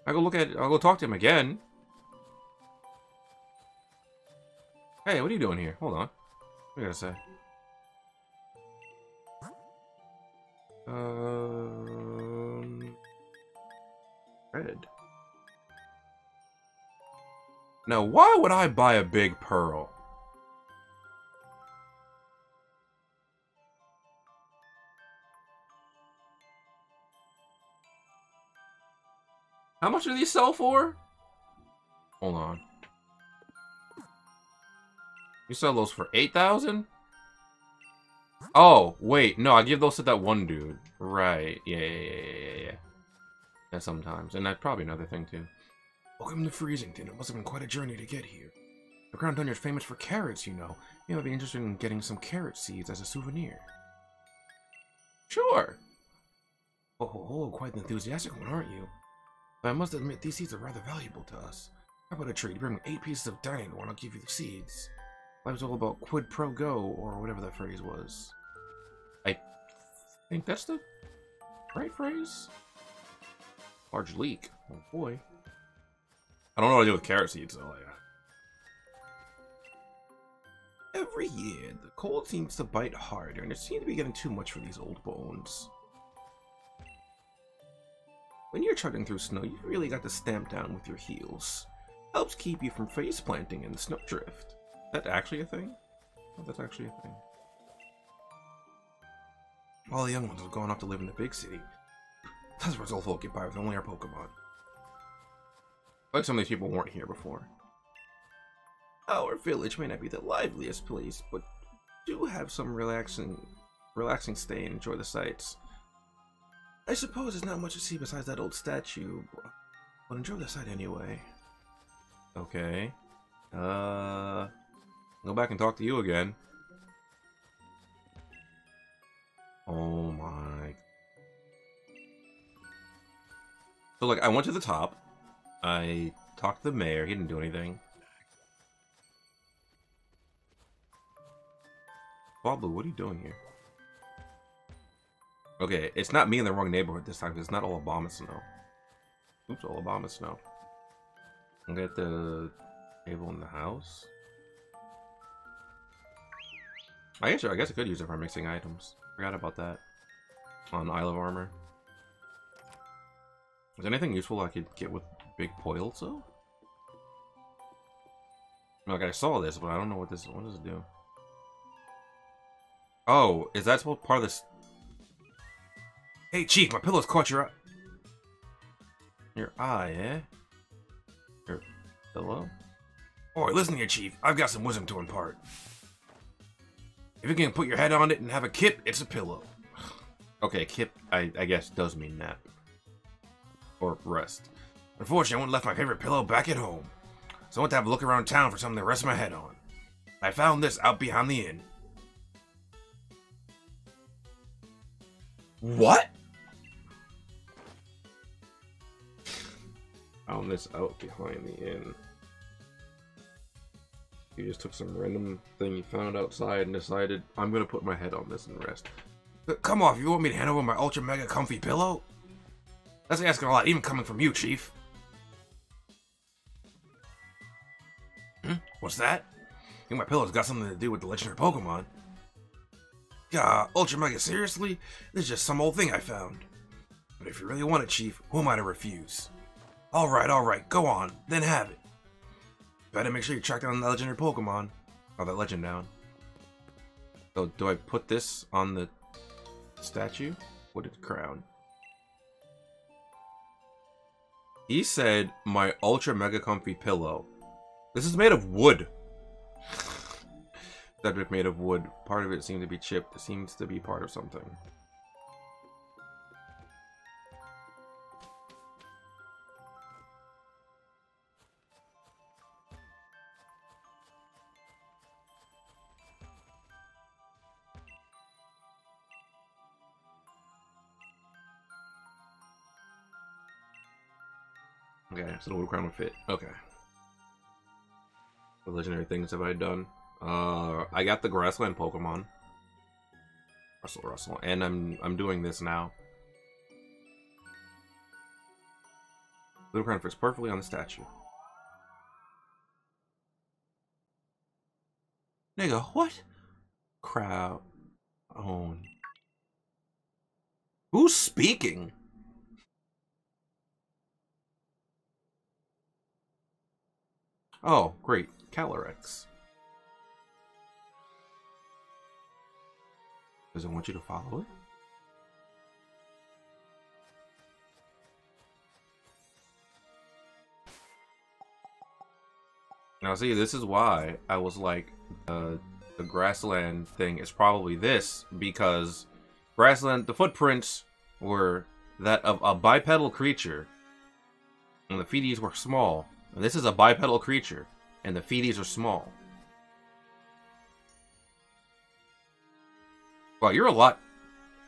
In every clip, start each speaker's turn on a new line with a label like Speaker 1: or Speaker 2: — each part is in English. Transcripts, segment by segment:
Speaker 1: I'll go talk to him again. Hey, what are you doing here? Hold on. What are you gonna say? Red. Now, why would I buy a big pearl? How much do these sell for? Hold on. You sell those for 8,000? Oh, wait. No, I give those to that one dude. Right. Yeah. Yeah, sometimes. And that's probably another thing, too. Welcome to Freezington. It must have been quite a journey to get here. The Crown Tundra is famous for carrots, you know. You might be interested in getting some carrot seeds as a souvenir. Sure. Oh, quite an enthusiastic one, aren't you? But I must admit, these seeds are rather valuable to us. How about a trade? Bring me 8 pieces of dining and I'll give you the seeds. Life was all about quid pro quo, or whatever that phrase was. I think that's the right phrase? Large leak. Oh boy. I don't know what to do with carrot seeds, though. Every year, the cold seems to bite harder, and it seems to be getting too much for these old bones. When you're trudging through snow, you've really got to stamp down with your heels. Helps keep you from face planting in the snowdrift. Is that actually a thing? Oh, that's actually a thing. All the young ones have gone off to live in the big city. That's where we'll get by with only our Pokemon. Like some of these people weren't here before. Our village may not be the liveliest place, but do have some relaxing stay and enjoy the sights. I suppose there's not much to see besides that old statue, but enjoy the sight anyway. Okay. Go back and talk to you again. Oh my. So like, I went to the top. I talked to the mayor. He didn't do anything. Bobble, what are you doing here? Okay, it's not me in the wrong neighborhood this time, because it's not all Obama snow. Oops, all Obama snow. I'll get the table in the house. I guess I could use it for mixing items. Forgot about that. On Isle of Armor. Is there anything useful I could get with big poils though? Like, I saw this, but I don't know what this. What does it do? Oh, is that supposed part of this? Hey, Chief, my pillow's caught your eye. Your eye, eh? Your pillow? Boy, listen here, Chief. I've got some wisdom to impart. If you can put your head on it and have a kip, it's a pillow. Okay, kip, I guess, does mean nap. Or rest. Unfortunately, I went and left my favorite pillow back at home. So I went to have a look around town for something to rest my head on. I found this out behind the inn. What? Found this out behind the inn. You just took some random thing you found outside and decided, I'm gonna put my head on this and rest. Come off, you want me to hand over my ultra mega comfy pillow? That's asking a lot, even coming from you, Chief. What's that? I think my pillow's got something to do with the legendary Pokemon. Ultra Mega, seriously? This is just some old thing I found. But if you really want it, Chief, who am I to refuse? Alright, go on, then have it. Better make sure you track down the legendary Pokemon. Oh, that legend down. So, do I put this on the statue? What is crown? He said, my ultra mega comfy pillow. This is made of wood. Subject made of wood. Part of it seemed to be chipped. It seems to be part of something. Okay, so the wood crown would fit. Okay. What legendary things have I done? I got the grassland Pokemon. Rustle, and I'm doing this now. Little crown fits perfectly on the statue. Nigga, what? Crowd. Own. Who's speaking? Oh, great. Calyrex. Does it want you to follow it? Now see, this is why I was like, the grassland thing is probably this, because grassland, the footprints were that of a bipedal creature, and the feeties were small. And this is a bipedal creature, and the feeties are small. Wow, you're a lot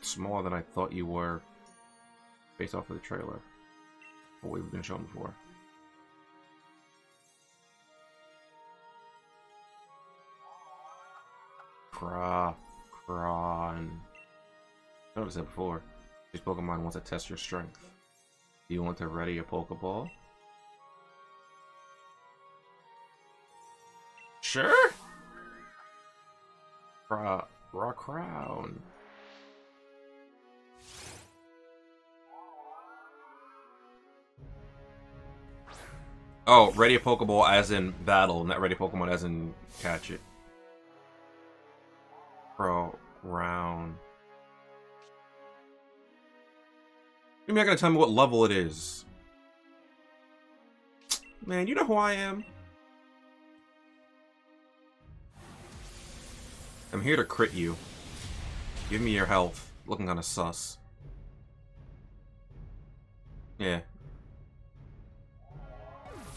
Speaker 1: smaller than I thought you were, based off of the trailer. What we've been shown before. Kron. I noticed that before. These Pokemon want to test your strength. Do you want to ready a Pokeball? Sure. Raw Crown. Oh, ready a Pokeball as in battle, not ready a Pokemon as in catch it. Round. You're not gonna tell me what level it is. Man, you know who I am. I'm here to crit you. Give me your health. Looking kinda sus. Yeah.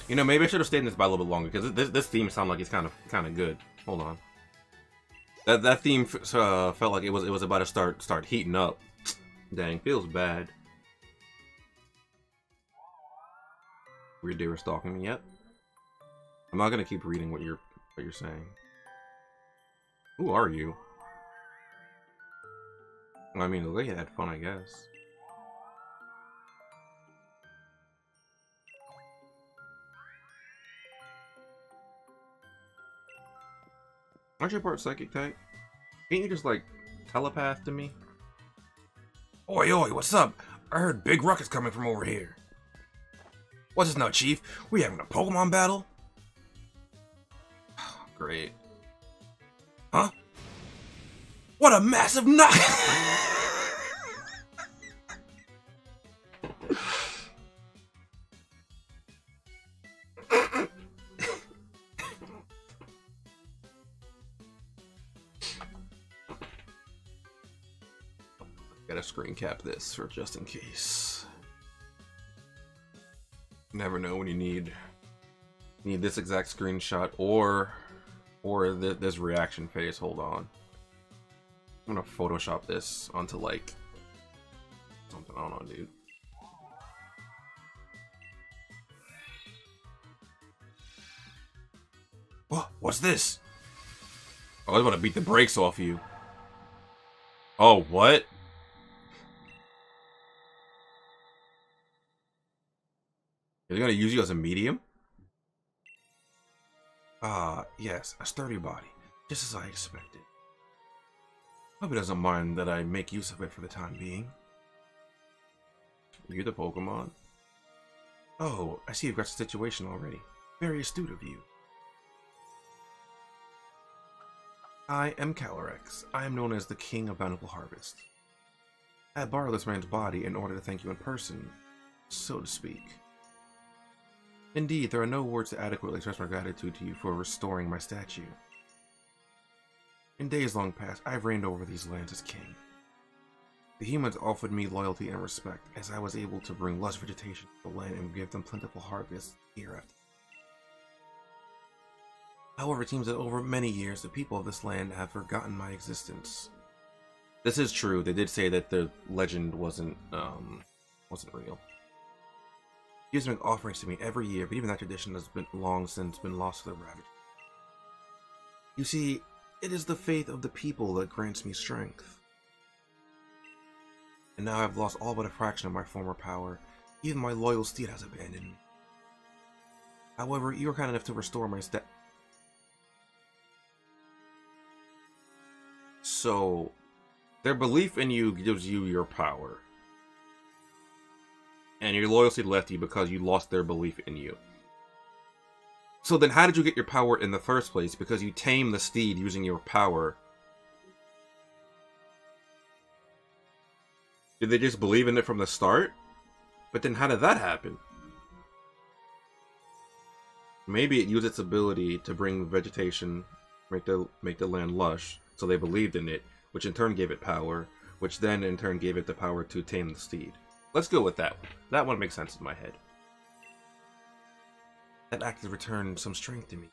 Speaker 1: You know, maybe I should have stayed in this by a little bit longer, because this theme sounds like it's kind of good. Hold on. That theme felt like it was about to start heating up. Dang, feels bad. Weird they were stalking me yet. I'm not gonna keep reading what you're saying. Who are you? I mean, the way you had fun, I guess. Aren't you part psychic type? Can't you just, like, telepath to me? Oi, oi, what's up? I heard big ruckus coming from over here. What's this now, Chief? We having a Pokemon battle? Great. Huh? What a massive knock! Gotta screen cap this for just in case. Never know when you need this exact screenshot or this reaction phase. Hold on. I'm gonna Photoshop this onto like something. I don't know, dude. What's this? Oh, I was about to beat the brakes off you. Oh, what? Is he gonna use you as a medium? Yes, a sturdy body, just as I expected. Hope he doesn't mind that I make use of it for the time being. You're the Pokemon? Oh, I see you've got the situation already. Very astute of you. I am Calyrex. I am known as the King of Bountiful Harvest. I borrowed this man's body in order to thank you in person, so to speak. Indeed, there are no words to adequately express my gratitude to you for restoring my statue. In days long past, I have reigned over these lands as king. The humans offered me loyalty and respect, as I was able to bring lush vegetation to the land and give them plentiful harvests year after. However, it seems that over many years, the people of this land have forgotten my existence. This is true. They did say that the legend wasn't real. He used to make offerings to me every year, but even that tradition has been long since been lost to the ravage. You see, it is the faith of the people that grants me strength. And now I have lost all but a fraction of my former power, Even my loyal steed has abandoned me. However, you were kind enough to restore my step. So, their belief in you gives you your power. And your loyalty left you because you lost their belief in you. So then how did you get your power in the first place? Because you tamed the steed using your power. Did they just believe in it from the start? But then how did that happen? Maybe it used its ability to bring vegetation, make the land lush, so they believed in it, which in turn gave it power, which then in turn gave it the power to tame the steed. Let's go with that one. That one makes sense in my head. That act has returned some strength to me.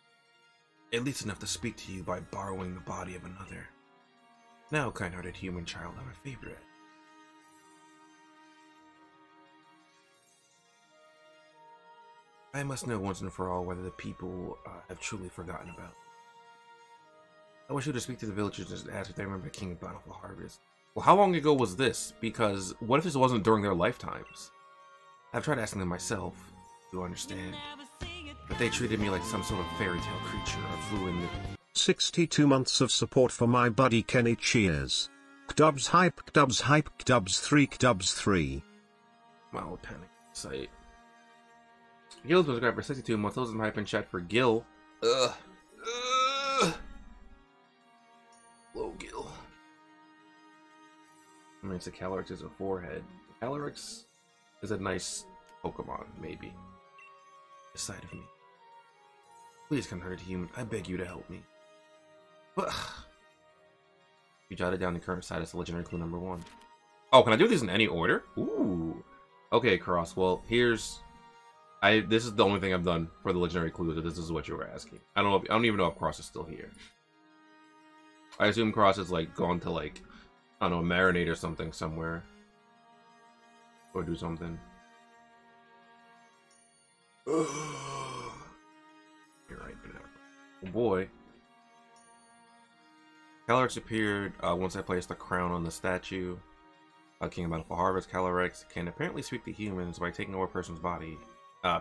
Speaker 1: At least enough to speak to you by borrowing the body of another. Now, kind-hearted human child, I'm a favorite. I must know once and for all whether the people have truly forgotten about. I wish you to speak to the villagers and ask if they remember the King of Bountiful Harvest. Well, how long ago was this? Because what if this wasn't during their lifetimes? I've tried asking them myself, to understand, but they treated me like some sort of fairy tale creature or flew in the...
Speaker 2: 62 months of support for my buddy Kenny, cheers. KDubz hype, KDubz hype, KDubz 3, KDubz 3.
Speaker 1: Wow, panic site. Gil's been subscribed for 62 months. Those in hype in chat for Gil. Ugh. Low Gil. I mean, it's a Calyrex is a forehead. Calyrex is a nice Pokemon, maybe. The side of me. Please, kind-hearted human, I beg you to help me. You jotted down the current status of legendary clue number 1. Oh, can I do these in any order? Ooh. Okay, Cross. Well, here's... This is the only thing I've done for the legendary clues. If this is what you were asking. I don't even know if Cross is still here. I assume Cross is like gone to like, I don't know, marinate or something somewhere, or do something. You're right. Oh boy. Calyrex appeared once I placed the crown on the statue. King of Bountiful Harvest. Calyrex can apparently speak to humans by taking over a person's body.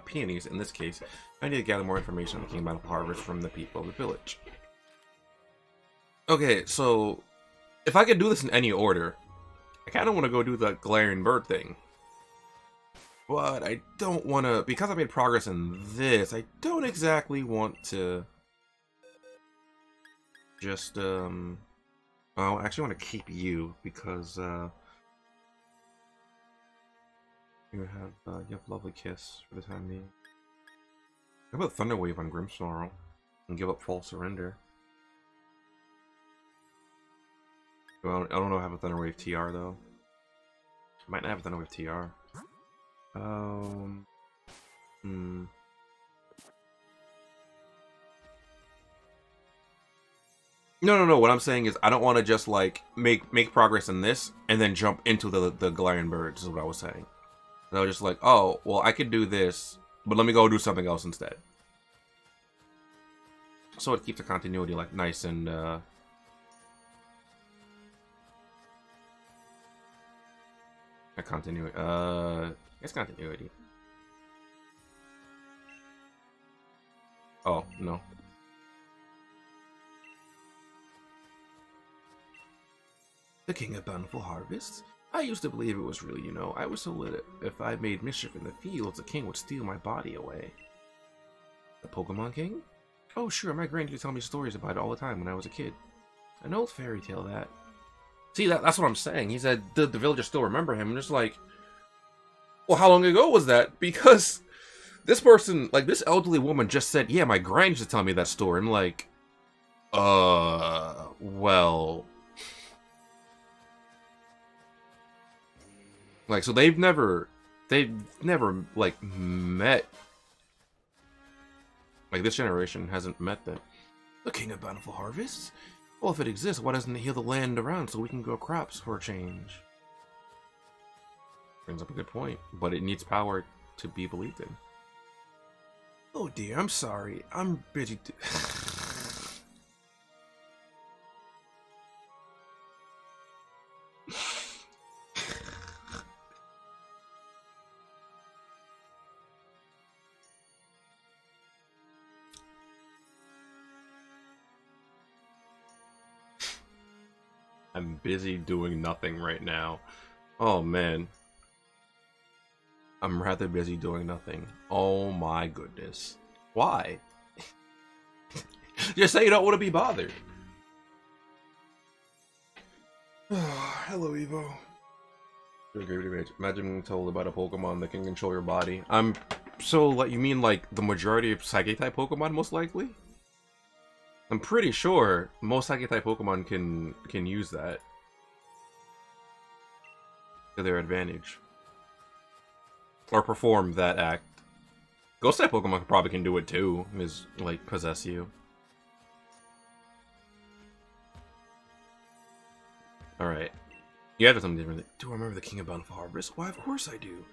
Speaker 1: Peonies, in this case, I need to gather more information on the King of Bountiful Harvest from the people of the village. Okay, so if I could do this in any order, I kind of want to go do the glaring bird thing. But I don't want to, because I made progress in this, I don't exactly want to just, I actually want to keep you, because, you have Lovely Kiss for the time being. How about Thunder Wave on Grimmsnarl and give up False Surrender? Well, I don't know if I have a Thunder Wave TR though. I might not have a Thunder Wave TR. No. What I'm saying is I don't want to just like make progress in this and then jump into the Galarian Bird. Is what I was saying. And I was just like, oh, well, I could do this, but let me go do something else instead. So it keeps the continuity like nice and continuity. It's continuity. Oh no. The King of Bountiful Harvest? I used to believe it was real, you know. I was told that if I made mischief in the fields, the king would steal my body away. The Pokemon King? Oh sure, my granny used to tell me stories about it all the time when I was a kid. An old fairy tale that. See, that's what I'm saying. He said, the villagers still remember him. I'm just like, well, how long ago was that? Because this person, like this elderly woman just said, yeah, my granny used to tell me that story. I'm like, well... Like, so they've never, like, met, like, this generation hasn't met them. The King of Bountiful Harvests? Well, if it exists, why doesn't it heal the land around so we can grow crops for a change? Brings up a good point, but it needs power to be believed in. Oh dear, I'm sorry. I'm busy. I'm busy doing nothing right now. Oh man. I'm rather busy doing nothing. Oh my goodness. Why? Just say you don't want to be bothered. Hello, Evo. Imagine being told about a Pokemon that can control your body. So, you mean like the majority of Psychic-type Pokemon, most likely? I'm pretty sure most Psychic-type Pokemon can use that to their advantage. Or perform that act. Ghost-type Pokemon probably can do it too, like, possess you. Alright. You have something different. Do I remember the King of Bountiful Harvest? Why, of course I do.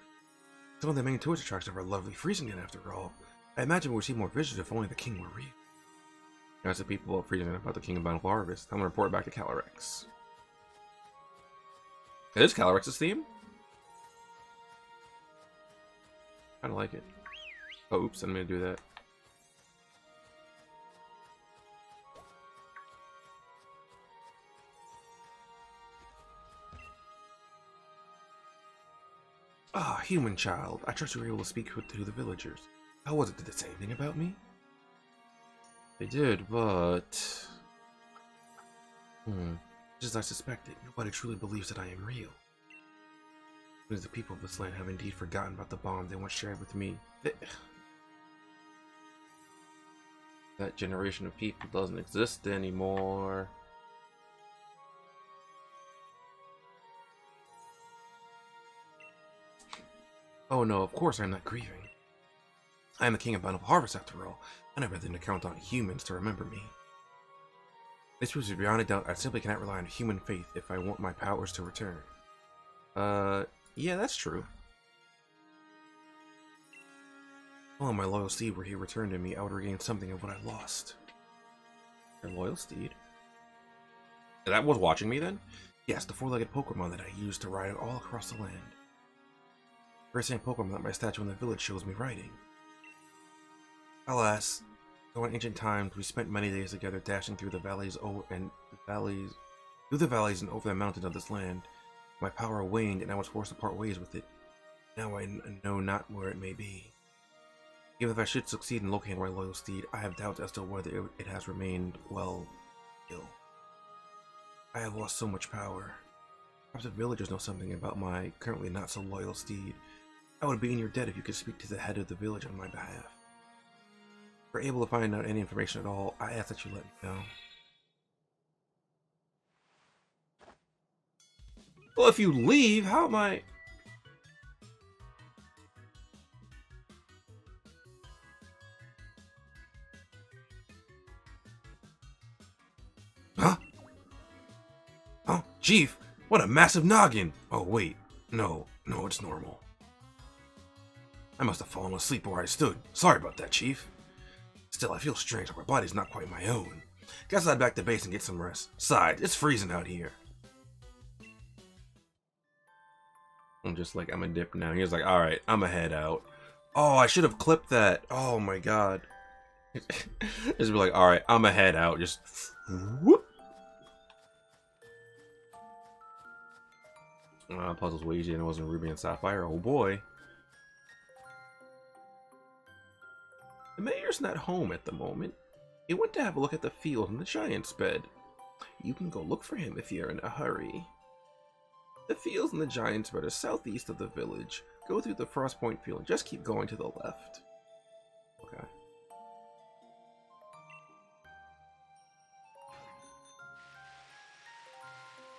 Speaker 1: Some of the main tourist attractions of our lovely Friesengen, after all. I imagine we would see more visitors if only the king were real. I asked the people of Friesengen about the King of Bountiful Harvest. I'm gonna report back to Calyrex. It is Calyrex's theme? I don't like it. Oh, oops, I'm gonna do that. Ah, human child. I trust you were able to speak to the villagers. How was it? Did they say anything about me? They did, but... Just as I suspected, nobody truly believes that I am real. Because the people of this land have indeed forgotten about the bond they once shared with me. That generation of people doesn't exist anymore. Oh no, of course I'm not grieving. I am the King of Bountiful Harvest after all, and I'd rather than count on humans to remember me. This proves beyond a doubt I simply cannot rely on human faith if I want my powers to return. Yeah, that's true. Well, my loyal steed were he returned to me, I would regain something of what I lost. Your loyal steed? That was watching me then? Yes, the four-legged Pokemon that I used to ride it all across the land. Very same Pokemon that my statue in the village shows me riding. Alas, though in ancient times we spent many days together dashing through the valleys and over the mountains of this land, my power waned and I was forced to part ways with it. Now I know not where it may be. Even if I should succeed in locating my loyal steed, I have doubts as to whether it has remained, well, ill. I have lost so much power. Perhaps the villagers know something about my currently not so loyal steed. I would be in your debt if you could speak to the head of the village on my behalf. If you're able to find out any information at all, I ask that you let me know. Well, if you leave, how am I... Huh? Oh, Chief, what a massive noggin! Oh, wait. No, it's normal. I must have fallen asleep where I stood. Sorry about that, Chief. Still, I feel strange, my body's not quite my own. Guess I'll head back to base and get some rest. Besides, it's freezing out here. I'm just like, I'm a dip now. He was like, alright, I'm a head out. Oh, I should have clipped that. Oh my god. Just be like, alright, I'm a head out. Just whoop. Puzzle's way easier than it was in Ruby and Sapphire. Oh boy. The mayor's not home at the moment. He went to have a look at the field in the giant's bed. You can go look for him if you're in a hurry. The fields in the giant's bed are southeast of the village. Go through the Frostpoint field and just keep going to the left. Okay.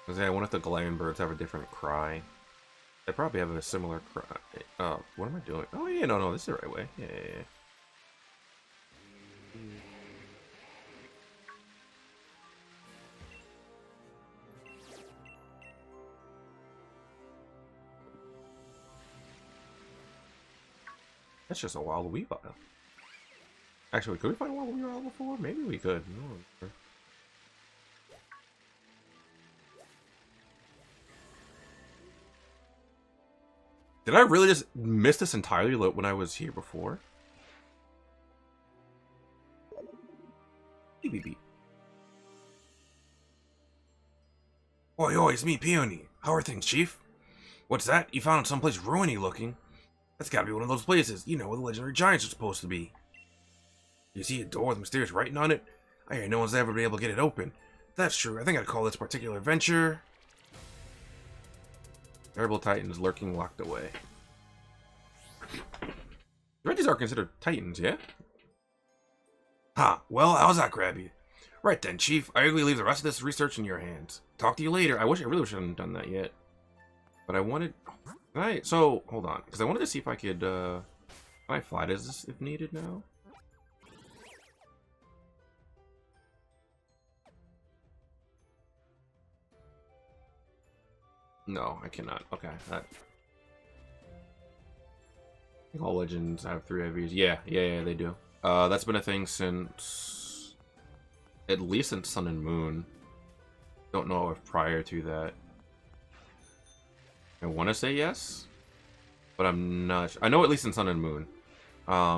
Speaker 1: I wonder if the Gland birds have a different cry. They probably have a similar cry. What am I doing? Oh yeah, no, this is the right way. Yeah. That's just a Waluigi bottle. Actually, could we find a Waluigi bottle before? Maybe we could. No. Did I really just miss this entirely when I was here before? Beep. Oi, oi, it's me, Peony. How are things, Chief? What's that? You found someplace ruiny looking? That's gotta be one of those places, you know, where the legendary giants are supposed to be. You see a door with mysterious writing on it? I hear no one's ever been able to get it open. That's true. I think I'd call this particular adventure... Terrible Titans lurking locked away. The Reggies are considered Titans, yeah? Huh, well, how's that grab you? Right then, Chief. I usually leave the rest of this research in your hands. Talk to you later. I really wish I hadn't done that yet. But I wanted... Alright, so, hold on. Because I wanted to see if I could, Can I fly this if needed now? No, I cannot. Okay, that... I think all legends have 3 IVs. Yeah, they do. That's been a thing since... At least since Sun and Moon. Don't know if prior to that. I want to say yes, but I'm not. I know at least in Sun and Moon,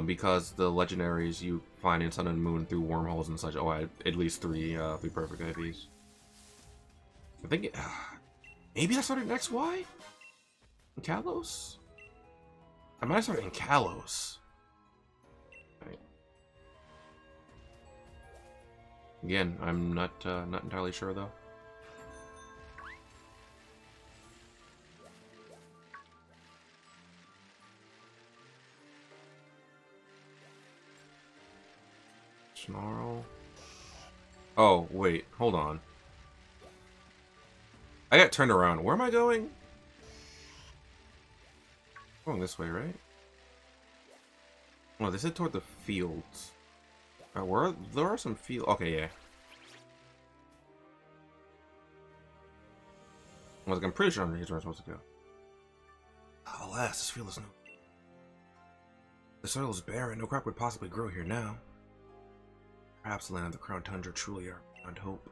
Speaker 1: because the legendaries you find in Sun and Moon through wormholes and such. Oh, I had at least 3 perfect IVs. I think maybe I started in XY in Kalos. I might have started in Kalos. Right. Again, I'm not entirely sure though. Snarl. Oh, wait. Hold on. I got turned around. Where am I going? Going this way, right? Oh, they said toward the fields. There are some fields. Okay, yeah. Well, I'm pretty sure here's where I'm supposed to go. Alas, this field is no... The soil is barren. No crop would possibly grow here now. Perhaps the land of the crown Tundra truly are beyond hope.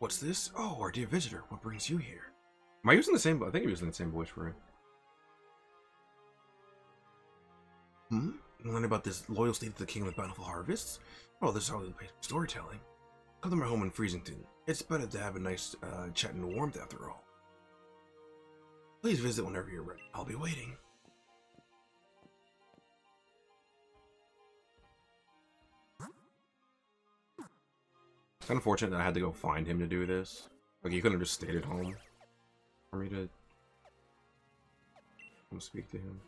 Speaker 1: What's this? Oh, our dear visitor. What brings you here? Am I using the same... I think I'm using the same voice for him. Learn about this loyal state of the king of the bountiful harvests? Oh, this is all the place for storytelling. Come to my home in Freezington. It's better to have a nice chat and warmth after all. Please visit whenever you're ready. I'll be waiting. It's unfortunate that I had to go find him to do this. Like, he couldn't have just stayed at home for me to come speak to him.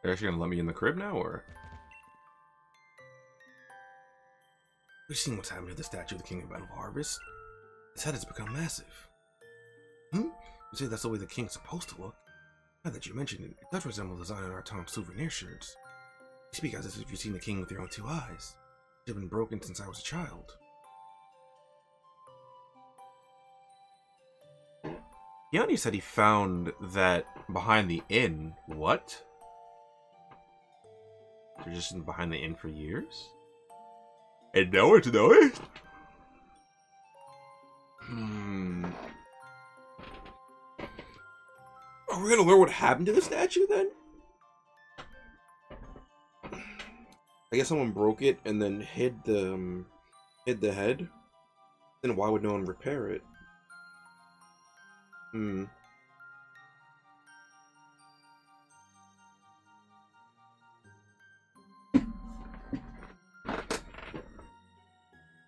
Speaker 1: They're actually gonna let me in the crib now, or? We've seen what's happened to the statue of the King of Battle Harvest. His head has become massive. You say that's the way the king's supposed to look? Now that you mention it, it does resemble the design on our town souvenir shirts. You speak as if you've seen the king with your own 2 eyes. They've been broken since I was a child. Yanni said he found that behind the inn. What? They're just behind the inn for years? And now it's noise? Are we gonna learn what happened to the statue then? I guess someone broke it and then hid the head. Then why would no one repair it?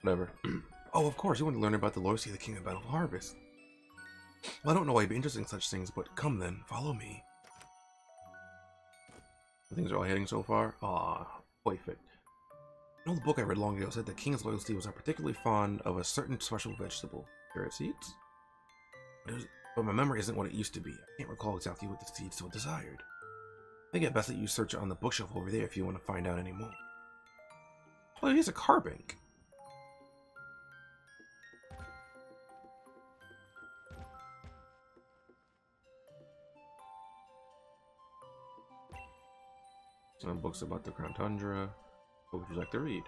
Speaker 1: Whatever. Oh, of course, you want to learn about the loyalty of the King of Battle Harvest. Well, I don't know why you'd be interested in such things, but come then, follow me. Things are all heading so far. Ah, perfect. An old book I read long ago said that King's loyalty was not particularly fond of a certain special vegetable. Carrot seeds? But my memory isn't what it used to be. I can't recall exactly what the seeds so desired. I think it's best that you search on the bookshelf over there if you want to find out any more. Oh, here's a carbink. Some books about the Crown Tundra. What would you like to read?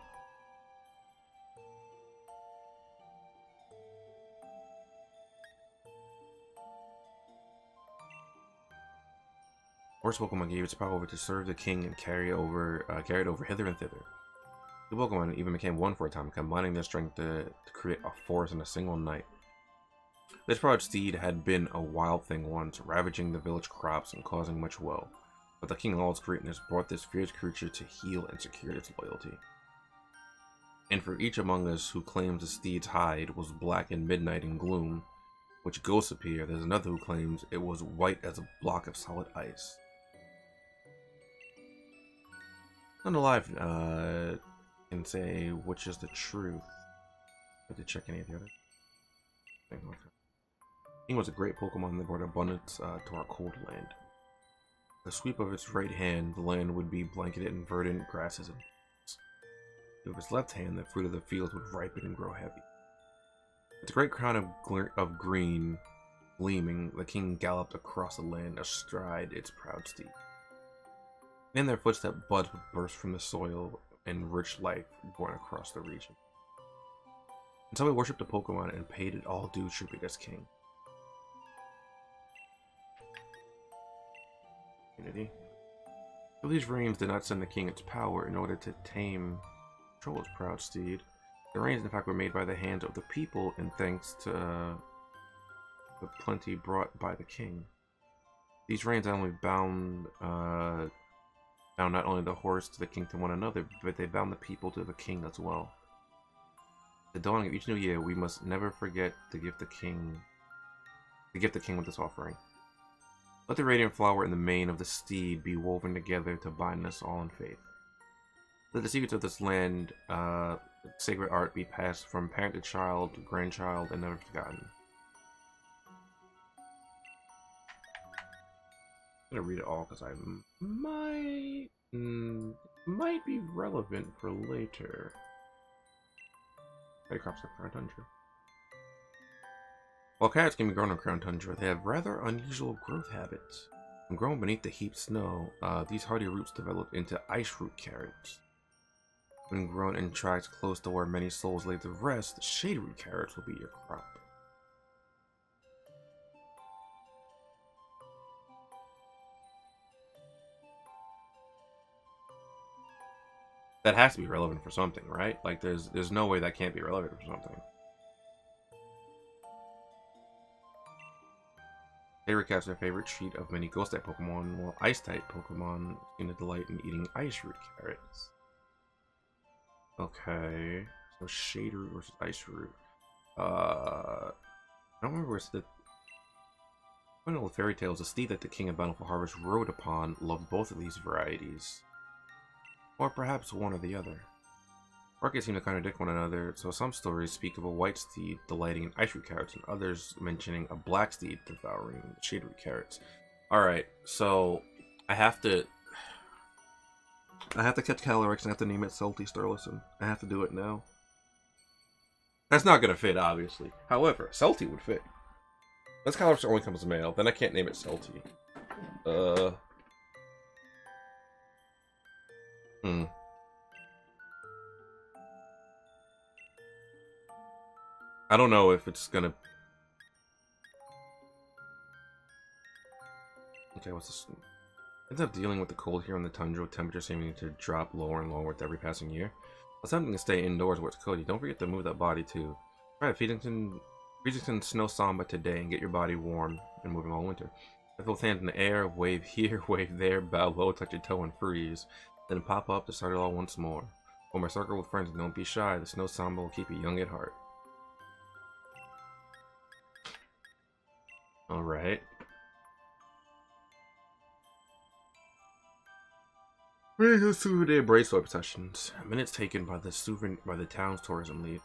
Speaker 1: Horse Pokemon gave its power over to serve the king and carry it over hither and thither. The Pokemon even became one for a time, combining their strength to create a force in a single night. This proud steed had been a wild thing once, ravaging the village crops and causing much woe. But the king in all its greatness brought this fierce creature to heal and secure its loyalty. And for each among us who claims the steed's hide was black in midnight and gloom, which ghosts appear, there's another who claims it was white as a block of solid ice. None alive can say which is the truth. I have to check any of the others. King was a great Pokemon that brought abundance to our cold land. The sweep of its right hand, the land would be blanketed in verdant grasses and fields. With its left hand, the fruit of the fields would ripen and grow heavy. Its great crown of green gleaming, the king galloped across the land astride its proud steed. In their footsteps, buds would burst from the soil and rich life born across the region. And so we worshipped the Pokemon and paid it all due tribute as king. Unity. Though these reigns did not send the king its power in order to control his proud steed, the reigns in fact were made by the hands of the people and thanks to the plenty brought by the king. These reigns not only bound not only the horse to the king to one another, but they bound the people to the king as well. At the dawning of each new year, we must never forget to gift the king with this offering. Let the radiant flower and the mane of the steed be woven together to bind us all in faith. Let the secrets of this land, sacred art, be passed from parent to child, grandchild, and never forgotten. I'm gonna read it all because I might be relevant for later. Crops of Crown Tundra. While carrots can be grown on Crown Tundra, they have rather unusual growth habits. When grown beneath the heaped snow, these hardy roots develop into ice root carrots. When grown in tracts close to where many souls lay to rest, shade root carrots will be your crop. That has to be relevant for something, right? Like, there's no way that can't be relevant for something. Favorite cats are their favorite treat of many ghost-type Pokemon, while ice-type Pokemon seem to delight in eating ice root carrots. Okay, so shade root versus ice root. I don't remember where it's the... One of the fairy tales, the steed that the king of Bountiful Harvest rode upon loved both of these varieties. Or perhaps one or the other. Markets seem to contradict one another, so some stories speak of a white steed delighting in ice root carrots, and others mentioning a black steed devouring shade root carrots. Alright, so I have to catch Calyrex and I have to name it Salty Starlison. I have to do it now. That's not gonna fit, obviously. However, Salty would fit. Unless Calyrex only comes male, then I can't name it Salty. I don't know if it's gonna... Okay, what's this? Ends up dealing with the cold here on the tundra, with temperature seeming to drop lower and lower with every passing year. While something to stay indoors where it's cold, you don't forget to move that body too. Try Feedington Snow Samba today and get your body warm and moving all winter. With both hands in the air, wave here, wave there, bow low, touch your toe and freeze. Then pop up to start it all once more. Form a circle with friends and don't be shy, the Snow Samba will keep you young at heart. Alright. Souvenir bracelet sessions. Minutes taken by the town's tourism lead.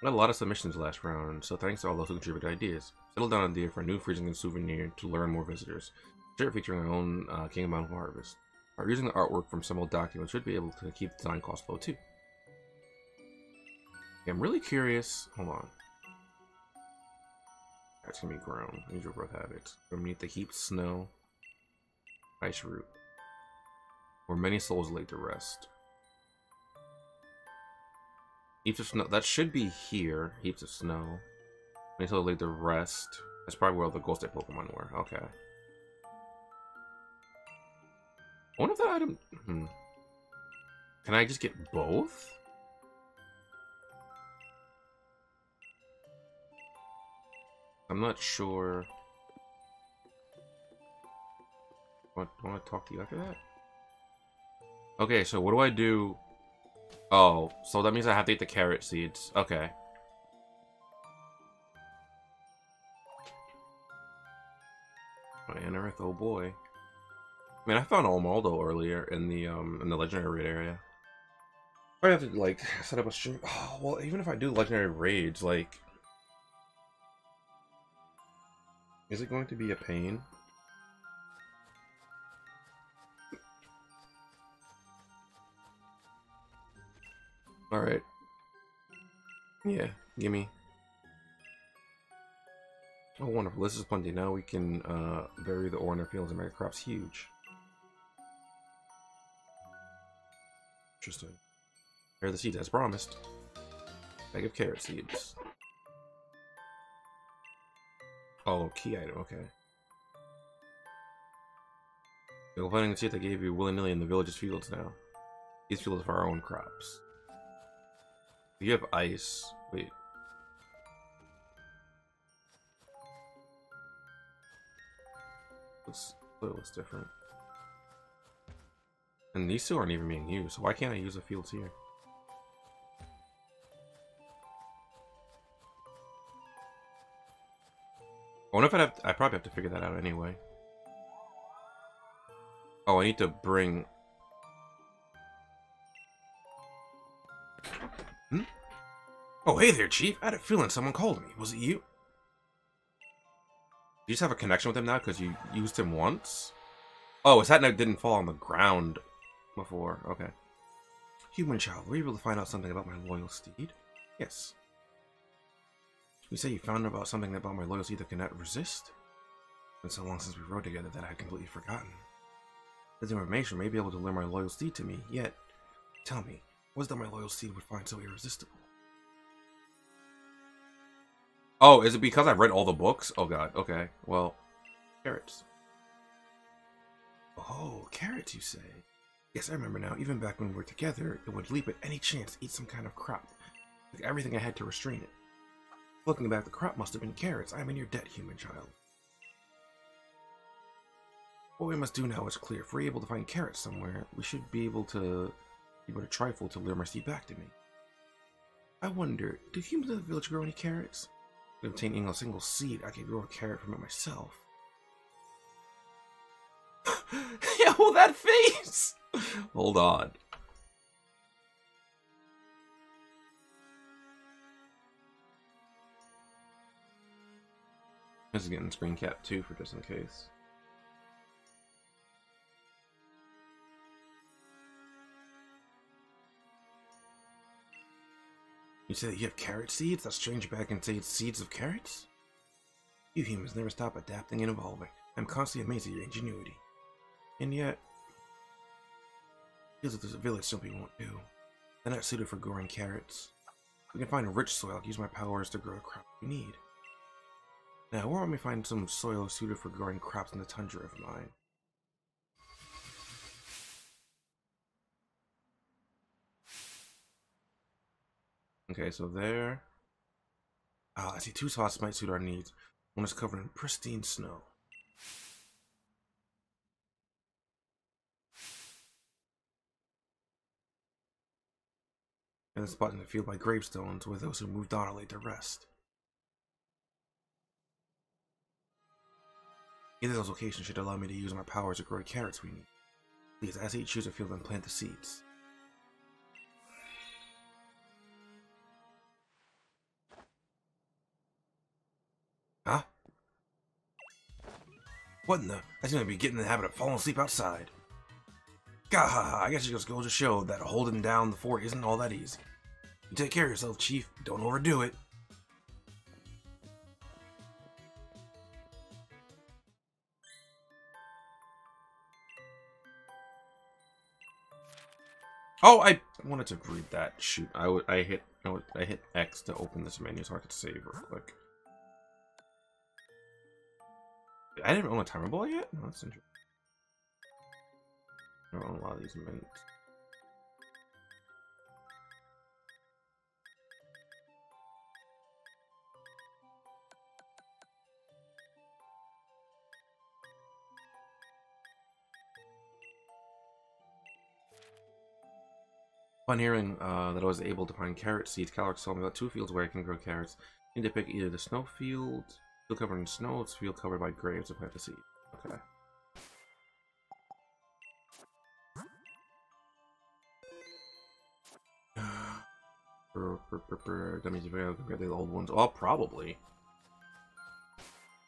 Speaker 1: I got a lot of submissions last round, so thanks to all those who contributed ideas. Settle down an idea for a new Freezing souvenir to lure in more visitors. Shirt featuring our own King of Bountiful Harvest. By using the artwork from some old documents, should be able to keep the design cost low too. Okay, I'm really curious. Hold on. That's gonna be grown. Usual growth habits. Beneath the heaped snow. Ice root. Where many souls lay to rest. Heaps of snow. That should be here. Heaps of snow. Many souls lay to rest. That's probably where all the ghost type Pokemon were. Okay. I wonder if that item... Can I just get both? I'm not sure. Want to talk to you after that? Okay, so what do I do? Oh, so that means I have to eat the carrot seeds. Okay. Anorith, oh boy. I mean, I found Olmaldo earlier in the legendary raid area. I have to like set up a stream. Oh, well, even if I do legendary raids, like, is it going to be a pain? All right. Yeah, gimme. Oh, wonderful. This is plenty. Now we can bury the ore in our fields and make our crops huge. Interesting. Here are the seeds as promised. Bag of carrot seeds. Oh, key item. Okay. We're planting the seeds I gave you willy-nilly in the village's fields now. These fields are our own crops. You have ice. Wait. This looks different. And these two aren't even being used, so why can't I use the fields here? I wonder if I probably have to figure that out anyway. Oh, I need to bring... Oh, hey there, Chief. I had a feeling someone called me. Was it you? Do you just have a connection with him now because you used him once? Oh, his hat didn't fall on the ground before. Okay. Human child, were you able to find out something about my loyal steed? Yes. You say you found out about something about my loyal steed that cannot resist? It's been so long since we rode together that I had completely forgotten. This information may be able to lure my loyal steed to me, yet, tell me, what is that my loyal steed would find so irresistible? Oh, is it because I've read all the books? Oh god, okay. Well, carrots. Oh, carrots, you say? Yes, I remember now. Even back when we were together, it would leap at any chance to eat some kind of crop. Like everything I had to restrain it. Looking back, the crop must have been carrots. I am in your debt, human child. What we must do now is clear. If we're able to find carrots somewhere, we should be able to trifle to lure my seed back to me. I wonder, do humans in the village grow any carrots? Obtaining a single seed, I could grow a carrot from it myself. Yeah, well, that face! Hold on. This is getting screen cap too, for just in case. You say that you have carrot seeds? That strange bag contains seeds of carrots? You humans never stop adapting and evolving. I'm constantly amazed at your ingenuity. And yet, feels like there's a village simply won't do. They're not suited for growing carrots. We can find rich soil. I can use my powers to grow the crops we need. Now, where might we find some soil suited for growing crops in the tundra of mine? Okay, so there. I see two spots might suit our needs. One is covered in pristine snow. And the spot in the field by gravestones where those who moved on are laid to rest. Either of those locations should allow me to use my powers to grow carrots we need. Please, as I choose a field and plant the seeds. Huh? What in the? I seem to be getting in the habit of falling asleep outside. Gah, I guess it just goes to show that holding down the fort isn't all that easy. You take care of yourself, Chief. Don't overdo it. Oh, I wanted to read that. Shoot, I hit X to open this menu so I could save real quick. I didn't own a timer ball yet? No, that's interesting. I don't want a lot of these mints. Upon hearing that I was able to find carrot seeds, Calrex told me about 2 fields where I can grow carrots. You need to pick either the snow field covered in snow, it's field covered by graves to plant the seed. Okay. That means you gotta compare the old ones. Oh, probably.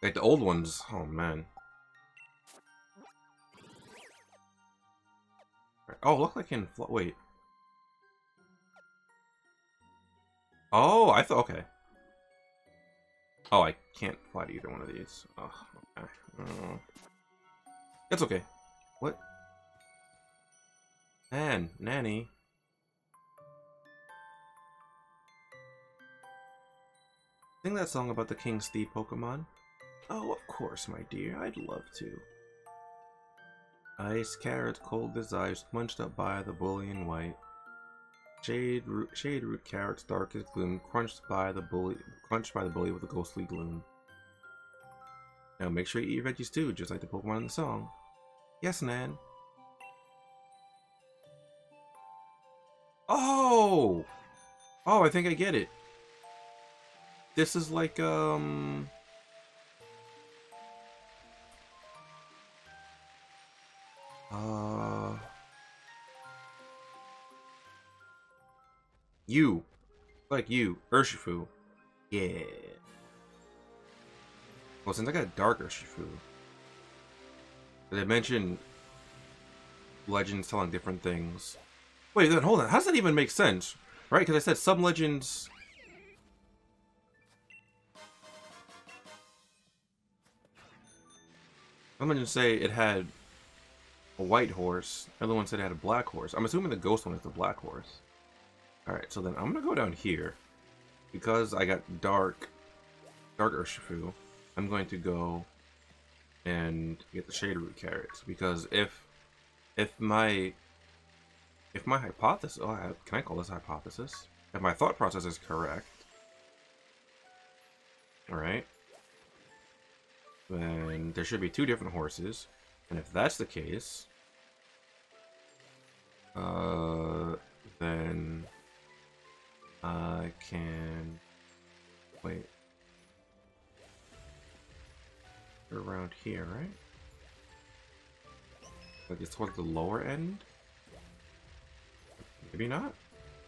Speaker 1: Like the old ones. Oh man. Oh, look like in wait. Oh, I thought okay. Oh, I can't fly to either one of these. Oh, okay. It's okay. What? Nanny. Sing that song about the King Steve Pokemon? Oh, of course, my dear. I'd love to. Ice carrots cold as ice, munched up by the bully in white. Shade root carrots dark as gloom, crunched by the bully with a ghostly gloom. Now make sure you eat your veggies too, just like the Pokemon in the song. Yes, Nan. Oh! Oh, I think I get it. This is like, you. Like you. Urshifu. Yeah. Well, since I got Dark Urshifu, they mentioned legends telling different things. Wait, then hold on. How does that even make sense? Right? Because I said some legends... Some legends say it had a white horse. Other one said it had a black horse. I'm assuming the ghost one is the black horse. Alright, so then I'm gonna go down here. Because I got Dark Urshifu, I'm going to go and get the Shade Root carrots. Because if my hypothesis, can I call this hypothesis? If my thought process is correct, alright, then there should be 2 different horses. And if that's the case, then I can wait around here, right? Like it's towards the lower end? Maybe not?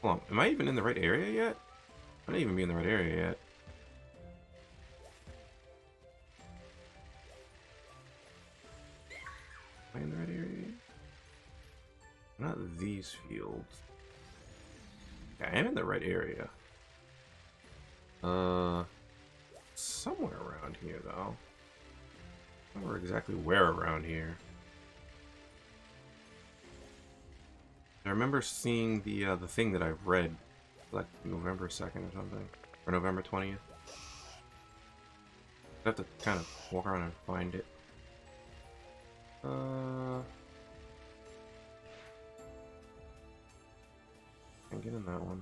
Speaker 1: Hold on, am I even in the right area yet? I don't even be in the right area yet. Am I in the right area? Not these fields. Yeah, I am in the right area. Somewhere around here though. I don't remember exactly where around here. I remember seeing the thing that I've read, like November 2nd or something, or November 20th. I have to kind of walk around and find it. Can't get in that one.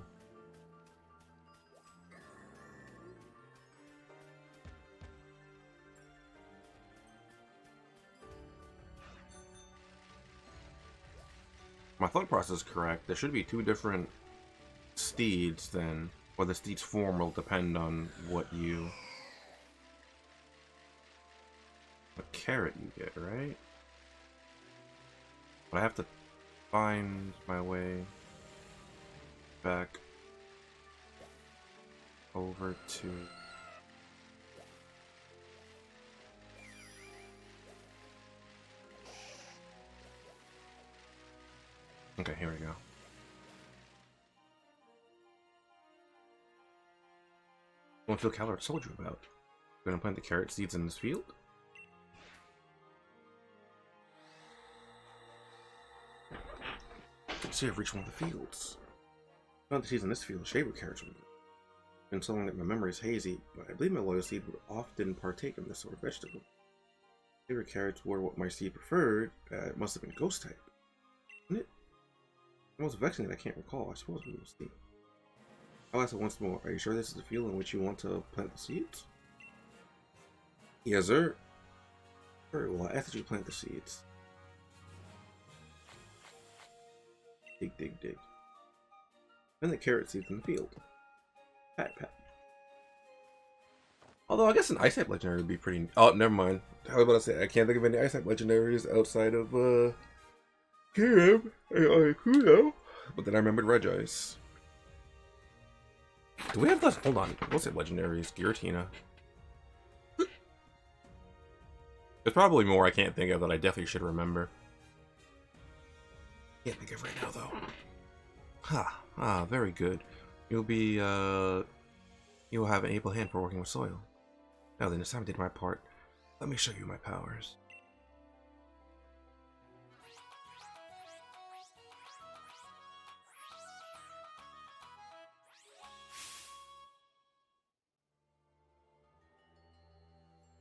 Speaker 1: My thought process is correct. There should be 2 different steeds then, or the steed's form will depend on what carrot you get, right? But I have to find my way back over to... Okay, here we go. One field Calrex told you about. We're gonna plant the carrot seeds in this field? Let's see, I've reached one of the fields. Found the seeds in this field, shaver carrots. Been so long that my memory is hazy, but I believe my loyal seed would often partake of this sort of vegetable. Shaver carrots were what my seed preferred, it must have been ghost type. Isn't it? Most vexing that I can't recall. I suppose we will see. I'll ask it once more. Are you sure this is the field in which you want to plant the seeds? Yes, sir. Very well. I ask that you plant the seeds. Dig, dig, dig. And the carrot seeds in the field. Pat, pat. Although I guess an ice type legendary would be pretty. Oh, never mind. I was about to say I can't think of any ice type legendaries outside of Kyurem and Kudo. But then I remembered Regice. Do we have those? Hold on. What's it? Legendaries? Giratina. There's probably more I can't think of that I definitely should remember. Can't think of right now though. Very good. You'll be you'll have an able hand for working with soil. Now then, it's time I did my part. Let me show you my powers.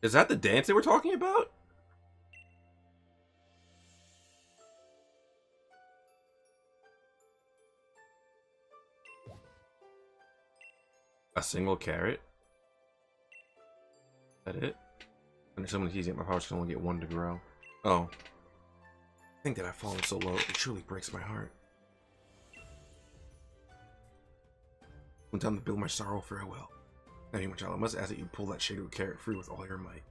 Speaker 1: Is that the dance they were talking about? A single carrot? Is that it? And if someone's using it, my powers can only get one to grow. Oh. I think that I've fallen so low, it truly breaks my heart. When time to build my sorrow farewell. Now, human child, I must ask that you pull that shade of carrot free with all your might.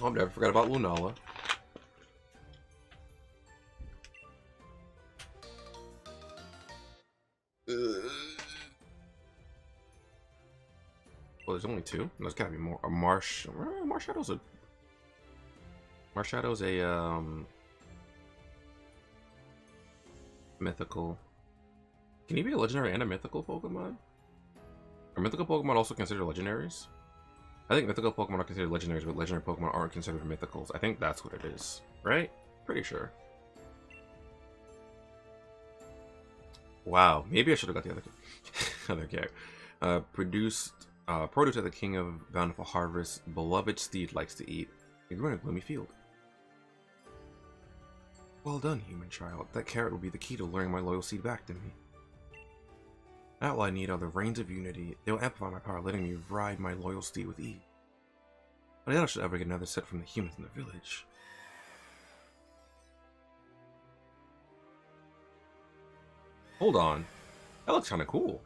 Speaker 1: Oh, I never forgot about Lunala. Well, there's only two. There's gotta be more. A Marshallow's a mythical. Can he be a legendary and a mythical Pokemon? Are mythical Pokemon also considered legendaries? I think mythical Pokemon are considered legendaries, but legendary Pokemon aren't considered mythicals. I think that's what it is, right? Pretty sure. Wow, maybe I should have got the other other character. Produce of the King of Bountiful Harvest, beloved steed likes to eat. It grew in a gloomy field. Well done, human child. That carrot will be the key to luring my loyal seed back to me. Now all I need are the reins of unity. They will amplify my power, letting me ride my loyal steed with ease. But I doubt I should ever get another set from the humans in the village. Hold on. That looks kind of cool.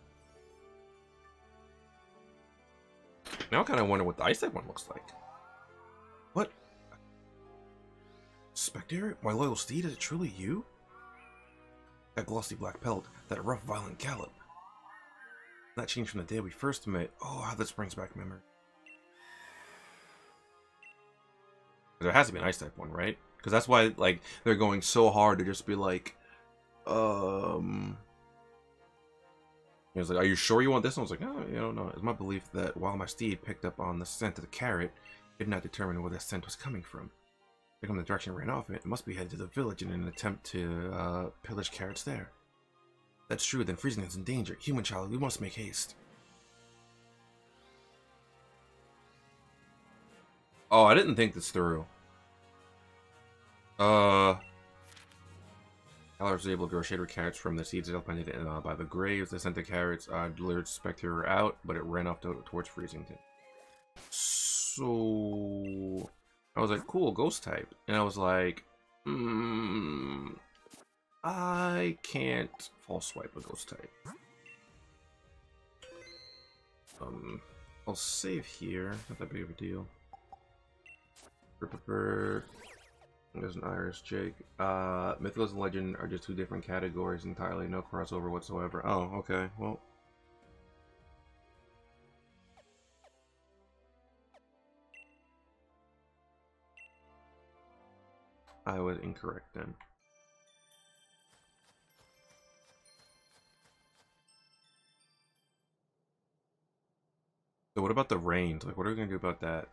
Speaker 1: Now I kind of wonder what the ice type one looks like. What? Spectre? My loyal steed? Is it truly you? That glossy black pelt, that rough violent gallop. That changed from the day we first met. Oh, how this brings back memory. There has to be an ice type one, right? Because that's why, like, they're going so hard to just be like, he was like, are you sure you want this? And I was like, no, you don't know. It's my belief that while my steed picked up on the scent of the carrot, it did not determine where the scent was coming from. Based on the direction it ran off in, it must be headed to the village in an attempt to pillage carrots there. That's true, then Freezing is in danger. Human child, we must make haste. Oh, I didn't think this through. Galar was able to grow shaded carrots from the seeds planted by the graves. The scent of carrots lured Spectre out, but it ran off towards Freezington. So I was like, cool, ghost type. And I was like, I can't false swipe a ghost type. I'll save here. Not that big of a deal. There's an Iris Jake. Mythos and Legend are just two different categories entirely. No crossover whatsoever. Oh, okay. Well. I was incorrect then. So what about the rains? Like, what are we gonna do about that?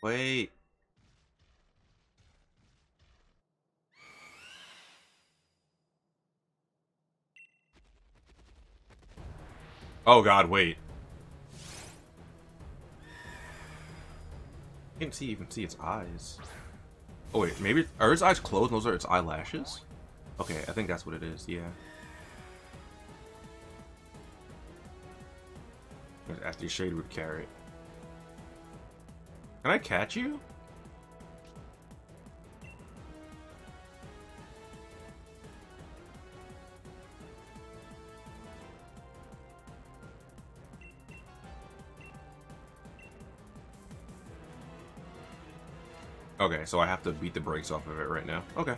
Speaker 1: Wait. Oh god, wait. You can even see its eyes. Oh wait, maybe are its eyes closed and those are its eyelashes? Okay, I think that's what it is, yeah. After you shade with carrot. Can I catch you? Okay, so I have to beat the brakes off of it right now. Okay.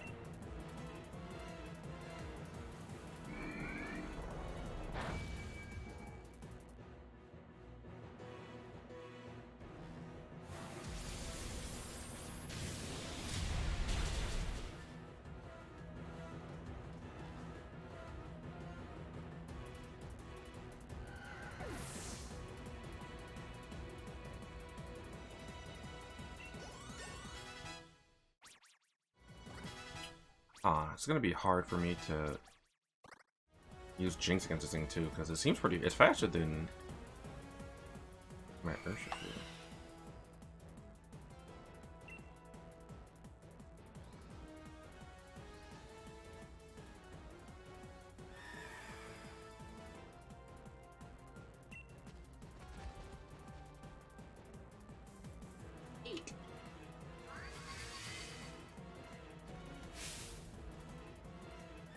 Speaker 1: It's gonna be hard for me to use Jinx against this thing too, because it seems it's faster than my Urshifu.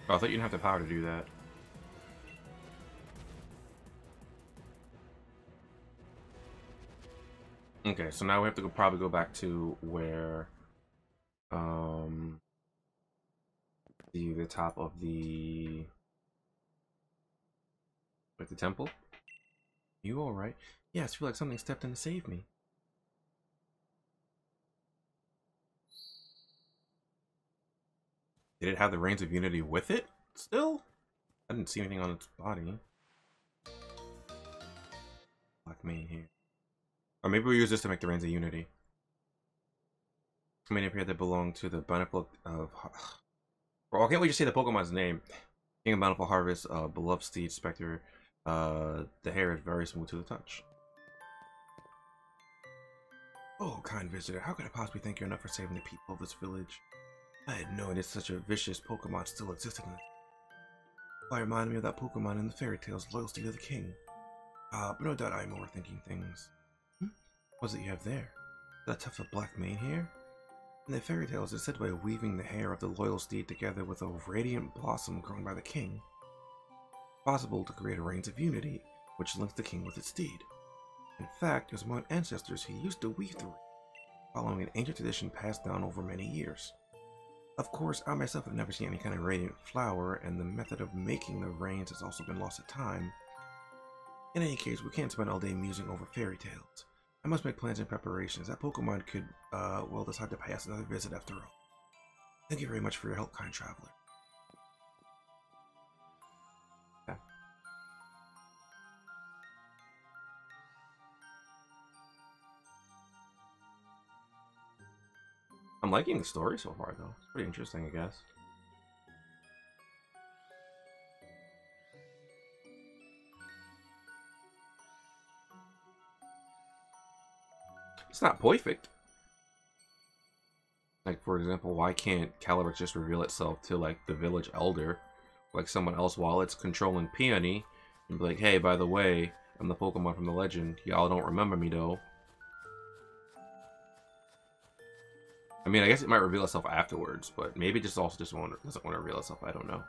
Speaker 1: Oh, I thought you didn't have the power to do that. Okay, so now we have to probably go back to where the top of the temple. You all right? Yes, I feel like something stepped in to save me. Did it have the Reins of Unity with it still? I didn't see anything on its body. Black mane here. Or maybe we use this to make the Reins of Unity. Many appear that belong to the Bountiful of... Well, can't we just say the Pokemon's name? King of Bountiful Harvest, Beloved Steed, Spectre. The hair is very smooth to the touch. Oh, kind visitor, how could I possibly thank you enough for saving the people of this village? I had no idea such a vicious Pokemon still existed in it. Well, it reminded me of that Pokemon in the fairy tales, Loyalty to the King. But no doubt I'm overthinking things. What's it you have there? That tuft of black mane hair? In the fairy tales, it's said by weaving the hair of the loyal steed together with a radiant blossom grown by the king, possible to create a Reins of Unity, which links the king with its steed. In fact, it was among ancestors who used to weave the ring, following an ancient tradition passed down over many years. Of course, I myself have never seen any kind of radiant flower, and the method of making the reins has also been lost to time. In any case, we can't spend all day musing over fairy tales. I must make plans and preparations. That Pokemon could, well, decide to pay us another visit after all. Thank you very much for your help, kind traveler. Yeah. I'm liking the story so far, though. It's pretty interesting, I guess. It's not perfect. Like, for example, why can't Calyrex just reveal itself to, like, the village elder, like someone else, while it's controlling Peony, and be like, hey, by the way, I'm the Pokemon from the legend. Y'all don't remember me, though. I mean, I guess it might reveal itself afterwards, but maybe it just also doesn't want to reveal itself. I don't know.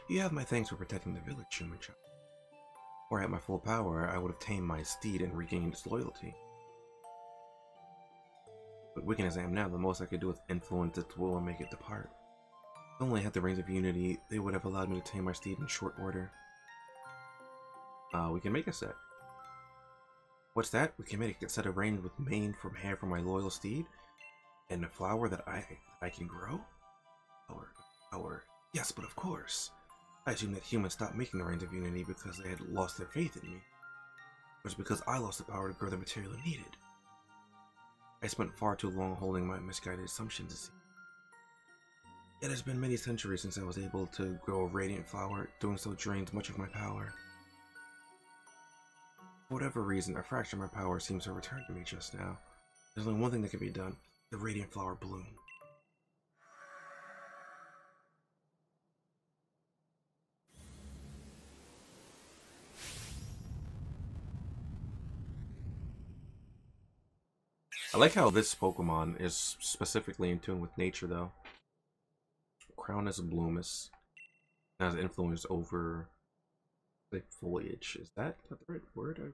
Speaker 1: You have my thanks for protecting the village, human child. Or at my full power, I would have tamed my steed and regained its loyalty. But weak as I am now, the most I could do is influence its will and make it depart. If I only had the Reins of Unity, they would have allowed me to tame my steed in short order. We can make a set. What's that? We can make a set of reins with mane from hair from my loyal steed? And a flower that I can grow? Yes, but of course. I assume that humans stopped making the Reins of Unity because they had lost their faith in me. Or it's because I lost the power to grow the material needed. I spent far too long holding my misguided assumptions. It has been many centuries since I was able to grow a radiant flower. Doing so drains much of my power. For whatever reason, a fraction of my power seems to return to me just now. There's only one thing that can be done. The radiant flower bloom. I like how this Pokemon is specifically in tune with nature, though. Crown as a Bloomus has influence over the foliage. Is that the right word?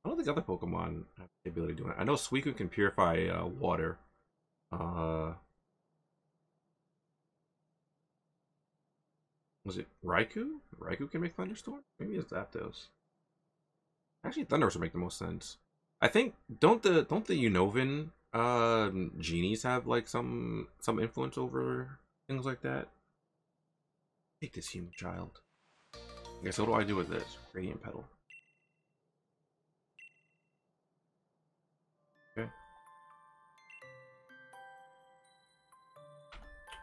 Speaker 1: I don't think other Pokemon have the ability to do it. I know Suicune can purify water. Was it Raikou? Raikou can make Thunderstorm? Maybe it's Zapdos. Actually, Thunderstorm would make the most sense. I think don't the Unova genies have like some influence over things like that? Take this, human child. Okay, so what do I do with this? Radiant Petal. Okay.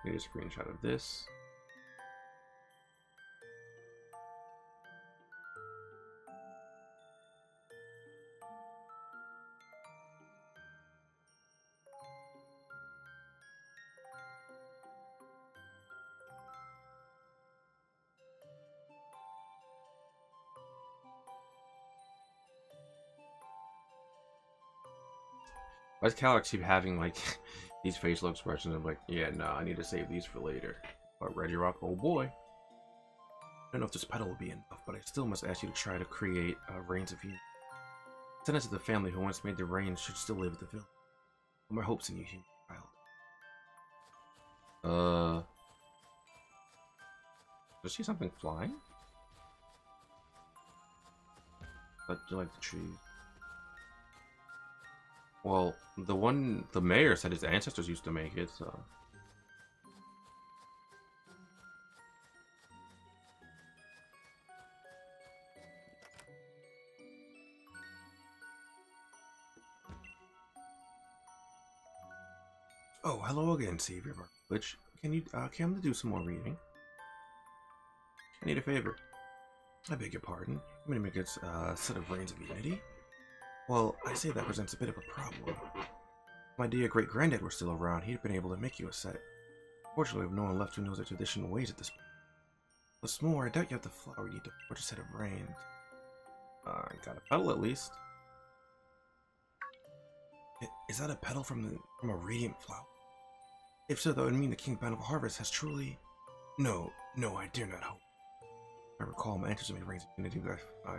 Speaker 1: Get a screenshot of this. Why does Calyx keep having like these facial expressions of like, yeah, no, I need to save these for later. But Regirock, oh boy. I don't know if this petal will be enough, but I still must ask you to try to create rains of you. Descendants of the family who once made the rains should still live at the village. Put my hopes in you, human child. Does she see something flying? But you like the trees. Well, the mayor said his ancestors used to make it, so. Oh, hello again, Savior of our village. Can you come to do some more reading? I need a favor. I beg your pardon. I'm going to make a set of Rains of Unity. Well, I say that presents a bit of a problem. If my dear great-granddad were still around, he'd been able to make you a set. Fortunately, we have no one left who knows the traditional ways at this point. What's more, I doubt you have the flower you need to forge a set of rains. Got a petal at least. Is that a petal from a radiant flower? If so, that would mean the King Bountiful Harvest has truly... No, I dare not hope. I recall my ancestors made Rains of Unity, but I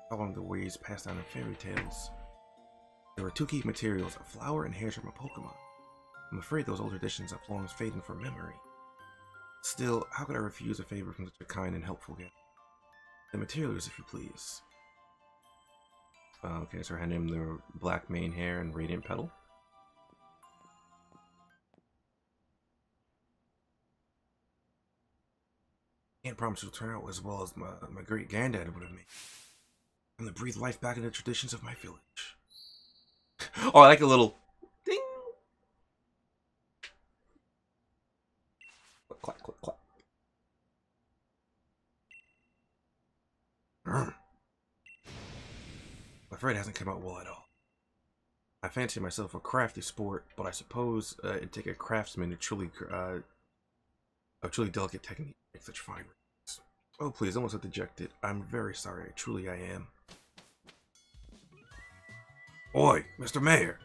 Speaker 1: following the ways passed down in fairy tales. There were two key materials, a flower and hairs from a Pokemon. I'm afraid those old traditions have long faded from memory. Still, how could I refuse a favor from such a kind and helpful gift? The materials, if you please. Okay, so I hand him the black mane hair and radiant petal. Can't promise it'll turn out as well as my great granddad would have made. I'm to breathe life back into the traditions of my village. Oh, I like a little ding. Clap, clap, clap. I'm afraid it hasn't come out well at all. I fancy myself a crafty sport, but I suppose it'd take a craftsman to truly delicate technique to make such fine rings. Oh, please, don't look so dejected. I'm very sorry. Truly, I am. Oi, Mr. Mayor.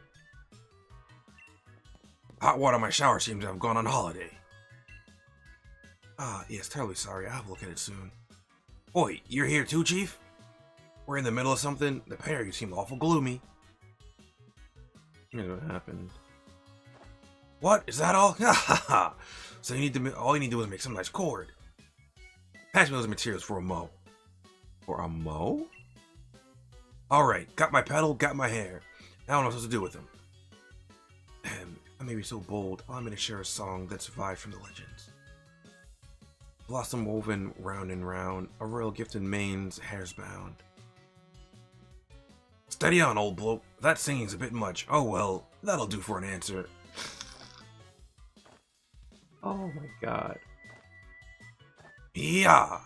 Speaker 1: Hot water in my shower seems to have gone on holiday. Ah, yes, terribly sorry. I'll have a look at it soon. Oi, you're here too, Chief? We're in the middle of something. The pair of you seem awful gloomy. Here's what happened. What? Is that all? Ha ha ha! So all you need to do is make some nice cord. Pass me those materials for a mow. For a mow? Alright, got my petal, got my hair. Now I don't know what to do with them. I may be so bold, allow me to share a song that survived from the legends. Blossom woven round and round, a royal gift in manes, hairs bound. Steady on, old bloke. That singing's a bit much. Oh well, that'll do for an answer. Oh my god. Yeah.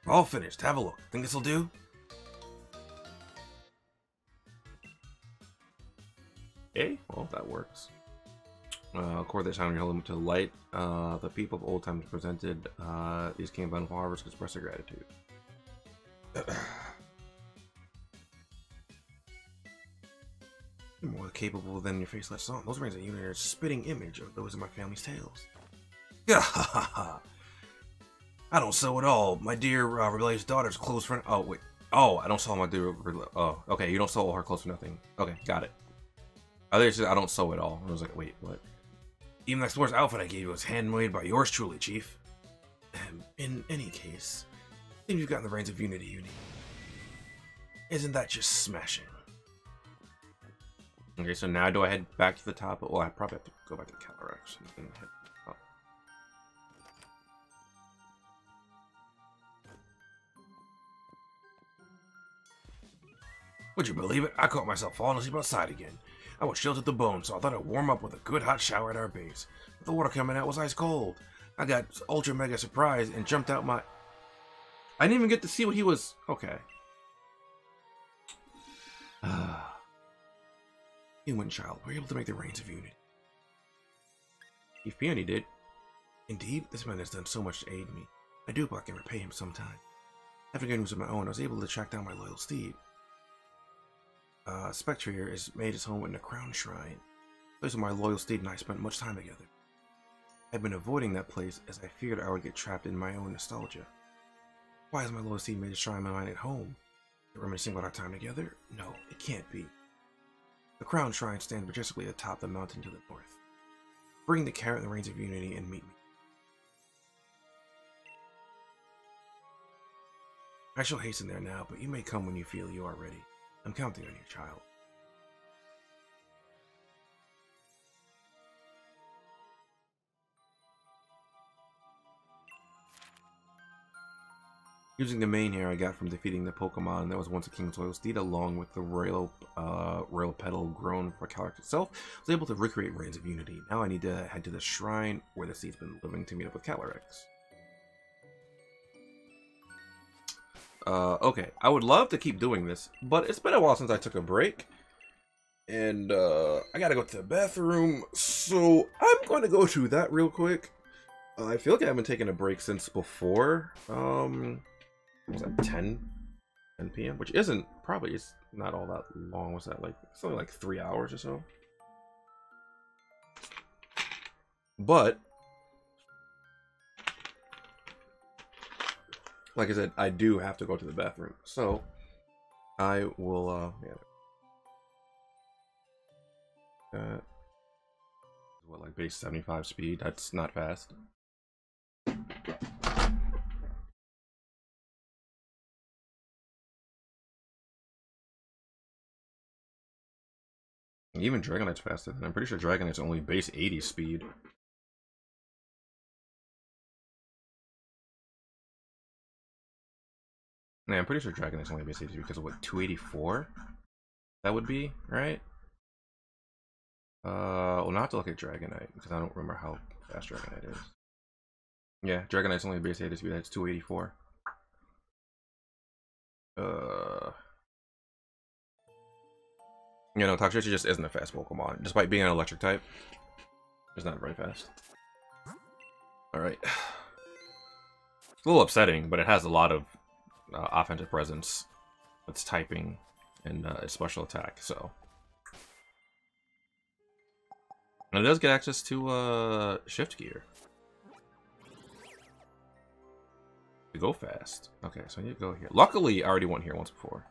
Speaker 1: All finished. Have a look. Think this'll do? Okay, well, that works. Accord this time, you hold them to the light. The people of old times presented these came bountiful harvests to express their gratitude. More capable than your face lets on. Those rings of unity are a spitting image of those of my family's tales. I don't sew at all. My dear rebellious daughter's clothes for... Oh, wait. Oh, I don't sew my dear... Oh, okay. You don't sew all her clothes for nothing. Okay, got it. I think it's just, I don't sew at all. I was like, wait, what? Even the explorer's outfit I gave you was handmade by yours truly, Chief. In any case, I think you've gotten the reins of unity you need. Isn't that just smashing? Okay, so now do I head back to the top? Well, I probably have to go back to Calyrex and head up. Would you believe it? I caught myself falling asleep outside again. I was chilled to the bone, so I thought I'd warm up with a good hot shower at our base. But the water coming out was ice cold. I got ultra mega surprised and jumped out my... I didn't even get to see what he was... Okay. Human child, were you able to make the reins of unity? Chief Peony did. Indeed, this man has done so much to aid me. I do hope I can repay him sometime. After getting news of my own, I was able to track down my loyal steed. Spectre here is made his home in a crown shrine. Place where my loyal steed and I spent much time together. I've been avoiding that place as I feared I would get trapped in my own nostalgia. Why has my loyal steed made his shrine my mind at home? Reminiscing about our time together? No, it can't be. The crown shrine stands majestically atop the mountain to the north. Bring the carrot and the reins of unity and meet me. I shall hasten there now, but you may come when you feel you are ready. I'm counting on you, child. Using the main hair I got from defeating the Pokemon that was once a King's Loyal Steed, along with the royal petal grown for Calyrex itself, I was able to recreate Reigns of Unity. Now I need to head to the shrine where the seed's been living to meet up with Calyrex. Okay, I would love to keep doing this, but it's been a while since I took a break. And I gotta go to the bathroom, so I'm going to go to that real quick. I feel like I haven't taken a break since before. Was that 10 p.m.? Which isn't, probably it's not all that long. Was that like, it's only like 3 hours or so. But like I said, I do have to go to the bathroom, so I will what, like base 75 speed? That's not fast. Even Dragonite's faster than I'm pretty sure Dragonite's only base 80 speed. Yeah, I'm pretty sure Dragonite's only base 80 because of what, 284? That would be, right? We'll not have to look at Dragonite because I don't remember how fast Dragonite is. Yeah, Dragonite's only base 80 speed, that's 284. You know, Toxtricity just isn't a fast Pokemon. Despite being an electric type, it's not very fast. Alright. It's a little upsetting, but it has a lot of offensive presence. Its typing and its special attack, so. And it does get access to shift gear. To go fast. Okay, so I need to go here. Luckily, I already went here once before.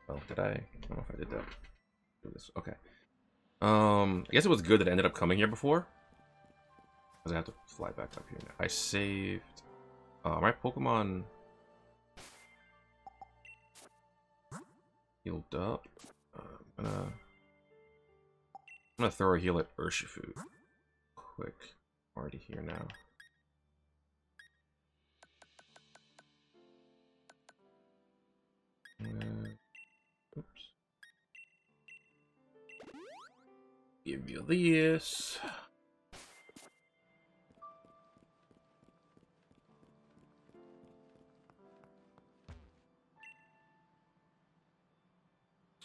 Speaker 1: Oh, did I? I don't know if I did that. Do this. Okay. I guess it was good that I ended up coming here before. Because I have to fly back up here now. I saved my Pokemon healed up. I'm gonna throw a heal at Urshifu. Quick. I'm already here now. Oops. give you this.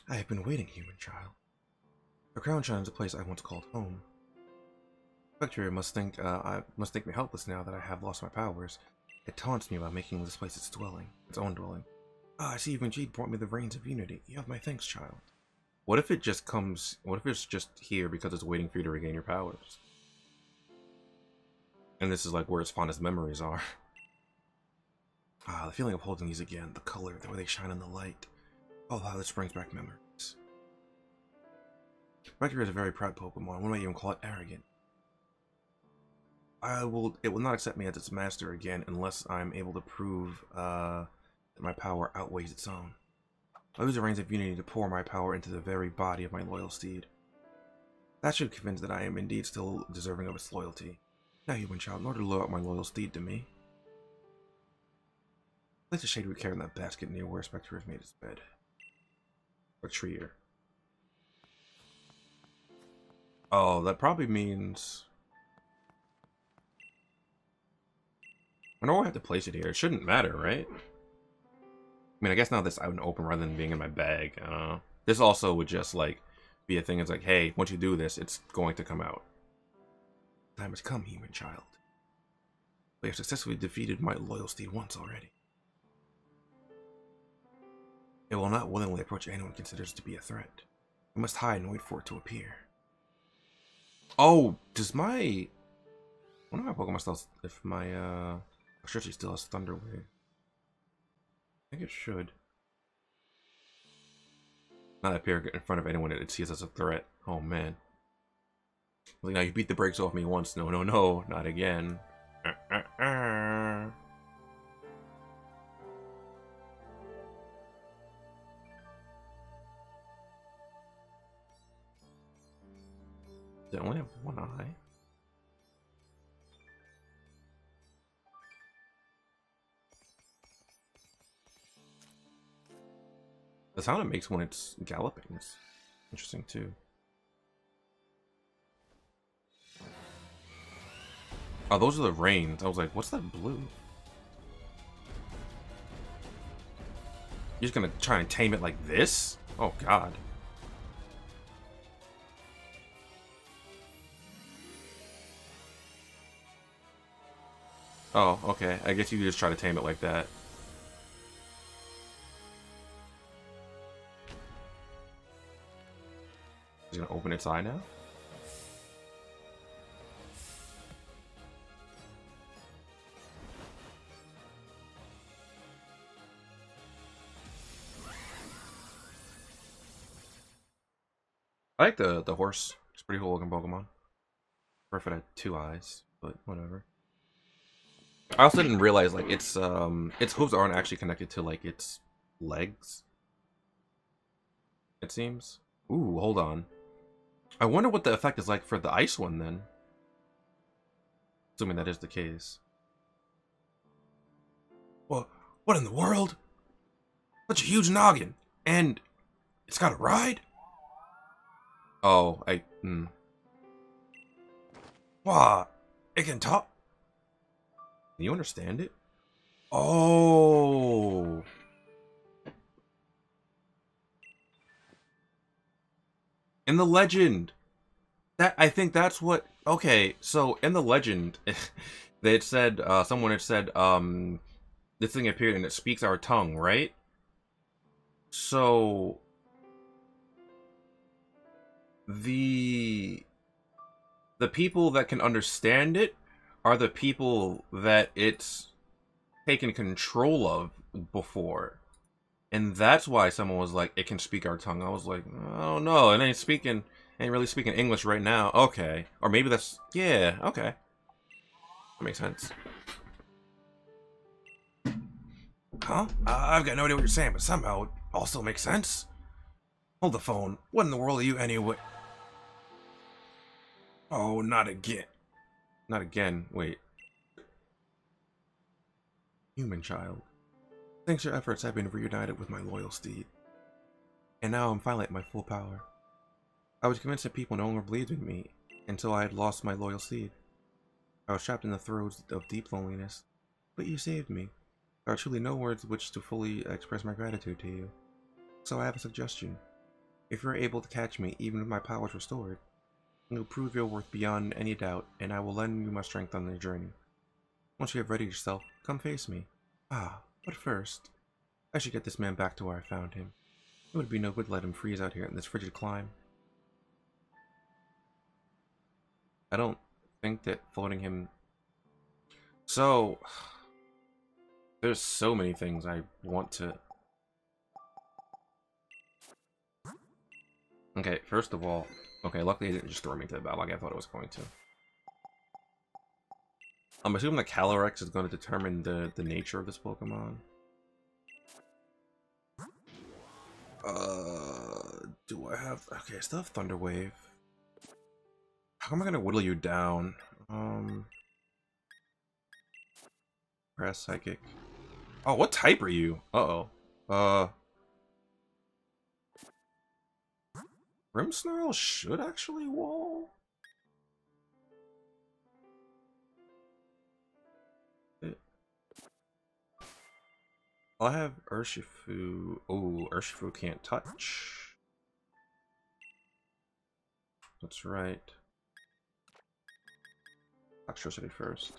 Speaker 1: I have been waiting, human child. The crown shines a place I once called home. Spectre must think me helpless now that I have lost my powers. It taunts me by making this place its own dwelling. Ah, I see even Jade brought me the reins of unity. You have my thanks, child. What if it just comes? What if it's just here because it's waiting for you to regain your powers? And this is like where its fondest memories are. Ah, the feeling of holding these again, the color, the way they shine in the light. Oh, how this brings back memories. Spectre is a very proud Pokemon. One might even call it arrogant. It will not accept me as its master again unless I'm able to prove that my power outweighs its own. I'll use the reins of unity to pour my power into the very body of my loyal steed. That should convince that I am indeed still deserving of its loyalty. Now, human child, in order to lure out my loyal steed to me, place the shade we carry in that basket near where Spectre has made his bed. A treer. Oh, that probably means... I know I have to place it here. It shouldn't matter, right? I mean, I guess now this out and open rather than being in my bag. This also would just, like, be a thing. It's like, hey, once you do this, it's going to come out. Time has come, human child. We have successfully defeated my loyal steed once already. It will not willingly approach anyone considers to be a threat. We must hide and wait for it to appear. Oh, does my... I wonder if my Pokemon still... If my, I'm sure she still has Thunder Wave. I think it should. Not appear in front of anyone it sees as a threat. Oh, man. Like, now you beat the brakes off me once. No, no, no. Not again. They only have one eye. The sound it makes when it's galloping is interesting too. Oh, those are the reins. I was like, what's that blue? You're just gonna try and tame it like this? Oh god. Oh, okay. I guess you could just try to tame it like that. It's gonna open its eye now? I like the horse. It's a pretty cool looking Pokemon. If it had two eyes, but whatever. I also didn't realize like its hooves aren't actually connected to like its legs. It seems. Ooh, hold on. I wonder what the effect is like for the ice one then. Assuming that is the case. Well, what in the world? Such a huge noggin, and it's got a ride. Oh, Wow, it can talk. Can you understand it? Oh. In the legend. I think that's what... Okay, so in the legend, they had said, someone had said, this thing appeared and it speaks our tongue, right? So... The people that can understand it are the people that it's taken control of before. And that's why someone was like, it can speak our tongue. I was like, oh no, it ain't really speaking English right now. Okay. Or maybe that's, yeah, okay. That makes sense. Huh? I've got no idea what you're saying, but somehow it also makes sense. Hold the phone. What in the world are you anyway? Oh, not again. Not again. Wait. Human child. Thanks to your efforts, I've been reunited with my loyal steed. And now I'm finally at my full power. I was convinced that people no longer believed in me until I had lost my loyal seed. I was trapped in the throes of deep loneliness, but you saved me. There are truly no words which to fully express my gratitude to you. So I have a suggestion. If you're able to catch me, even with my powers restored, it will prove your worth beyond any doubt, and I will lend you my strength on the journey. Once you have readied yourself, come face me. Ah, but first, I should get this man back to where I found him. It would be no good to let him freeze out here in this frigid climb. I don't think that floating him... So... There's so many things I want to... Okay, first of all... Okay, luckily it didn't just throw me to the battle like I thought it was going to. I'm assuming the Calyrex is going to determine the nature of this Pokemon. Do I have... Okay, I still have Thunder Wave. How am I gonna whittle you down? Grass Psychic. Oh, what type are you? Uh-oh. Grimmsnarl should actually wall? I have Urshifu. Oh, Urshifu can't touch. That's right. Electricity first.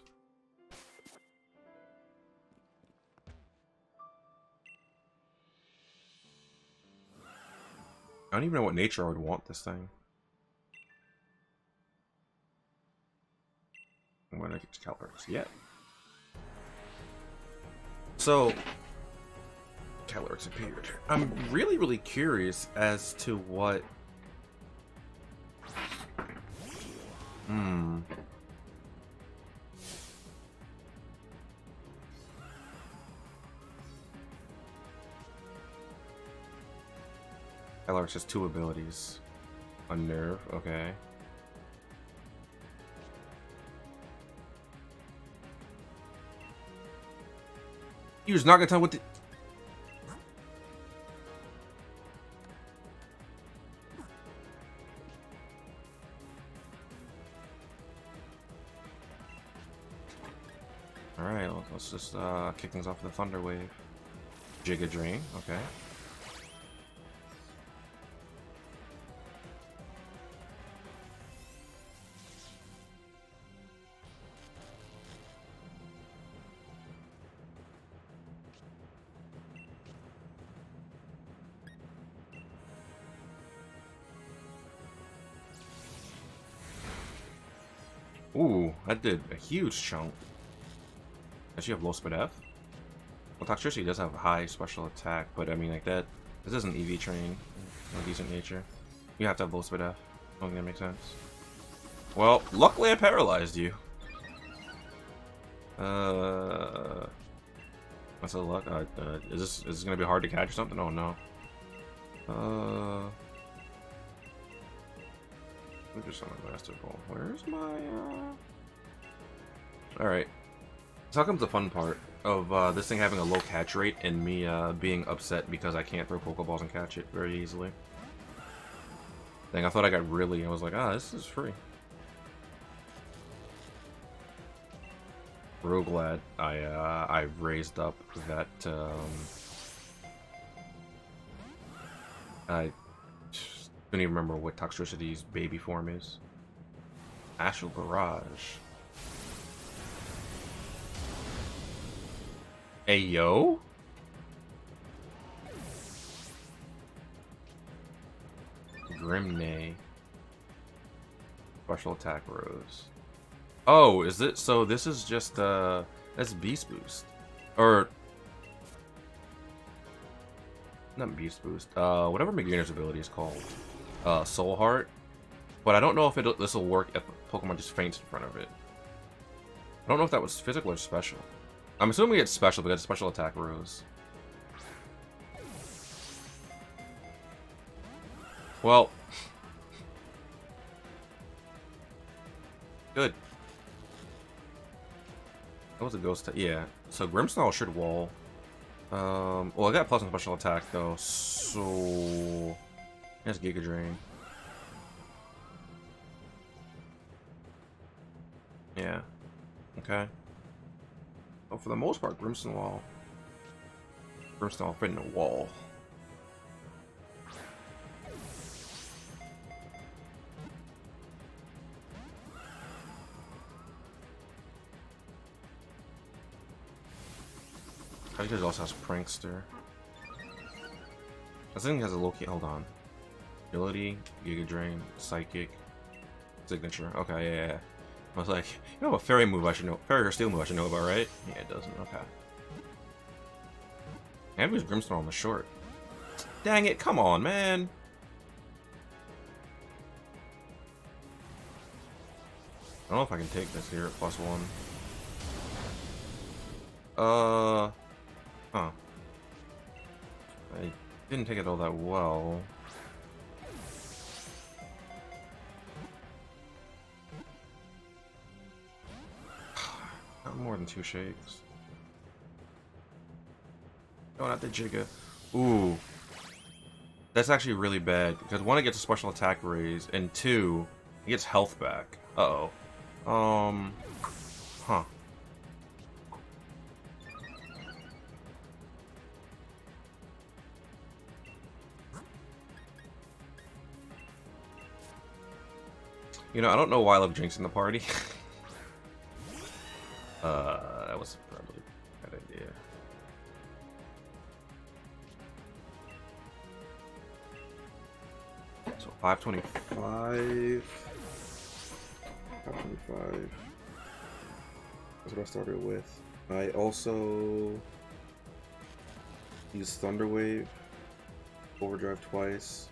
Speaker 1: I don't even know what nature I would want this thing. I'm gonna get to Calyrex. Yeah. So, Calyrex appeared. I'm really curious as to what... Calyrex has two abilities. Unnerve, okay. He was not gonna tell what the... Alright, let's just kick things off with the Thunder Wave. Giga Drain, okay. Ooh, that did a huge chunk. Does she have low speed F? Well, Toxtricity does have a high special attack, but I mean, like that. This isn't EV train, no decent nature. You have to have low speed F. I don't think that makes sense. Well, luckily I paralyzed you. What's the luck? Is this gonna be hard to catch or something? Oh no. We're just on a Master Ball. Where's my Alright. So how comes the fun part of this thing having a low catch rate and me being upset because I can't throw Pokeballs and catch it very easily? Dang, I thought I got really... I was like, ah, this is free. Real glad I raised up that I don't even remember what Toxtricity's baby form is. Astral Barrage. Ayo? Grimnay. Special attack rose. Oh, is it? So this is just that's Beast Boost, or not Beast Boost? Whatever Magearna's ability is called, Soul Heart. But I don't know if this will work if Pokemon just faints in front of it. I don't know if that was physical or special. I'm assuming it's special because it's special attack rose. Well, good. That was a ghost. Yeah. So Grimmsnarl should wall. Well, I got plus on special attack though, so that's Giga Drain. Yeah. Okay. Well, for the most part, Brimstone will fit in a wall. I think it also has Prankster. I think it has a low key. Hold on. Ability, Giga Drain, Psychic, Signature. Okay, yeah. I was like, you know, a fairy move I should know. Fairy or steel move I should know about, right? Yeah, it doesn't. Okay. Maybe it's Brimstone on the short. Dang it! Come on, man. I don't know if I can take this here at +1. Huh. I didn't take it all that well. Not more than 2 shakes. Oh, not the Jigga. Ooh. That's actually really bad, because 1, it gets a special attack raise, and 2, it gets health back. Uh-oh. Huh. You know, I don't know why I love jinxing the party. That was probably a bad idea. So 525. 525. That's what I started with. I also used Thunder Wave, Overdrive twice.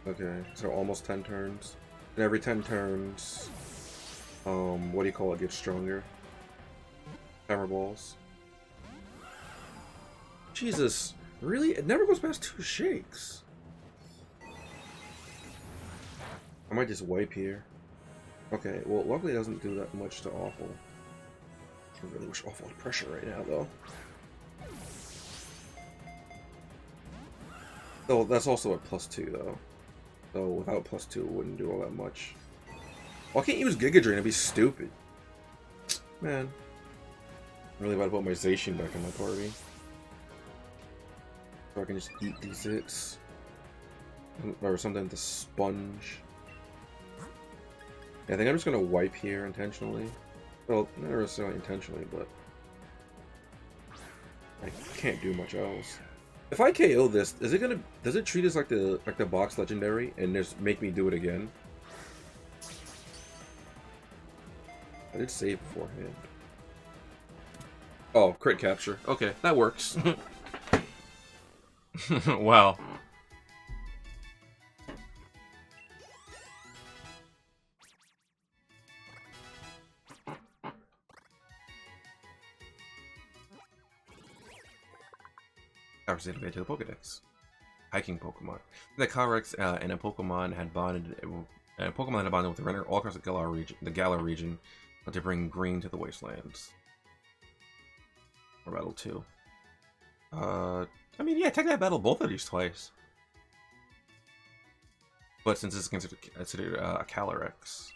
Speaker 1: Okay, so almost 10 turns. And every 10 turns, what do you call it, gets stronger. Hammer balls. Jesus, really? It never goes past 2 shakes. I might just wipe here. Okay, well, luckily it doesn't do that much to Awful. I really wish Awful had pressure right now, though. Though, that's also at +2, though. So without +2, it wouldn't do all that much. Well, I can't use Giga Drain, it'd be stupid. Man. I'm really about to put my Zacian back in my party. So I can just eat these hits. Or something to sponge. Yeah, I think I'm just gonna wipe here intentionally. Well, not necessarily intentionally, but I can't do much else. If I KO this, is it gonna? Does it treat us like the box legendary and just make me do it again? I did save beforehand. Oh, crit capture. Okay, that works. Wow. Representative to the Pokedex. Hiking Pokemon. The Calyrex and a Pokemon had bonded. With the Renner all across the Galar region, but to bring green to the wastelands. Or battle 2. I mean, yeah, technically I battled both of these twice. But since it's considered a Calyrex,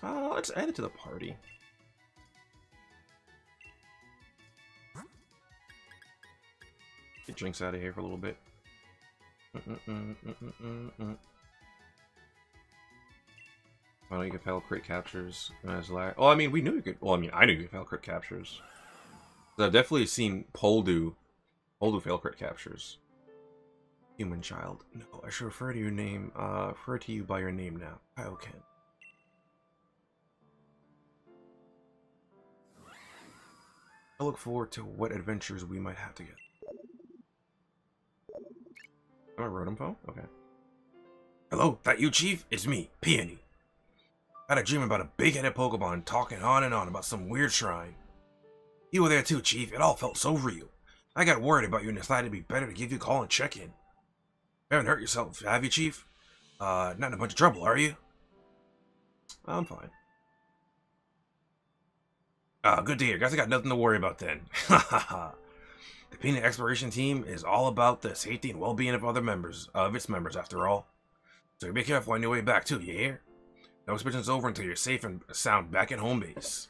Speaker 1: let's add it to the party. Get Jinx out of here for a little bit. Well, you can fail crit captures. Oh, I mean, we knew you could. Well, I mean, I knew you could fail crit captures. I've definitely seen Poldu fail crit captures. Human child. No, I should refer to your name. Refer to you by your name now. Kyle Ken. I look forward to what adventures we might have together. Am I road info? Okay. Hello, that you, Chief? It's me, Peony. I had a dream about a big-headed Pokemon talking on and on about some weird shrine. You were there too, Chief. It all felt so real. I got worried about you and decided it'd be better to give you a call and check in. You haven't hurt yourself, have you, Chief? Not in a bunch of trouble, are you? I'm fine. Good to hear. Guess I got nothing to worry about then. Ha ha ha. The Peanut Exploration Team is all about the safety and well-being of its members, after all. So be careful on your way back too, you hear? No expedition's over until you're safe and sound back at home base.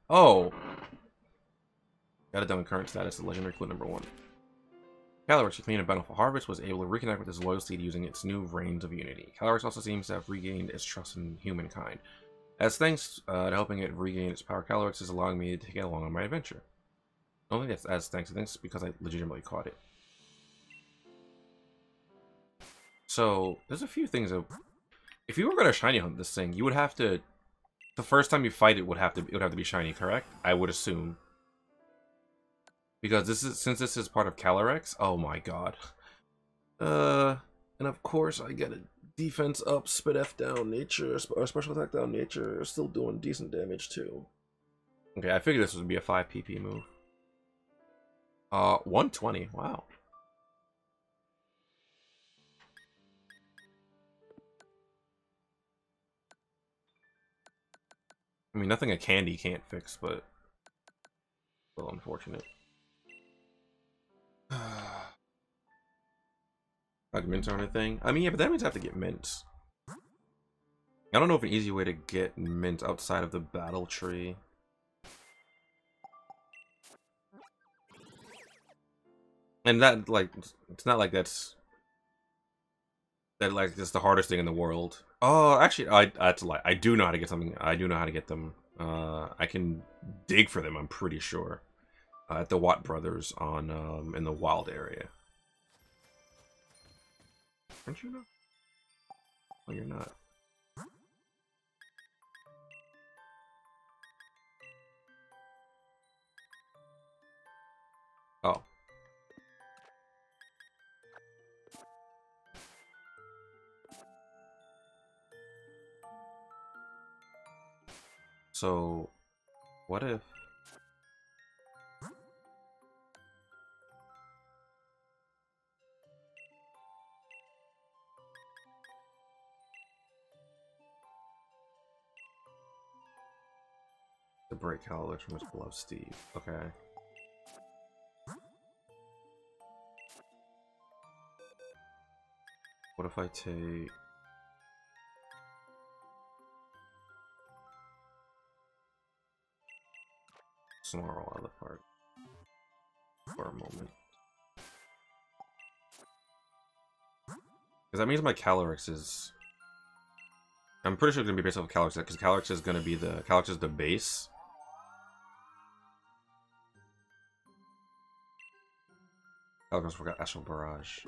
Speaker 1: Oh. Got it done with current status, the legendary clue number 1. Calyrex, companion of Bountiful Harvest, was able to reconnect with his loyal steed using its new Reigns of Unity. Calyrex also seems to have regained its trust in humankind. As thanks to helping it regain its power, Calyrex is allowing me to take it along on my adventure. I don't think that's as thanks. I think it's because I legitimately caught it. So, there's a few things that... If you were going to shiny hunt this thing, you would have to... The first time you fight it would have to be shiny, correct? I would assume. Because since this is part of Calyrex, oh my god. And of course I get a defense up, speed F down nature, or special attack down nature, still doing decent damage too. Okay, I figured this would be a 5 PP move. 120, wow. I mean, nothing a candy can't fix, but a little unfortunate. Like mints or anything? I mean, yeah, but that means I have to get mints. I don't know if an easy way to get mint outside of the battle tree. And that, like, it's not like that's the hardest thing in the world. Oh, actually, that's a lie. I do know how to get something. I do know how to get them. I can dig for them, I'm pretty sure. At the Watt Brothers on in the wild area. Aren't you not? Oh, you're not. Oh. So, what if... To break Calyrex from his beloved Steve. Okay. What if I take... Snarl out of the park for a moment? Because that means my Calyrex is... I'm pretty sure it's going to be based off of Calyrex, because Calyrex is going to be the... Calyrex is the base. Calyrex forgot Astral Barrage.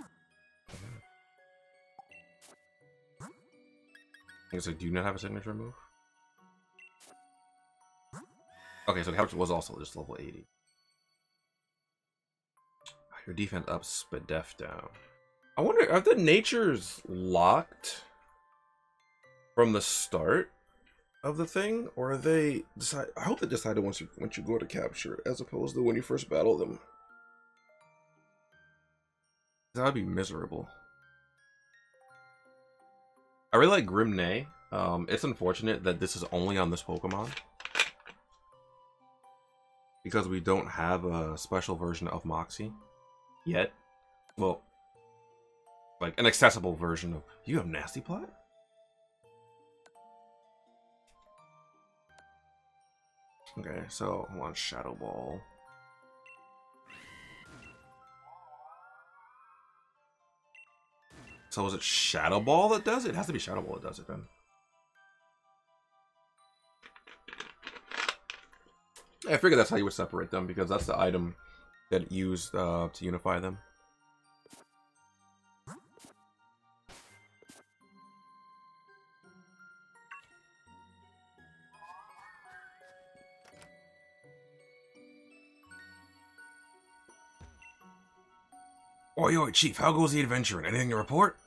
Speaker 1: Okay, so do you not have a signature move? Okay, so Calyrex was also just level 80. Your defense up, but def down. I wonder, are the natures locked from the start of the thing, or are they decide? I hope they decided once you go to capture, as opposed to when you first battle them. That would be miserable. I really like Grimnay. It's unfortunate that this is only on this Pokemon, because we don't have a special version of Moxie yet. Well, like an accessible version of... You have Nasty Plot? Okay, so I want Shadow Ball. So is it Shadow Ball that does it? It has to be Shadow Ball that does it then. I figured that's how you would separate them, because that's the item that it used to unify them. Oi, oi, Chief, how goes the adventure? Anything to report?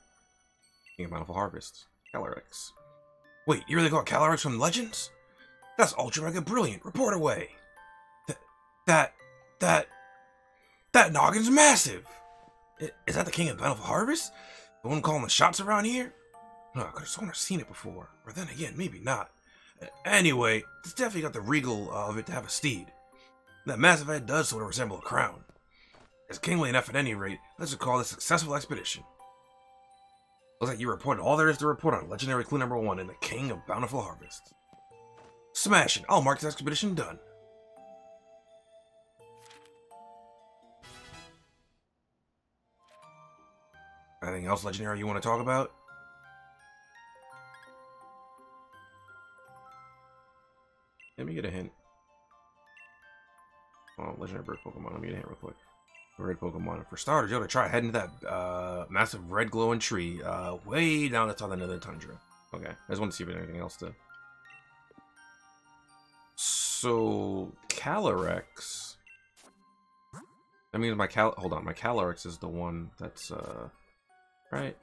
Speaker 1: King of Bountiful Harvest. Calyrex. Wait, you really got Calyrex from Legends? That's ultra mega brilliant. Report away. That noggin's massive. Is that the King of Bountiful Harvest? The one calling the shots around here? No, I could have sworn I've seen it before. Or then again, maybe not. Anyway, it's definitely got the regal of it to have a steed. That massive head does sort of resemble a crown. It's kingly enough at any rate. Let's just call this a successful expedition. Looks like you reported all there is to report on Legendary Clue number 1 in the King of Bountiful Harvest. Smashing! I'll mark this expedition done. Anything else legendary you want to talk about? Let me get a hint. Oh, legendary bird Pokemon. Let me get a hint real quick. Red Pokemon. For starters, you ought to try heading to that massive red glowing tree way down the top of the Tundra. Okay, I just want to see if there's anything else to. So Calyrex. That means my hold on, my Calyrex is the one that's right.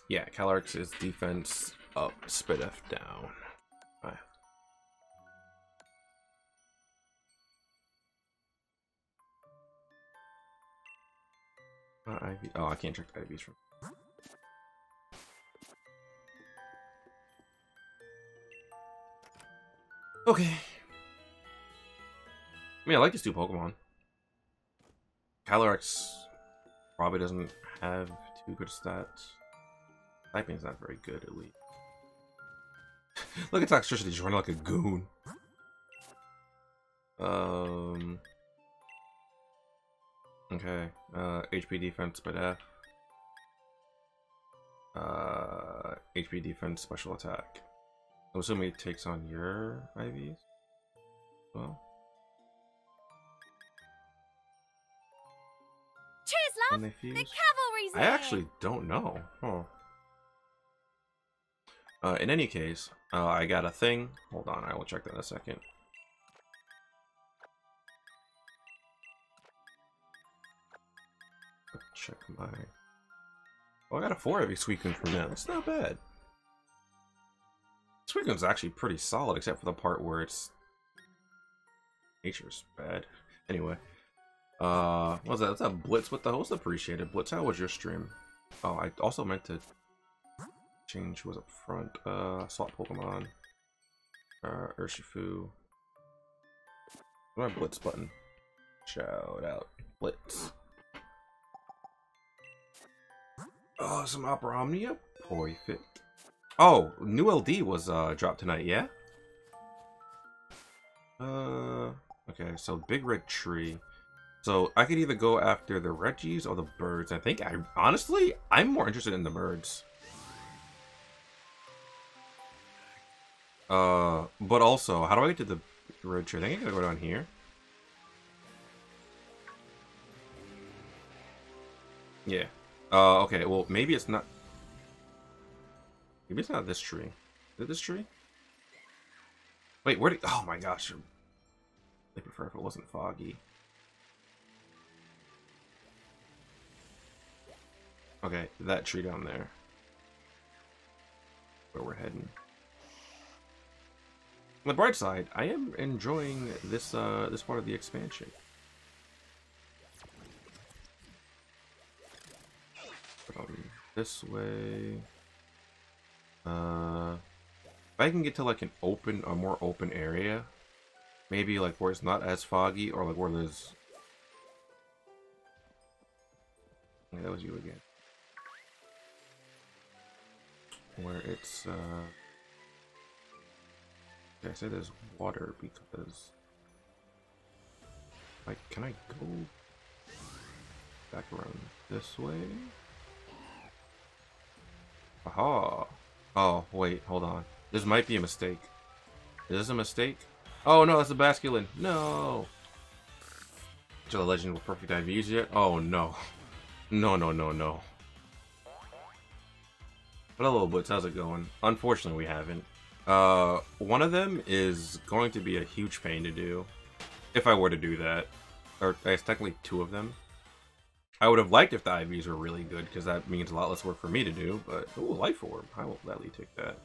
Speaker 1: Yeah, Calyrex is defense up, spit F down. Alright. IV. Oh, I can't check the IVs from. Okay. I mean, I like these two Pokemon. Calyrex probably doesn't have too good stats. Typing's not very good, at least. Look at Toxtricity just running like a goon. Okay. HP defense, but F. HP defense, special attack. I'm assuming it takes on your IVs. Well.
Speaker 3: Cheers, love! The cavalry's
Speaker 1: I actually don't know. Huh. In any case, I got a thing. Hold on, I will check that in a second. Check my. Oh, I got a 4 IV Suicune from them. That's not bad. Suicune's actually pretty solid, except for the part where it's nature's bad. Anyway, what's that? That's a Blitz with the host. Appreciated Blitz. How was your stream? Oh, I also meant to change who was up front. Swap Pokemon. Urshifu. Where's my Blitz button? Shout out Blitz. Oh, some Opera Omnia? Perfect. Oh, new LD was dropped tonight, yeah? Okay, so Big Red Tree. So I could either go after the Reggies or the birds. I think honestly, I'm more interested in the birds. But also, how do I get to the Red Tree? I think I gotta go down here. Yeah. Okay, well, maybe it's not. Maybe it's not this tree. Is it this tree? Wait, where did. Oh my gosh. I prefer if it wasn't foggy. Okay, that tree down there. Where we're heading. On the bright side, I am enjoying this this part of the expansion. This way. If I can get to like an open, a more open area, maybe like where it's not as foggy, or like where there's. Yeah, that was you again. Where it's I say there's water because like, can I go back around this way? Aha! Oh wait, hold on. This might be a mistake. Is this a mistake? Oh no, that's a Basculin. No. To the legend with perfect IVs yet? Oh no. No, no, no, no. But hello, Blitz, how's it going? Unfortunately, we haven't. One of them is going to be a huge pain to do, if I were to do that. Or, I guess technically 2 of them. I would have liked if the IVs were really good, because that means a lot less work for me to do, but... Ooh, Life Orb. I will gladly take that.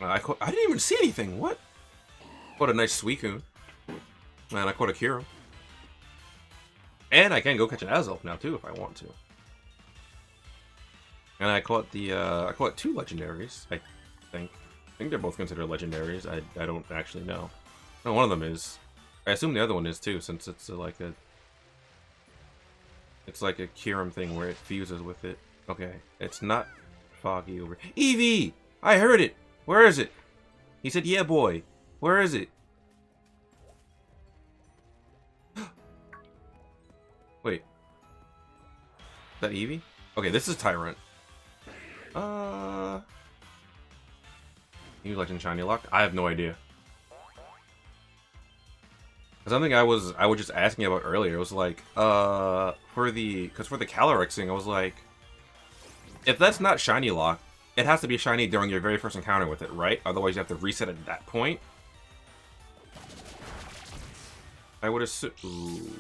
Speaker 1: I didn't even see anything, what? What a nice Suicune. And I caught a Kiro. And I can go catch an Azelf now too if I want to. And I caught the I caught 2 legendaries, I think. I think they're both considered legendaries. I don't actually know. No, one of them is. I assume the other one is too, since it's like a It's like a Kyurem thing where it fuses with it. Okay, it's not foggy over. Eevee! I heard it! Where is it? He said, yeah, boy. Where is it? Wait. Is that Eevee? Okay, this is Tyrant. New Legend Shiny Locked? I have no idea. Something I was just asking about earlier. It was like, for the Calyrex thing, I was like, if that's not shiny lock, it has to be shiny during your very first encounter with it, right? Otherwise, you have to reset at that point. I would assume. Ooh.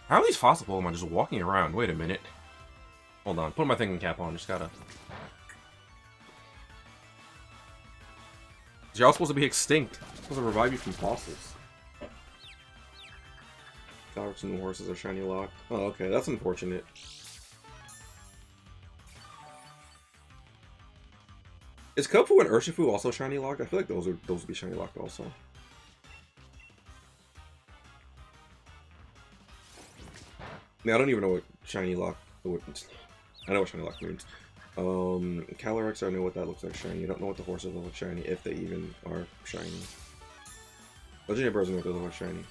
Speaker 1: How are these fossil Pokemon just walking around? Wait a minute. Hold on, put my thinking cap on. Just gotta. Y'all supposed to be extinct. Supposed to revive you from fossils. Calyrex and horses are shiny locked. Oh, okay, that's unfortunate. Is Kofu and Urshifu also shiny locked? I feel like those would be shiny locked also. I mean, I don't even know what shiny lock. I know what shiny lock means. Calyrex, I know what that looks like shiny. I don't know what the horses look like shiny, if they even are shiny. Legendary birds, I know what they look like shiny.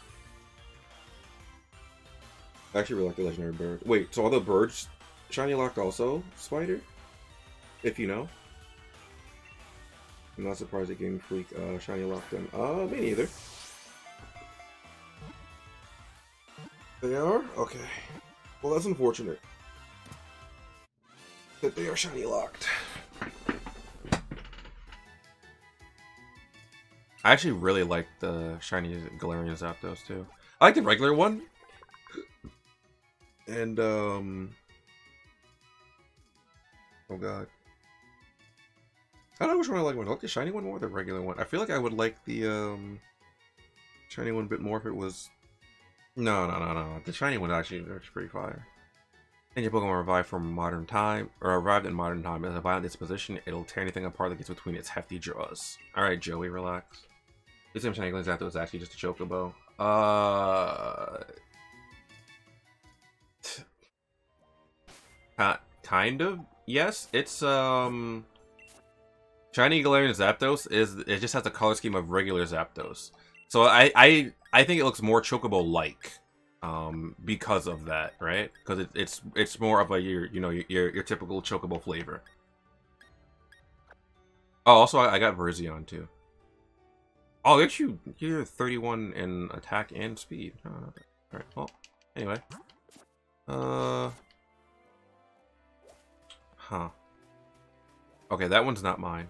Speaker 1: I actually really like the legendary bird. Wait, so are the birds shiny locked also, Spider? If you know. I'm not surprised that Game Freak shiny locked them. Me neither. They are? Okay. Well, that's unfortunate that they are shiny locked. I actually really like the shiny Galarian Zapdos too. I like the regular one. And oh god. I don't know which one I like more. I like the shiny one more or the regular one. I feel like I would like the shiny one a bit more if it was. No. The shiny one actually is pretty fire. And your Pokemon revive from modern time, or arrived in modern time as a violent disposition, it'll tear anything apart that gets between its hefty jaws. Alright, Joey, relax. This time shiny Zapdos is actually just a Chocobo. Kind of. Yes, it's shiny Galarian Zapdos it just has the color scheme of regular Zapdos. So I think it looks more Chocobo-like. Because of that, right? Because it's more of a your typical Chocobo flavor. Oh, also I got Verzion too. Oh, you're 31 in attack and speed. Oh, all right. Well, anyway. Huh. Okay, that one's not mine.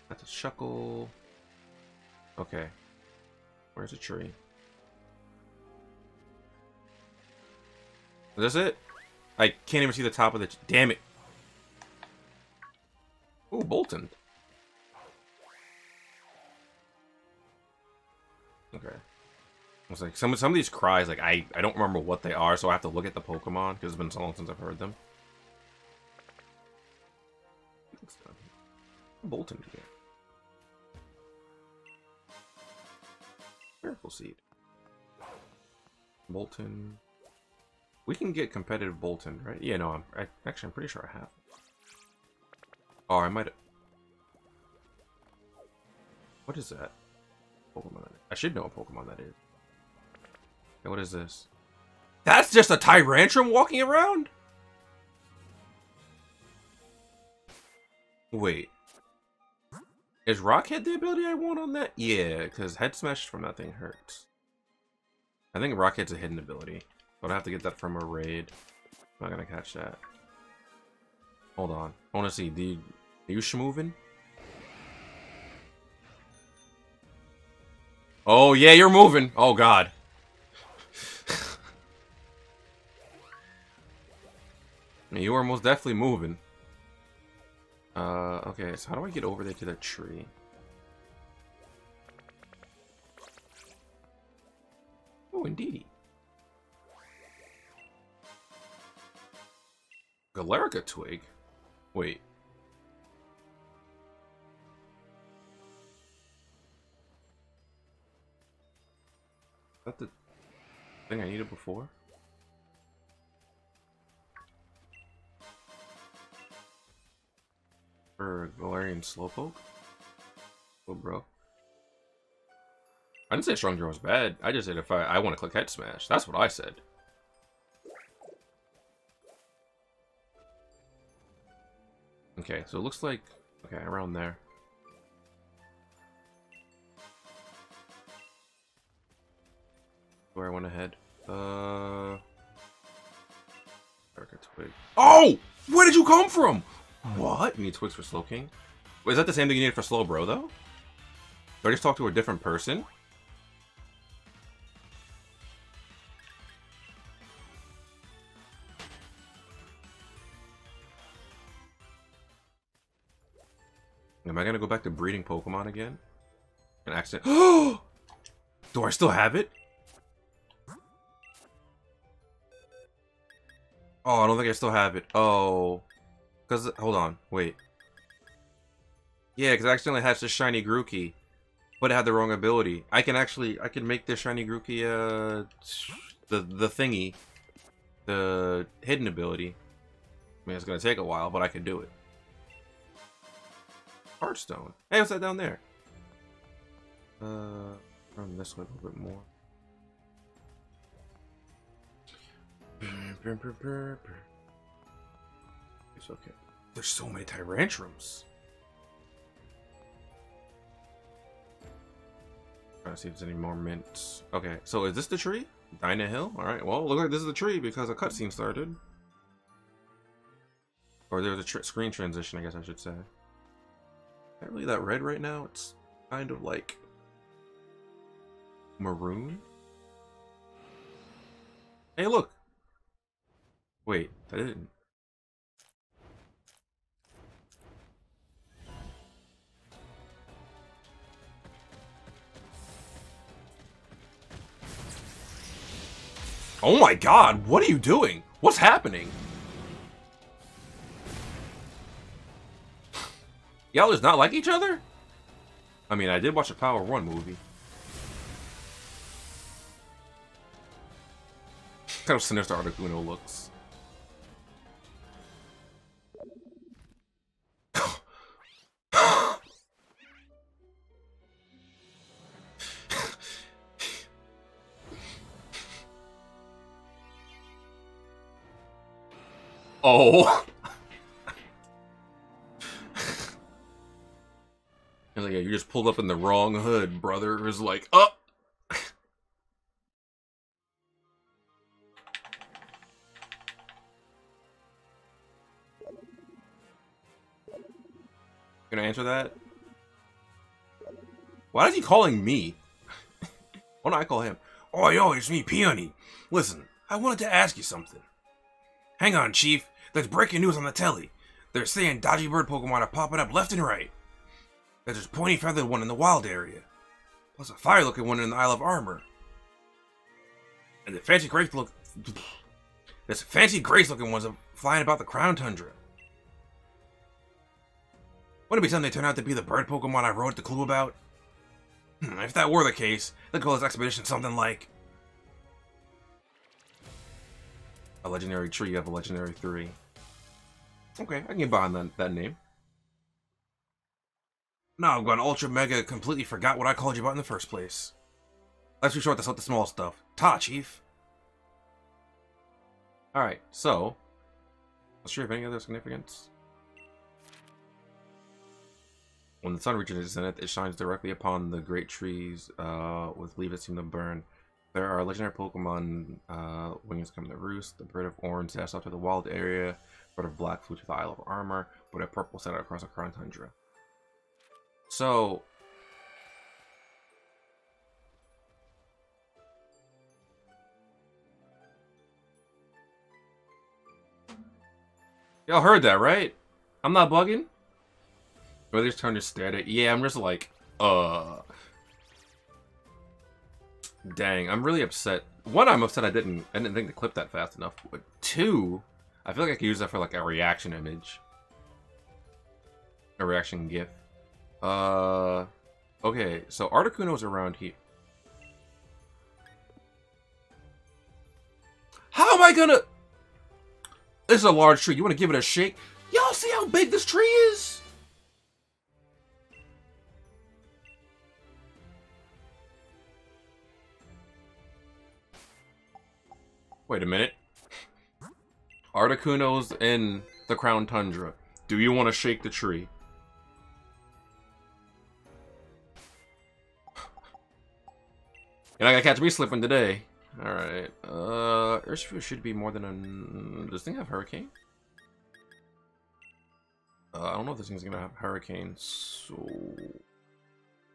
Speaker 1: That's a Shuckle. Okay. Where's the tree? Is this it? I can't even see the top of the... Damn it. Ooh, Bolton. Okay. I was like, some of these cries, like, I don't remember what they are, so I have to look at the Pokemon, because it's been so long since I've heard them. Bolton again. Miracle Seed. Bolton. We can get competitive Bolton, right? Yeah, no, actually I'm pretty sure I have. Oh, I might have. What is that? Pokemon. I should know what Pokemon that is. Okay, what is this? That's just a Tyrantrum walking around? Wait. Is Rockhead the ability I want on that? Yeah, because Head Smash from that thing hurts. I think Rockhead's a hidden ability. But I have to get that from a raid. I'm not gonna catch that. Hold on. I want to see. Are you schmoving? Oh, yeah, you're moving. Oh, God. You are most definitely moving. Okay, so how do I get over there to that tree? Oh, indeed. Galarica Twig? Wait. that the thing I needed before? For Galarian Slowpoke? Oh, bro. I didn't say Strong Draw was bad. I just said if I want to click Head Smash. That's what I said. Okay, so it looks like... Okay, around there. Where I went ahead. Twig. Oh! Where did you come from? What? You need twigs for Slowking? Wait, is that the same thing you needed for Slowbro, though? Did I just talk to a different person? Am I gonna go back to breeding Pokemon again? An accident. Oh! Do I still have it? Oh, I don't think I still have it. Oh. Because, hold on, wait. Yeah, because I accidentally hatched this shiny Grookey, but it had the wrong ability. I can make this shiny Grookey, the thingy, the hidden ability. I mean, it's going to take a while, but I can do it. Heartstone. Hey, what's that down there? Run this way a little bit more. It's okay. There's so many Tyrantrums. Trying to see if there's any more mints. Okay, so is this the tree? Dinah Hill? Alright, well, look like this is the tree because a cutscene started. Or there's a screen transition, I guess I should say. Not really that red right now. It's kind of like maroon. Hey, look! Wait, that didn't. Oh my god, what are you doing? What's happening? Y'all just not like each other? I mean, I did watch a Power 1 movie. Kind of sinister Articuno looks. Oh. Like, yeah, you just pulled up in the wrong hood, brother. It was like, oh. Gonna answer that? Why is he calling me? Why don't I call him? Oh, yo, it's me, Peony. Listen, I wanted to ask you something. Hang on, Chief. There's breaking news on the telly. They're saying dodgy bird Pokemon are popping up left and right. There's a pointy feathered one in the wild area. Plus a fire looking one in the Isle of Armor. And the fancy grace looking ones are flying about the Crown Tundra. Wouldn't it be something they turn out to be the bird Pokemon I wrote the clue about? If that were the case, they'd call this expedition something like a legendary tree of a legendary 3. Okay, I can get behind that name. No, I've gone ultra mega completely forgot what I called you about in the first place. Let's be short this out the small stuff. Ta, Chief. Alright, so let's see if any other significance. When the sun reaches its zenith, it shines directly upon the great trees with leaves that seem to burn. There are legendary Pokemon wings come to roost. The bird of orange dashed out to the wild area. Bird of black flew to the Isle of Armor. Bird of purple set out across the Crown Tundra. So, y'all heard that, right? I'm not bugging. Or just turn to stare at it. Yeah, I'm just like, dang, I'm really upset. One, I'm upset I didn't think to clip that fast enough. But two, I feel like I could use that for like a reaction image. A reaction GIF. Okay, so Articuno's around here. How am I gonna... This is a large tree. You want to give it a shake? Y'all see how big this tree is? Wait a minute. Articuno's in the Crown Tundra. Do you want to shake the tree? You're not gonna catch me slipping today. Alright. Earthsphere should be more than a... Does this thing have Hurricane? I don't know if this thing's gonna have Hurricane, so...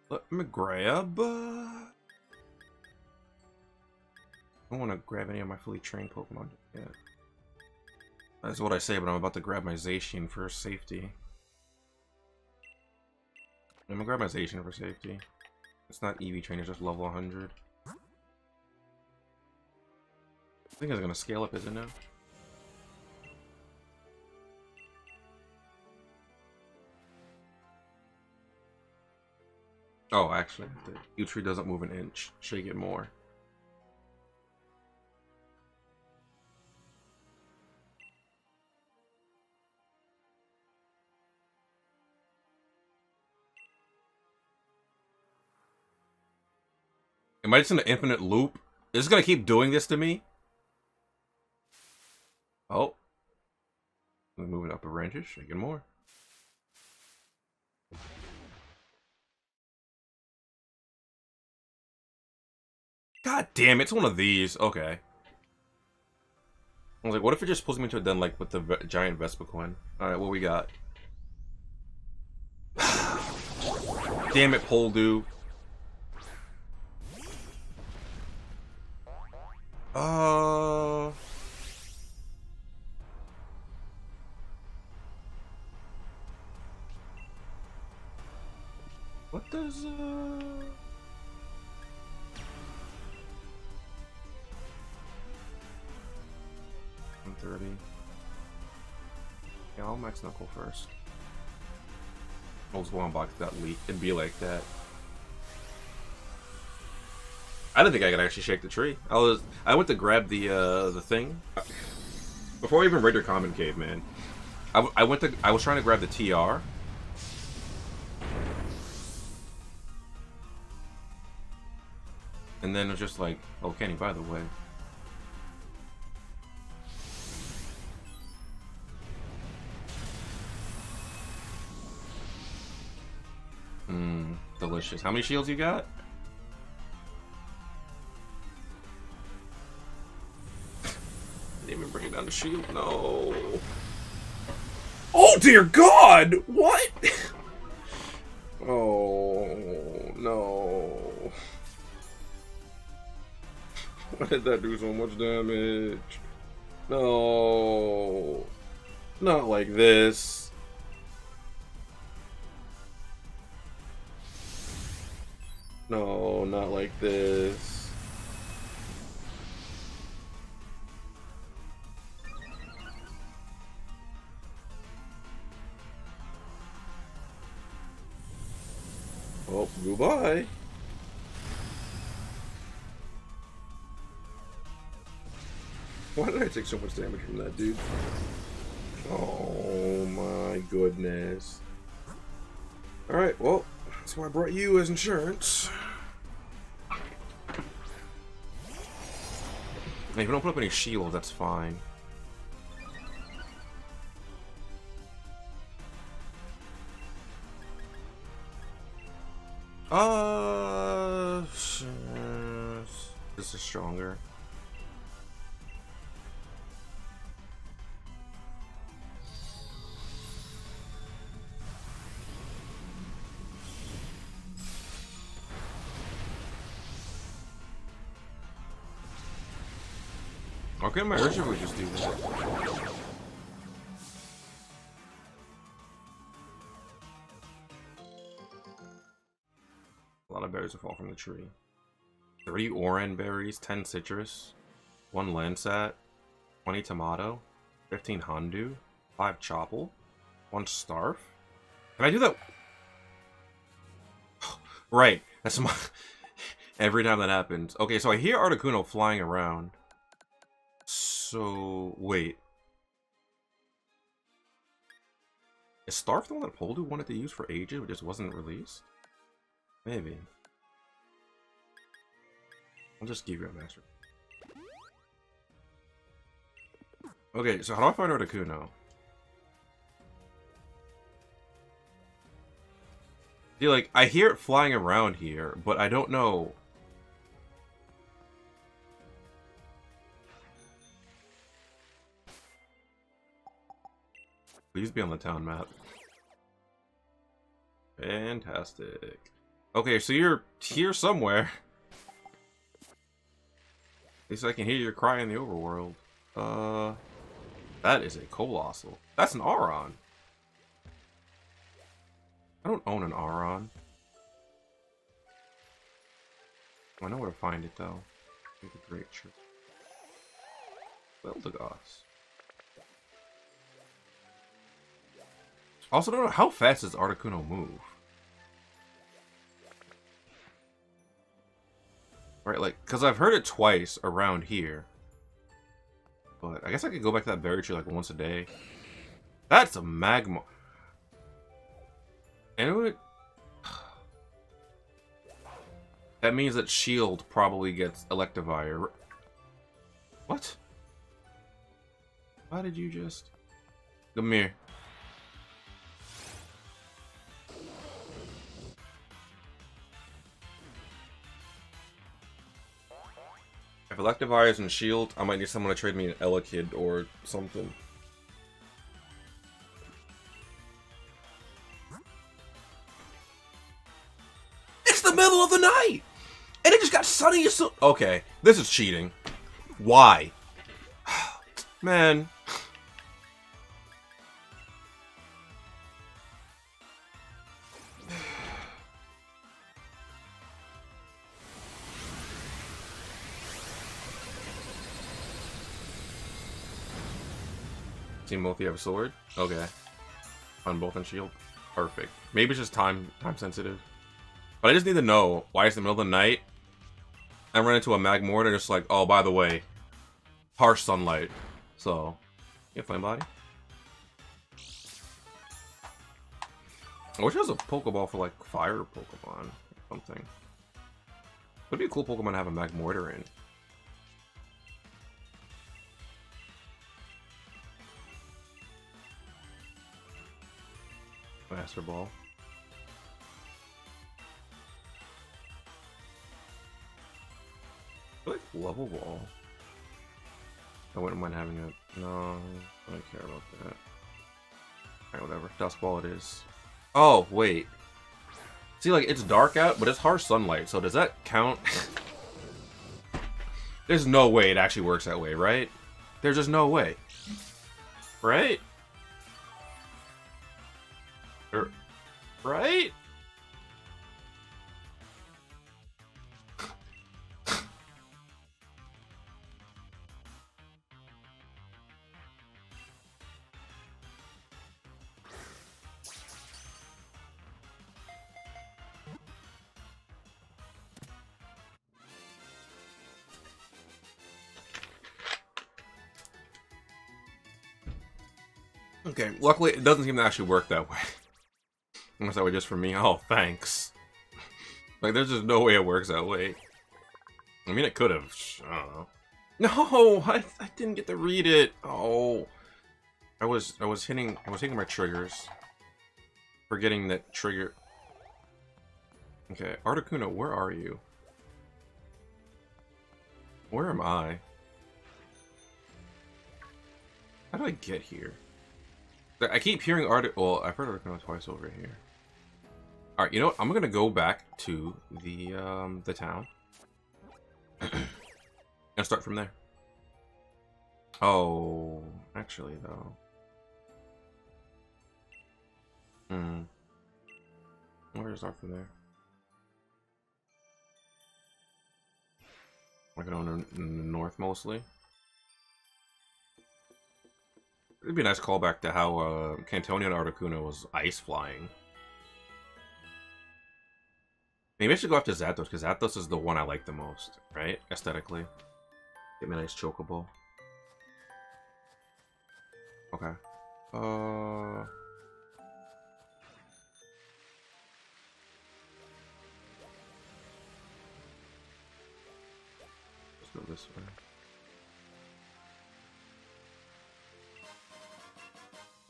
Speaker 1: Let me grab... I don't want to grab any of my fully trained Pokemon yet. That's what I say, but I'm about to grab my Zacian for safety. I'm gonna grab my Zacian for safety. It's not EV train, it's just level 100. I think it's gonna scale up, isn't it? Oh, actually, the U-Tree doesn't move an inch. Shake it more. Am I just in an infinite loop? Is it gonna keep doing this to me? Oh. Moving up the branches, shaking more. God damn, it's one of these. Okay. I was like, what if it just pulls me into a den like with the giant Vespiquen? Alright, what we got? Damn it, Poldu. What does, 130. Yeah, I'll max Knuckle first. I'll just go unbox that leak and be like that. I didn't think I could actually shake the tree. I went to grab the thing before I even read your comment, Caveman. I was trying to grab the TR. And then it was just like, oh, Kenny, by the way. Delicious. How many shields you got? Didn't even bring it down to shield. No. Oh dear God! What? Oh no. Why did that do so much damage? No. Not like this. No, not like this. Oh, goodbye. Why did I take so much damage from that dude? Oh my goodness. Alright, well, that's why I brought you as insurance. If you don't put up any shield, that's fine. This is stronger. Okay, my Urshifu would just do that. A lot of berries will fall from the tree. 30 Oran berries, 10 citrus, 1 Lansat, 20 tomato, 15 Hondu, 5 Chople, 1 Starf. Can I do that? Right, that's my... Every time that happens. Okay, so I hear Articuno flying around. So, wait. Is Starf the one that Poldu wanted to use for ages, but just wasn't released? Maybe. I'll just give you a master. Okay, so how do I find Articuno? See, like, I hear it flying around here, but I don't know. Please be on the town map. Fantastic. Okay, so you're here somewhere. At least I can hear your cry in the overworld. That is a Colossal. That's an Auron. I don't own an Auron. I know where to find it, though. Make a great trip. Wel'Dagoss. Also, don't know how fast does Articuno move? Right, like, because I've heard it twice around here. But I guess I could go back to that berry tree like once a day. That's a magma. And it would... That means that Shield probably gets Electivire. What? Why did you just... Come here. If Electivire is in Shield, I might need someone to trade me an Elekid or something. It's the middle of the night! And it just got sunny as so... Okay, this is cheating. Why? Man. Team both, you have a sword? Okay. On both and shield? Perfect. Maybe it's just time sensitive. But I just need to know why it's the middle of the night. I run into a Magmortar and just like, oh, by the way, harsh sunlight. So, you have Flame Body. I wish there was a Pokeball for like fire Pokemon or something. Would be a cool Pokemon to have a Magmortar in. Master Ball. I feel like Level Ball. I wouldn't mind having it. No, I don't care about that. Alright, whatever. Dusk Ball it is. Oh, wait. See, like, it's dark out, but it's harsh sunlight, so does that count? There's no way it actually works that way, right? There's just no way. Right? Right? Okay, luckily it doesn't seem to actually work that way. Unless that were just for me. Oh, thanks. Like, there's just no way it works that way. I mean, it could have. I don't know. No, I didn't get to read it. Oh, I was hitting my triggers, forgetting that trigger. Okay, Articuno, where are you? Where am I? How do I get here? I keep hearing well, I've heard Articuno twice over here. Alright, you know what? I'm gonna go back to the town. And start from there. Oh, actually, though. I'm gonna start from there. I'm gonna go in the north mostly. It'd be a nice callback to how Cantonian Articuno was ice flying. Maybe I should go after Zapdos, because Zapdos is the one I like the most, right? Aesthetically. Get me a nice Chocobo. Okay. Let's go this way.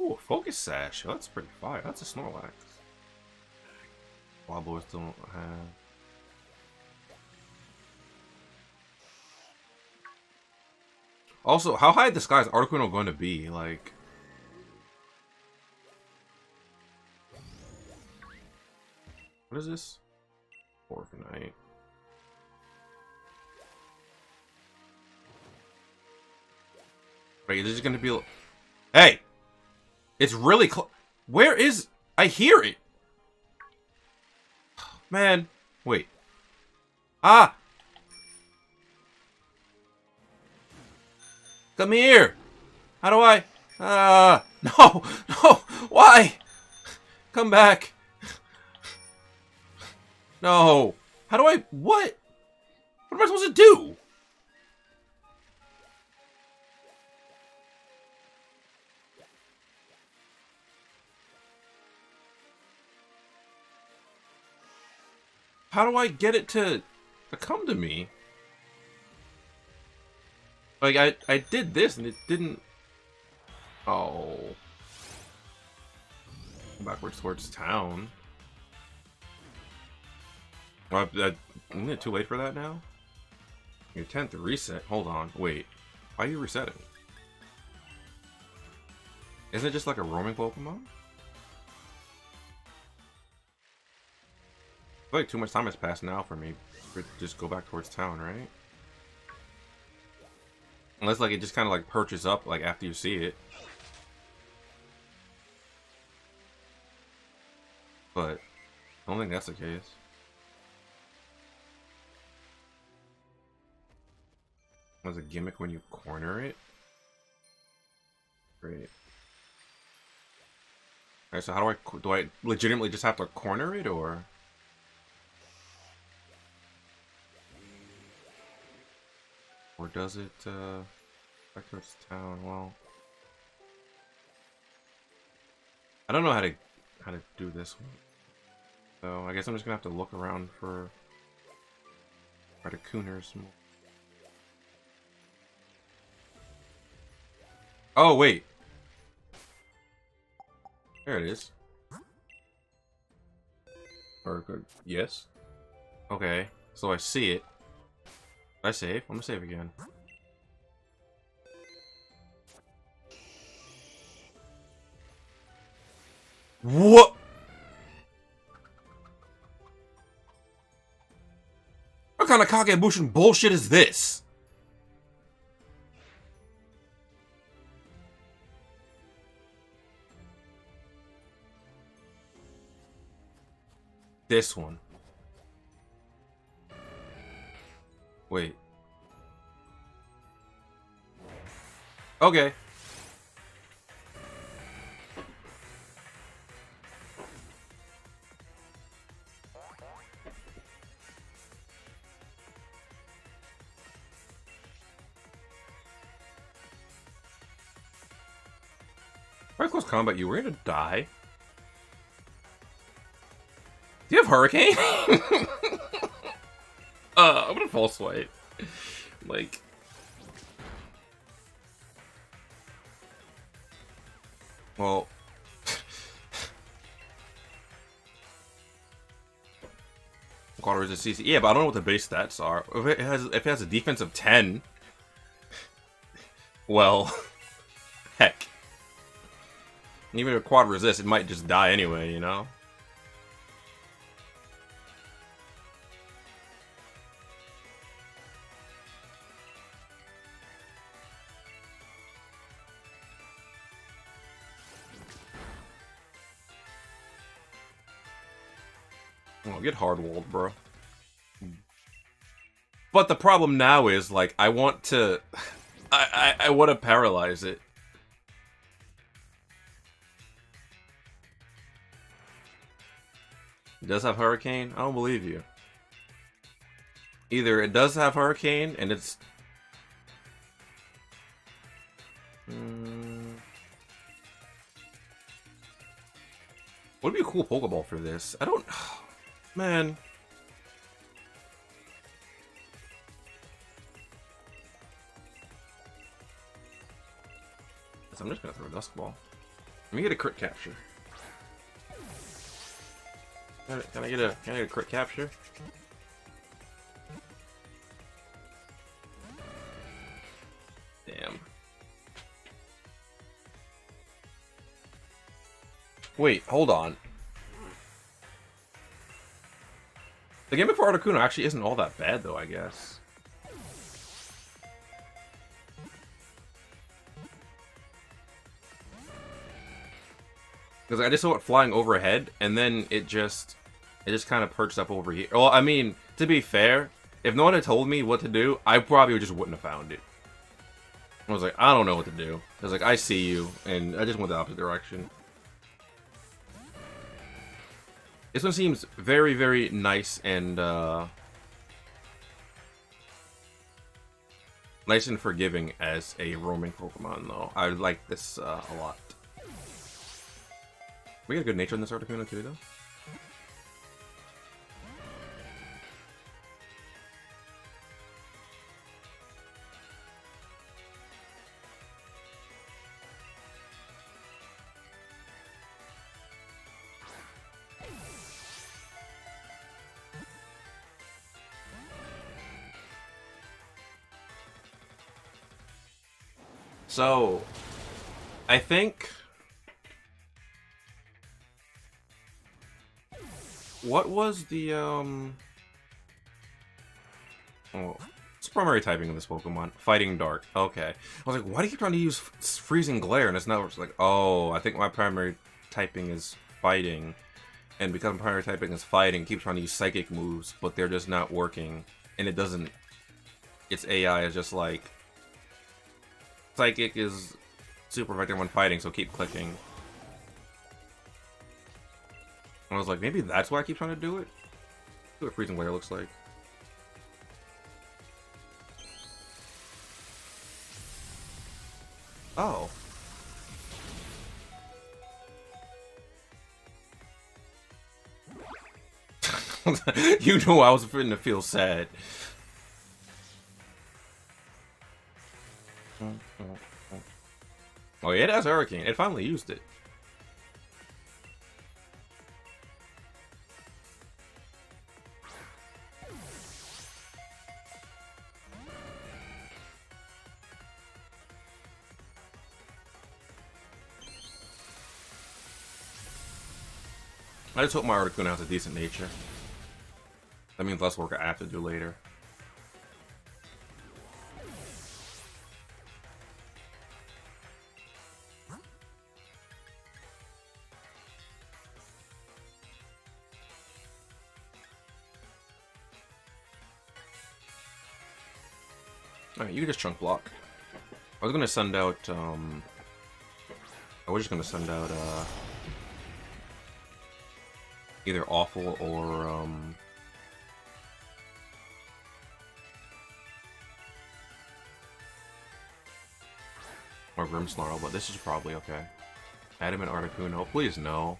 Speaker 1: Ooh, a focus sash. Oh, that's pretty fire. That's a Snorlax. Wild boys don't have. Also, how high in the sky is Articuno going to be? Like, what is this? Orphanite. Wait, this is going to be. Hey, it's really close. Where is? I hear it. Man, wait. Ah. Come here! How do I... no! No! Why? Come back! No! How do I... What? What am I supposed to do? How do I get it to come to me? Like, I did this and it didn't... Oh. Backwards towards town. Well, isn't it too late for that now? Your 10th reset? Hold on. Wait. Why are you resetting? Isn't it just like a roaming Pokemon? I feel like too much time has passed now for me to just go back towards town, right? Unless, like, it just kind of, like, perches up, like, after you see it. But I don't think that's the case. There's a gimmick when you corner it. Great. Alright, so how do I legitimately just have to corner it, or? Or does it, back towards town? Well, I don't know how to do this one. So I guess I'm just gonna have to look around for Articunos more. Oh wait, there it is. Or yes. Okay, so I see it. Did I save? I'm gonna save again. What? What kind of Kagebushin bullshit is this? This one. Wait. Okay. Very close combat, you were gonna die. Do you have Hurricane? I'm gonna false swipe. Like, well, Water is a CC. Yeah, but I don't know what the base stats are. If it has a defense of 10, well, heck. Even if quad resist, it might just die anyway, you know? Oh, get hard-walled, bro. But the problem now is, like, I want to... I want to paralyze it. It does have Hurricane? I don't believe you. Either it does have Hurricane, and it's... What would be a cool Pokeball for this? I don't... Man. So I'm just gonna throw a Dusk Ball. Let me get a crit capture. Can I get a crit capture? Damn. Wait, hold on. The gimmick for Articuno actually isn't all that bad, though, I guess. Because I just saw it flying overhead, and then it just kind of perched up over here. Well, I mean, to be fair, if no one had told me what to do, I probably just wouldn't have found it. I was like, I don't know what to do. I was like, I see you, and I just went the opposite direction. This one seems very, very nice and, nice and forgiving as a roaming Pokemon, though. I like this, a lot. We got good nature in this Articuno, too, though. So, I think... What was the, Oh, what's the primary typing of this Pokemon? Fighting Dark. Okay. I was like, why do you keep trying to use Freezing Glare? And it's not like, oh, I think my primary typing is Fighting. And because my primary typing is Fighting, keep trying to use Psychic moves, but they're just not working. And it doesn't... Its AI is just like... Psychic is super effective when fighting, so keep clicking. And I was like, maybe that's why I keep trying to do it? See what Freezing Glare looks like. Oh. You knew I was finna feel sad. Oh yeah, it has Hurricane. It finally used it. I just hope my Articuno has a decent nature. That means less work I have to do later. Alright, you can just chunk block. I was gonna send out, I was just gonna send out, either Awful or Grimmsnarl, but this is probably okay. Adamant Articuno, please no.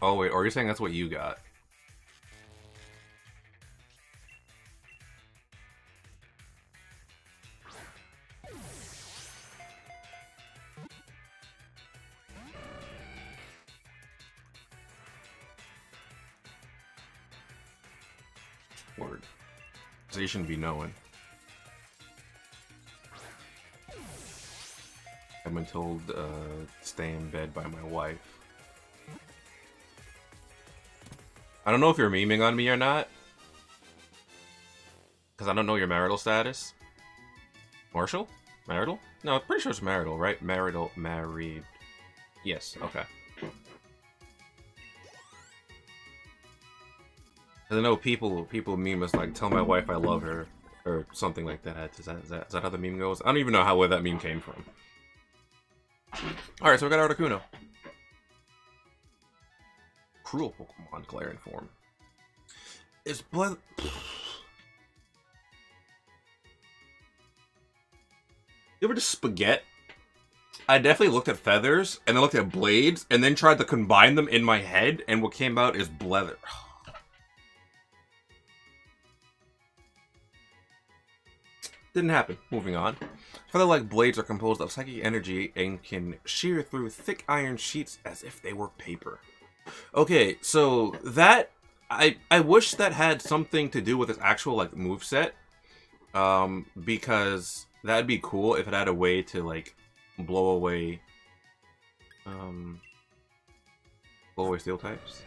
Speaker 1: Oh wait, or you're saying that's what you got? Word. So you shouldn't be knowing. I've been told stay in bed by my wife. I don't know if you're memeing on me or not. Because I don't know your marital status. Marshall? Marital? No, I'm pretty sure it's marital, right? Marital, married. Yes, okay. I know people meme us like, tell my wife I love her, or something like that. Is that how the meme goes? I don't even know where that meme came from. Alright, so we got Articuno. Cruel Pokemon, Galarian form. Is blood... You ever just spaghetti? I definitely looked at feathers, and then looked at blades, and then tried to combine them in my head, and what came out is blether. Didn't happen. Moving on. Feather-like blades are composed of psychic energy and can shear through thick iron sheets as if they were paper. Okay, so that... I wish that had something to do with its actual, like, moveset. Because that'd be cool if it had a way to, like, blow away steel types.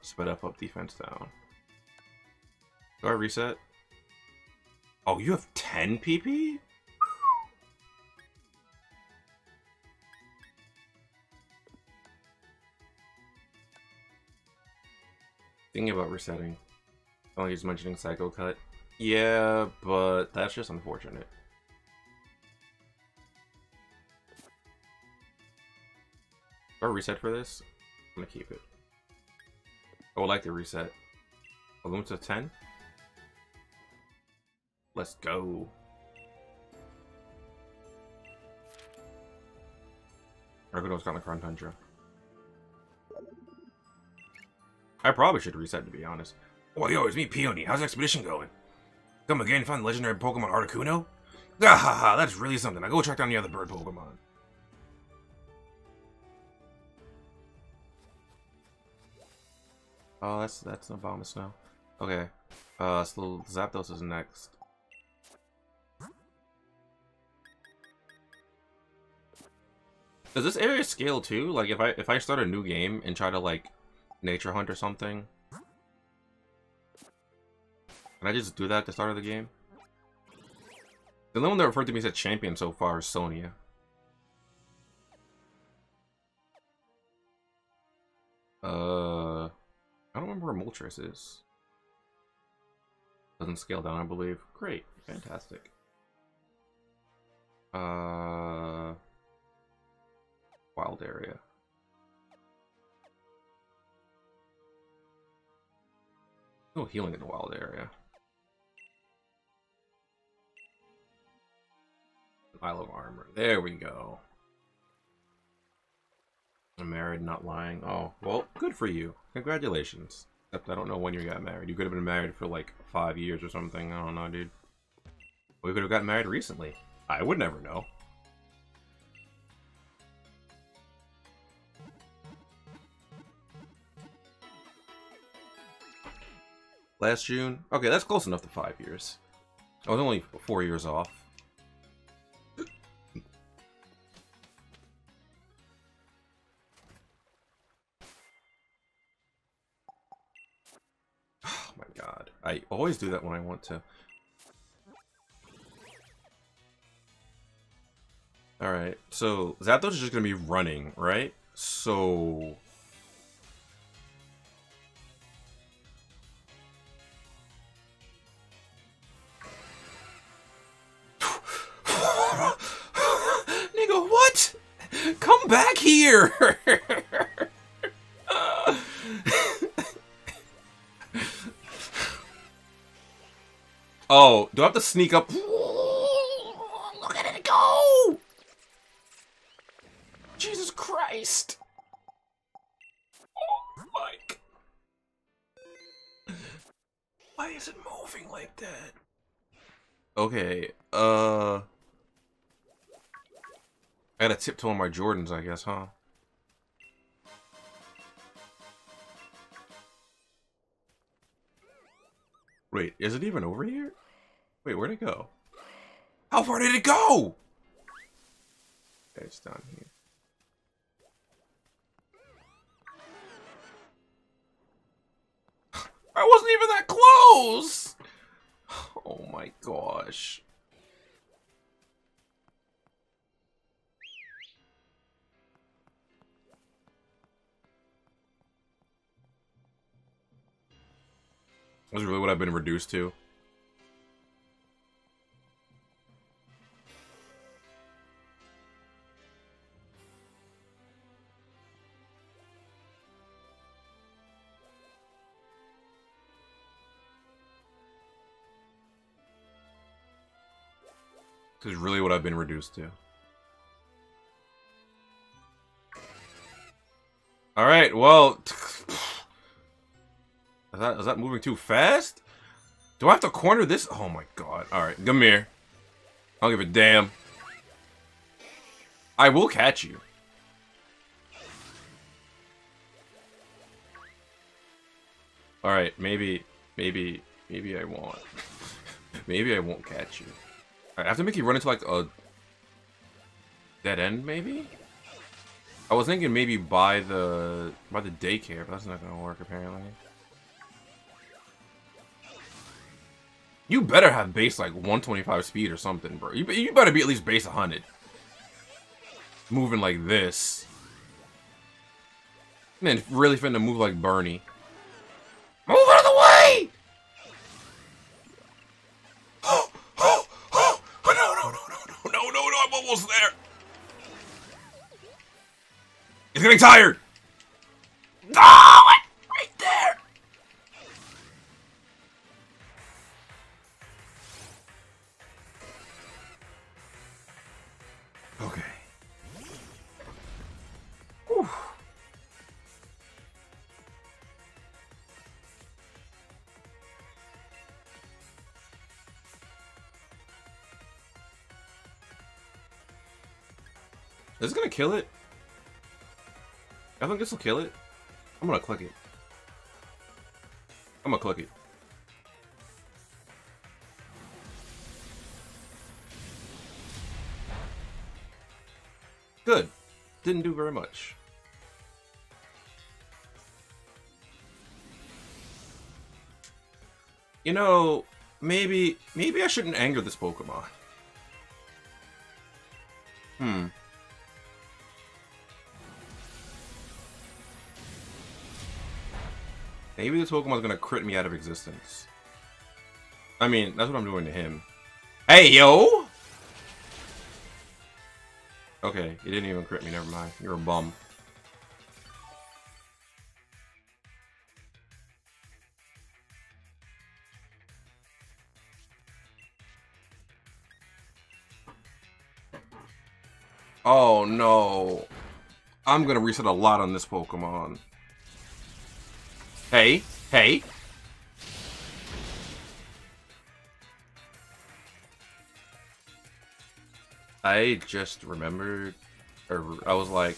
Speaker 1: Sped up defense down. Do I reset? Oh, you have 10 PP? Thinking about resetting. Oh, he's mentioning Psycho Cut. Yeah, but that's just unfortunate. Do I reset for this? I'm gonna keep it. I would like to reset. I'll go to 10. Let's go. Argonaut's got the Tundra. I probably should reset, to be honest. Oh, yo, it's me, Peony. How's the expedition going? Come again, find the legendary Pokemon Articuno? Gahaha, that's really something. I go track down the other bird Pokemon. Oh, that's no Bombus now. Okay. So Zapdos is next. Does this area scale too? Like if I start a new game and try to like nature hunt or something, can I just do that at the start of the game? The only one that referred to me as a champion so far is Sonia. I don't remember where Moltres is. Doesn't scale down, I believe. Great, fantastic. Wild area. No healing in the wild area. Isle of Armor. There we go. I'm married, not lying. Oh, well, good for you. Congratulations. Except I don't know when you got married. You could have been married for like 5 years or something. I don't know, dude. We could have gotten married recently. I would never know. Last June? Okay, that's close enough to 5 years. I was only 4 years off. Oh my god. I always do that when I want to. Alright, so Zapdos is just gonna be running, right? So... Nigga, what? Come back here! Oh, do I have to sneak up? Look at it go! Jesus Christ! Oh, Mike. Why is it moving like that? Okay, I gotta tiptoe on my Jordans, I guess, huh? Wait, is it even over here? Wait, where'd it go? How far did it go? Okay, it's down here. I wasn't even that close! Oh my gosh. That's really what I've been reduced to. This is really what I've been reduced to. Alright, well... Is that moving too fast? Do I have to corner this? Oh my god. Alright, come here. I don't give a damn. I will catch you. Alright, maybe I won't. Maybe I won't catch you. Alright, I have to make you run into like a dead end, maybe? I was thinking maybe by the daycare, but that's not gonna work apparently. You better have base like 125 speed or something, bro. You better be at least base 100. Moving like this. Man, really finna move like Bernie. Move out of the way! Oh, oh, oh, no, I'm almost there. It's getting tired. Oh, right there. Okay. Whew. Is this gonna kill it? I think this will kill it. I'm gonna click it. I'm gonna click it. Good. Didn't do very much. You know, maybe I shouldn't anger this Pokemon. Maybe this Pokemon's gonna crit me out of existence. I mean, that's what I'm doing to him. Hey, yo! Okay, he didn't even crit me, never mind. You're a bum. Oh, no. I'm gonna reset a lot on this Pokemon. Hey, hey. I just remembered, or I was like,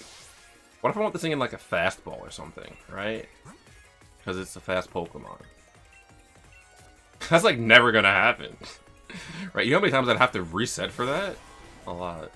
Speaker 1: what if I want this thing in like a fastball or something, right? Because it's a fast Pokemon. That's like never gonna happen. Right, you know how many times I'd have to reset for that? A lot.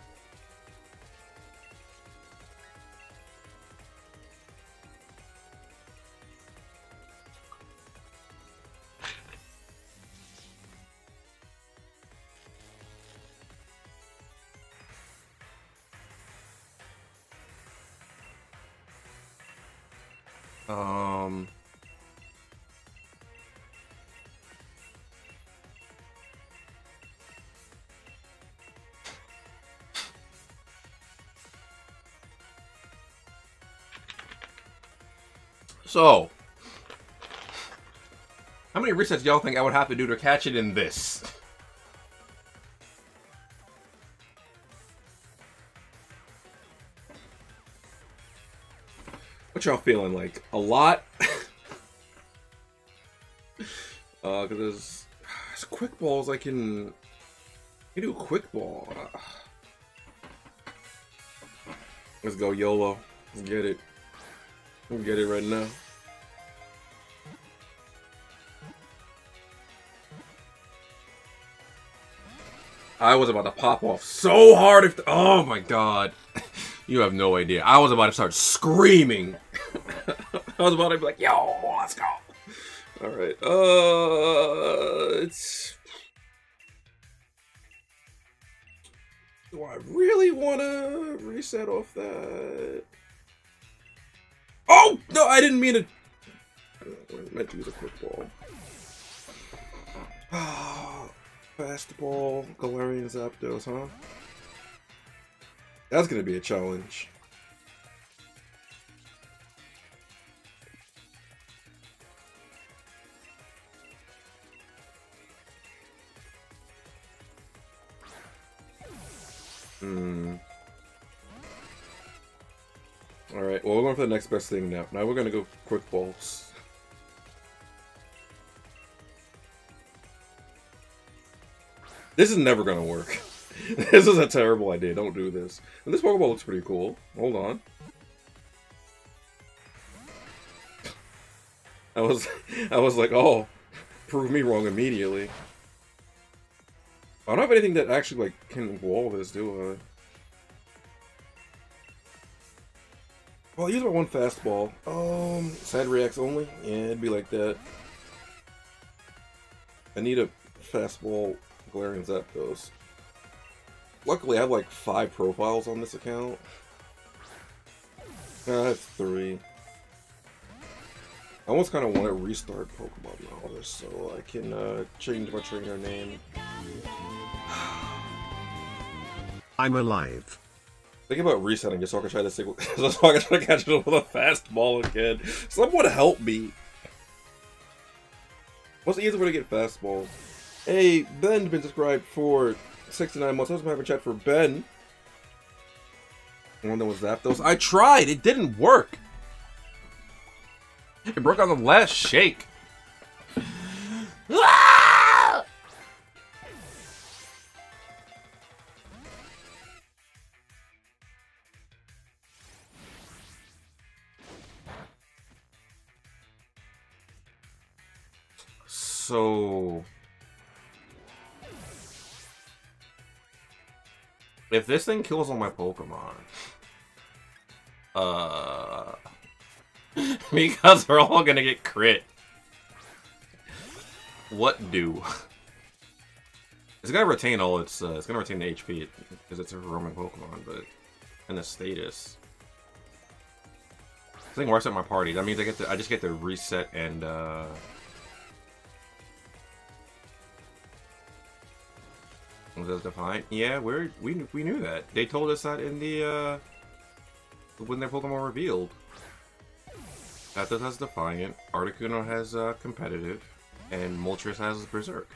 Speaker 1: So, how many resets y'all think I would have to do to catch it in this? What y'all feeling like? A lot? Cause there's quick balls I can do a quick ball. Let's go YOLO. Let's get it. We'll get it right now. I was about to pop off so hard if oh my god. You have no idea. I was about to start screaming. I was about to be like, yo, let's go. Alright, it's... Do I really want to reset off that? Oh! No, I didn't mean to... I meant to use a quick ball. Fastball, Galarian Zapdos, huh? That's gonna be a challenge. Alright, well, we're going for the next best thing now. Now we're going to go quick balls. This is never going to work. This is a terrible idea. Don't do this. And this Pokeball looks pretty cool. Hold on. I was like, oh, prove me wrong immediately. I don't have anything that actually, like, can wall this, do I? Well, I use my one fastball. Sad reacts only? Yeah, it'd be like that. I need a fastball Galarian Zapdos. Luckily, I have like 5 profiles on this account. I have 3. I almost kind of want to restart Pokemon Knowledge so I can change my trainer name.
Speaker 2: I'm alive.
Speaker 1: Think about resetting just so I can try this thing, so I can try to catch it with a fastball again. Someone help me! What's the easiest way to get fastballs? Hey, Ben's been subscribed for 69 months. I was having a chat for Ben. One that was Zapdos. I tried! It didn't work! It broke on the last shake. So, if this thing kills all my Pokemon, because they're all gonna get crit, what do? It's gonna retain all its, it's gonna retain the HP because it's a roaming Pokemon, but and the status. This thing works at my party. That means I just get to reset and was that defined? Yeah, we knew that. They told us that in the when their Pokemon revealed. Zapdos has Defiant, Articuno has Competitive, and Moltres has Berserk.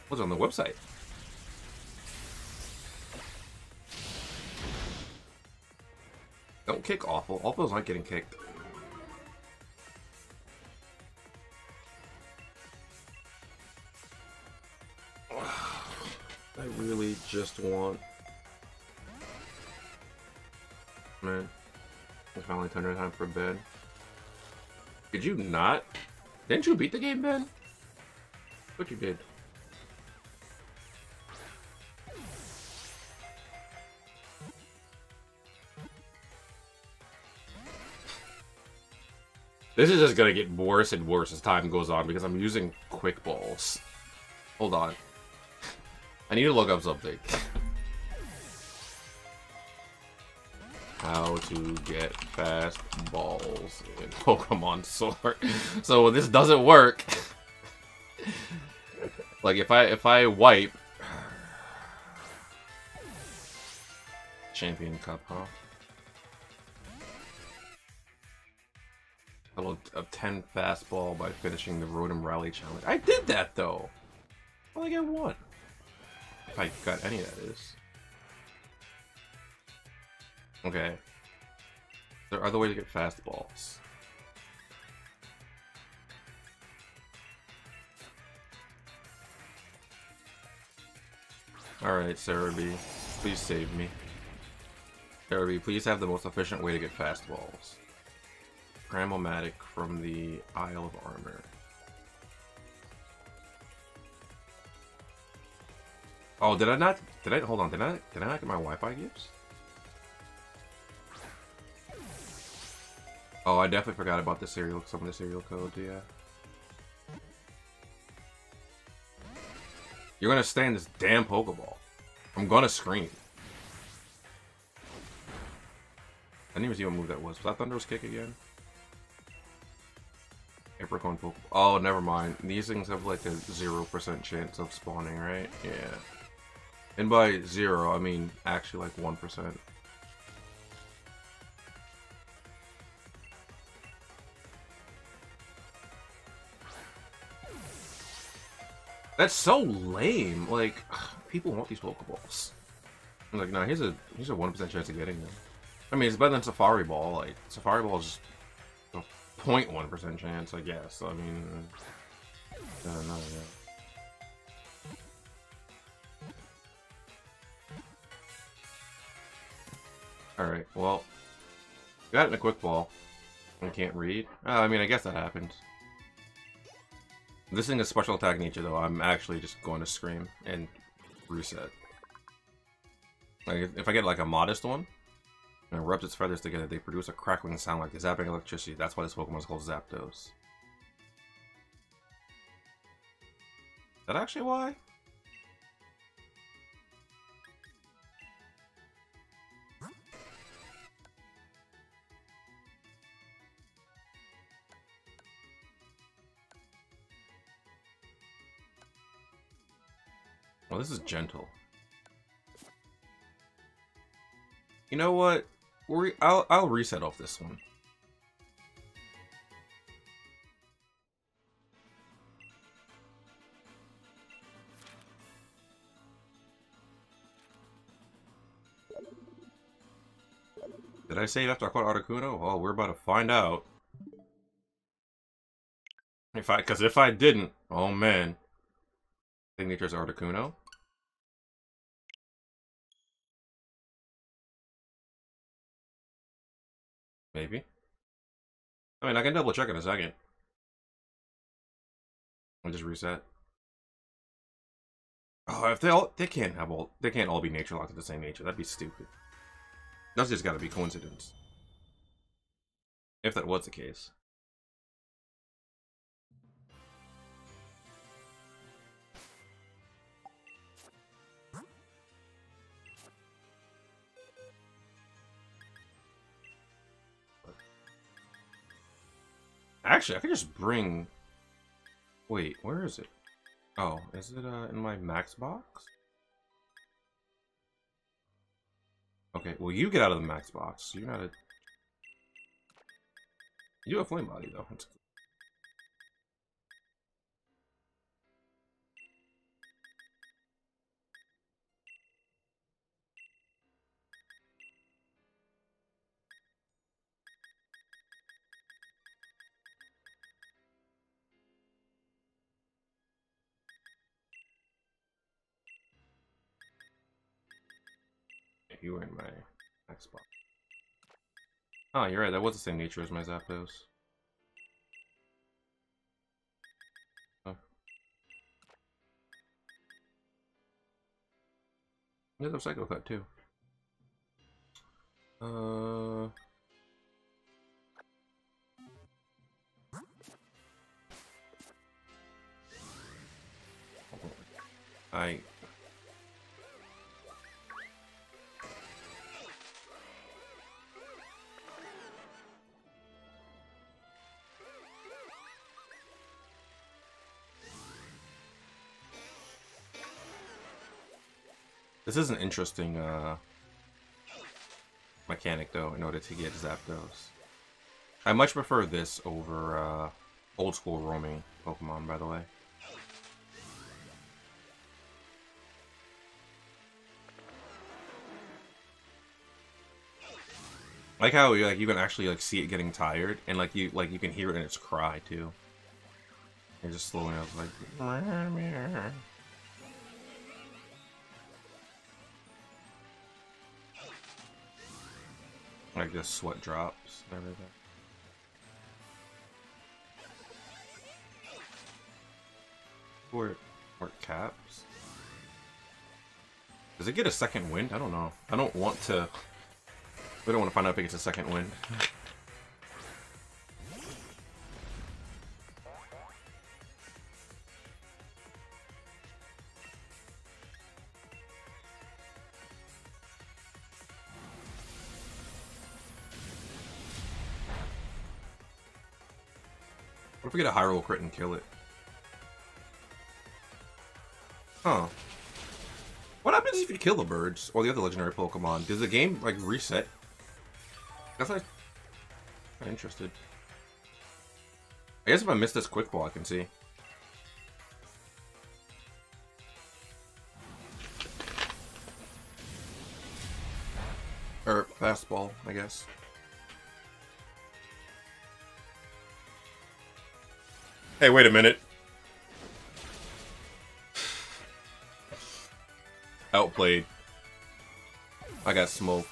Speaker 1: What's on the website? Don't kick Awful. Awful's not getting kicked. I really just want... Man. It's finally Tundra time for bed. Did you not? Didn't you beat the game, Ben? What you did? This is just gonna get worse and worse as time goes on because I'm using quick balls. Hold on. I need to look up something. How to get fast balls in Pokemon Sword. So when this doesn't work, like if I wipe Champion Cup, huh? I'll obtain fastball by finishing the Rotom Rally Challenge. I did that though. I only get 1. If I got any, that is. Okay. There are other ways to get fastballs. Alright, Sarah B. Please save me. Sarah B, please have the most efficient way to get fastballs. Cramomatic from the Isle of Armor. Oh, did I not? Hold on, did I not get my Wi-Fi gifts? Oh, I definitely forgot about some of the serial codes, yeah. You're gonna stay in this damn Pokeball. I'm gonna scream. I didn't even see what move that was. Was that Thunderous Kick again? Apricot Pokeball. Oh, never mind. These things have like a 0% chance of spawning, right? Yeah. And by 0, I mean actually like 1%. That's so lame. Like, people want these Pokeballs. I'm like, no, here's a 1% chance of getting them. I mean, it's better than Safari Ball. Like, Safari Ball is just a 0.1% chance, I guess. I mean, I don't know, yeah. Alright, well, got it in a quick ball. I can't read. I mean, I guess that happens. This thing is special attack nature, though. I'm actually just going to scream and reset. Like, if I get like a modest one and it rubs its feathers together, they produce a crackling sound like the zapping electricity. That's why this Pokemon is called Zapdos. Is that actually why? Well, this is gentle. You know what? I'll reset off this one. Did I save after I caught Articuno? Well, we're about to find out. Because if I didn't, oh man. Signature's Articuno. Maybe. I mean, I can double check in a second. I'll just reset. Oh, if they can't all be nature locked at the same nature. That'd be stupid. That's just gotta be coincidence. If that was the case. Actually, I could just bring... Wait, where is it? Oh, is it in my max box? Okay, well you get out of the max box. You're not a... You have Flame Body, though. That's... You were in my max box. Oh, you're right. That was the same nature as my Zapdos. Oh. There's a Psycho Cut too. This is an interesting mechanic, though, in order to get Zapdos. I much prefer this over old school roaming Pokemon, by the way. Like how you can actually see it getting tired, and you can hear it in its cry too. You're just slowing up like. Like the sweat drops and everything. Or caps. Does it get a second wind? I don't know. I don't want to. We don't want to find out if it gets a second wind. What if we get a high roll crit and kill it? Huh. What happens if you kill the birds or the other legendary Pokemon? Does the game like reset? That's like I'm interested. I guess if I miss this quick ball, I can see. Fastball, I guess. Hey, wait a minute. Outplayed. I got smoked.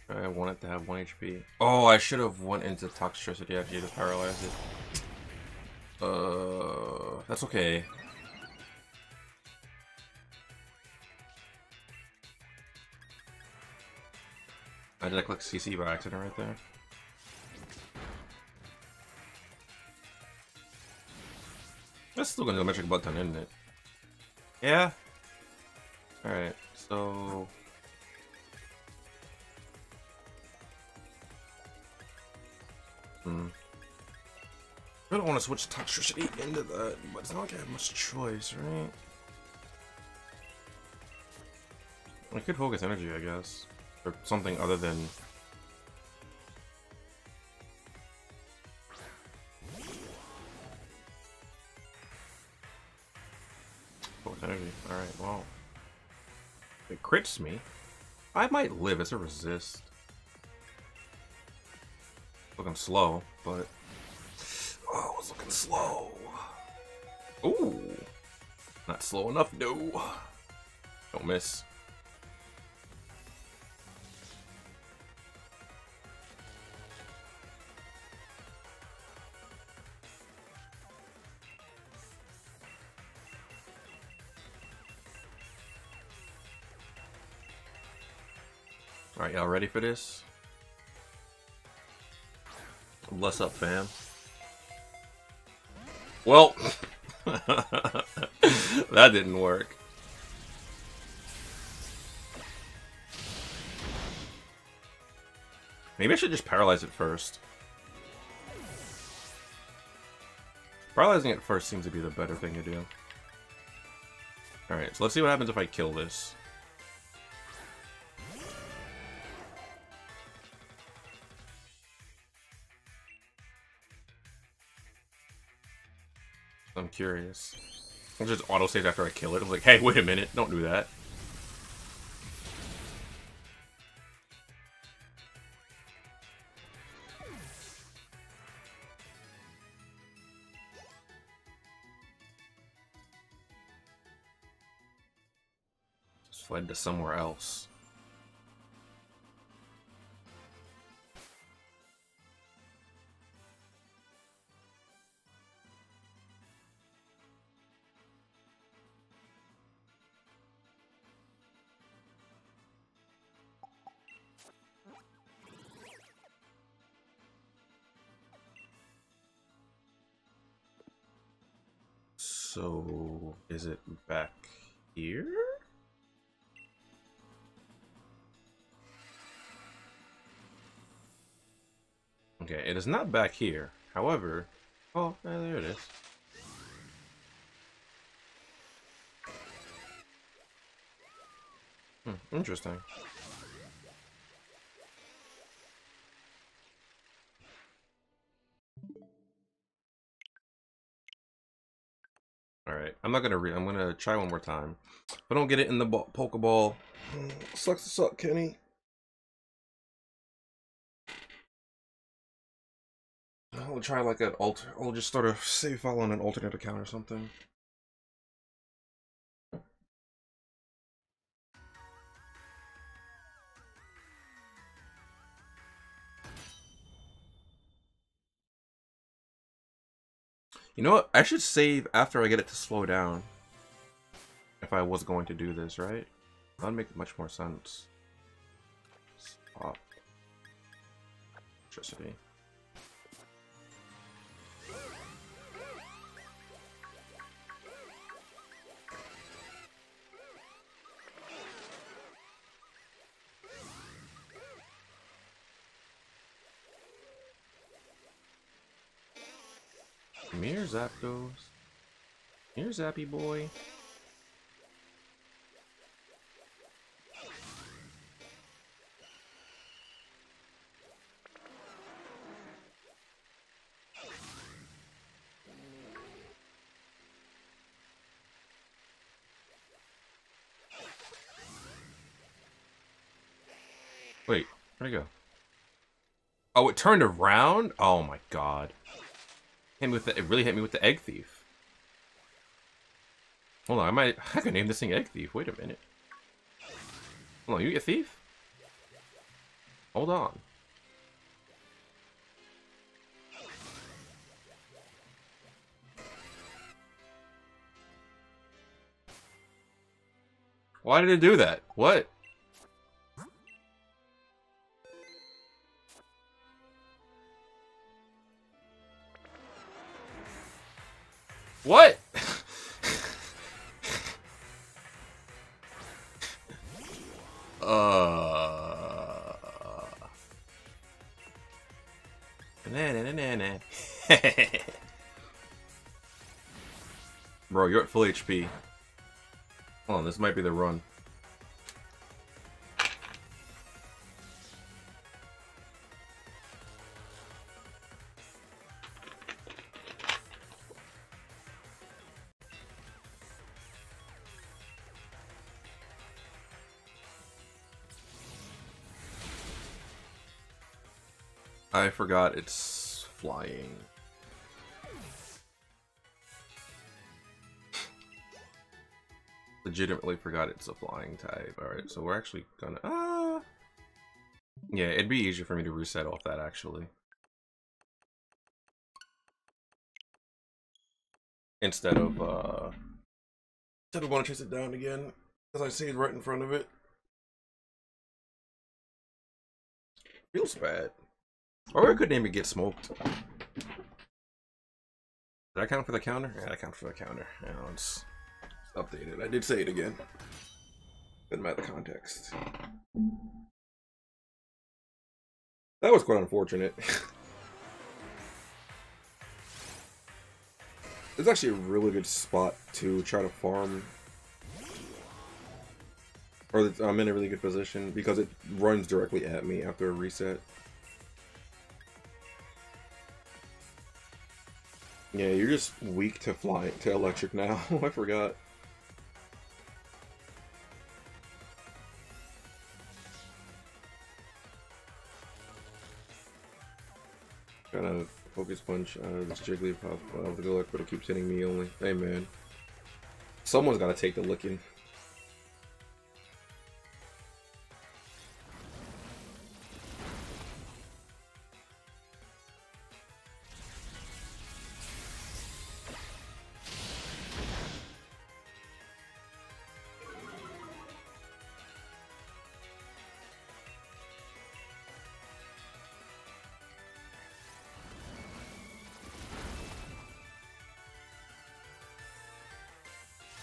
Speaker 1: I want it to have 1 HP. Oh, I should have went into Toxicity after you just paralyzed it. That's okay. I did click CC by accident right there. That's still gonna do the magic button, isn't it? Yeah? Alright, so... I don't want to switch Toxicity into that, but it's not like I have much choice, right? I could focus energy, I guess. Or something other than... focus energy. Alright, well. If it crits me, I might live. It's a resist. Looking slow, but... oh, it's looking slow. Ooh. Not slow enough, no. Don't miss. Alright, y'all ready for this? Bless up, fam. Well, that didn't work. Maybe I should just paralyze it first. Paralyzing it first seems to be the better thing to do. Alright, so let's see what happens if I kill this. I'm curious. I'll just autosave after I kill it. I'm like, hey, wait a minute, don't do that. Just fled to somewhere else. So, is it back here? Okay, it is not back here. However, oh, there it is. Interesting. Alright, I'm gonna try one more time. If I don't get it in the Pokeball, sucks to suck, Kenny. I'll try like an I'll just start a save file on an alternate account or something. You know what? I should save after I get it to slow down. If I was going to do this, right? That'd make much more sense. Stop. Electricity. Here Zap goes. Here Zappy boy. Wait, where'd it go? Oh, it turned around? Oh my god. Hit me with the, it really hit me with the Egg Thief. Hold on, I could name this thing Egg Thief. Wait a minute. Hold on, you a thief? Hold on. Why did it do that? What? What? Bro, you're at full HP. Hold on, this might be the run. I forgot it's flying. Legitimately forgot it's a flying type. Alright, so we're actually gonna... yeah, it'd be easier for me to reset off that, actually. Instead of want to chase it down again, because I see it right in front of it. Feels bad. Or I couldn't even get smoked. Did I count for the counter? Yeah, I count for the counter. Now it's updated. I did say it again. Doesn't matter the context. That was quite unfortunate. It's actually a really good spot to try to farm. Or I'm in a really good position because it runs directly at me after a reset. Yeah, you're just weak to flying, to electric now. I forgot. Trying to focus punch this Jigglypuff out of the Golek, but it keeps hitting me only. Hey man. Someone's gotta take the licking.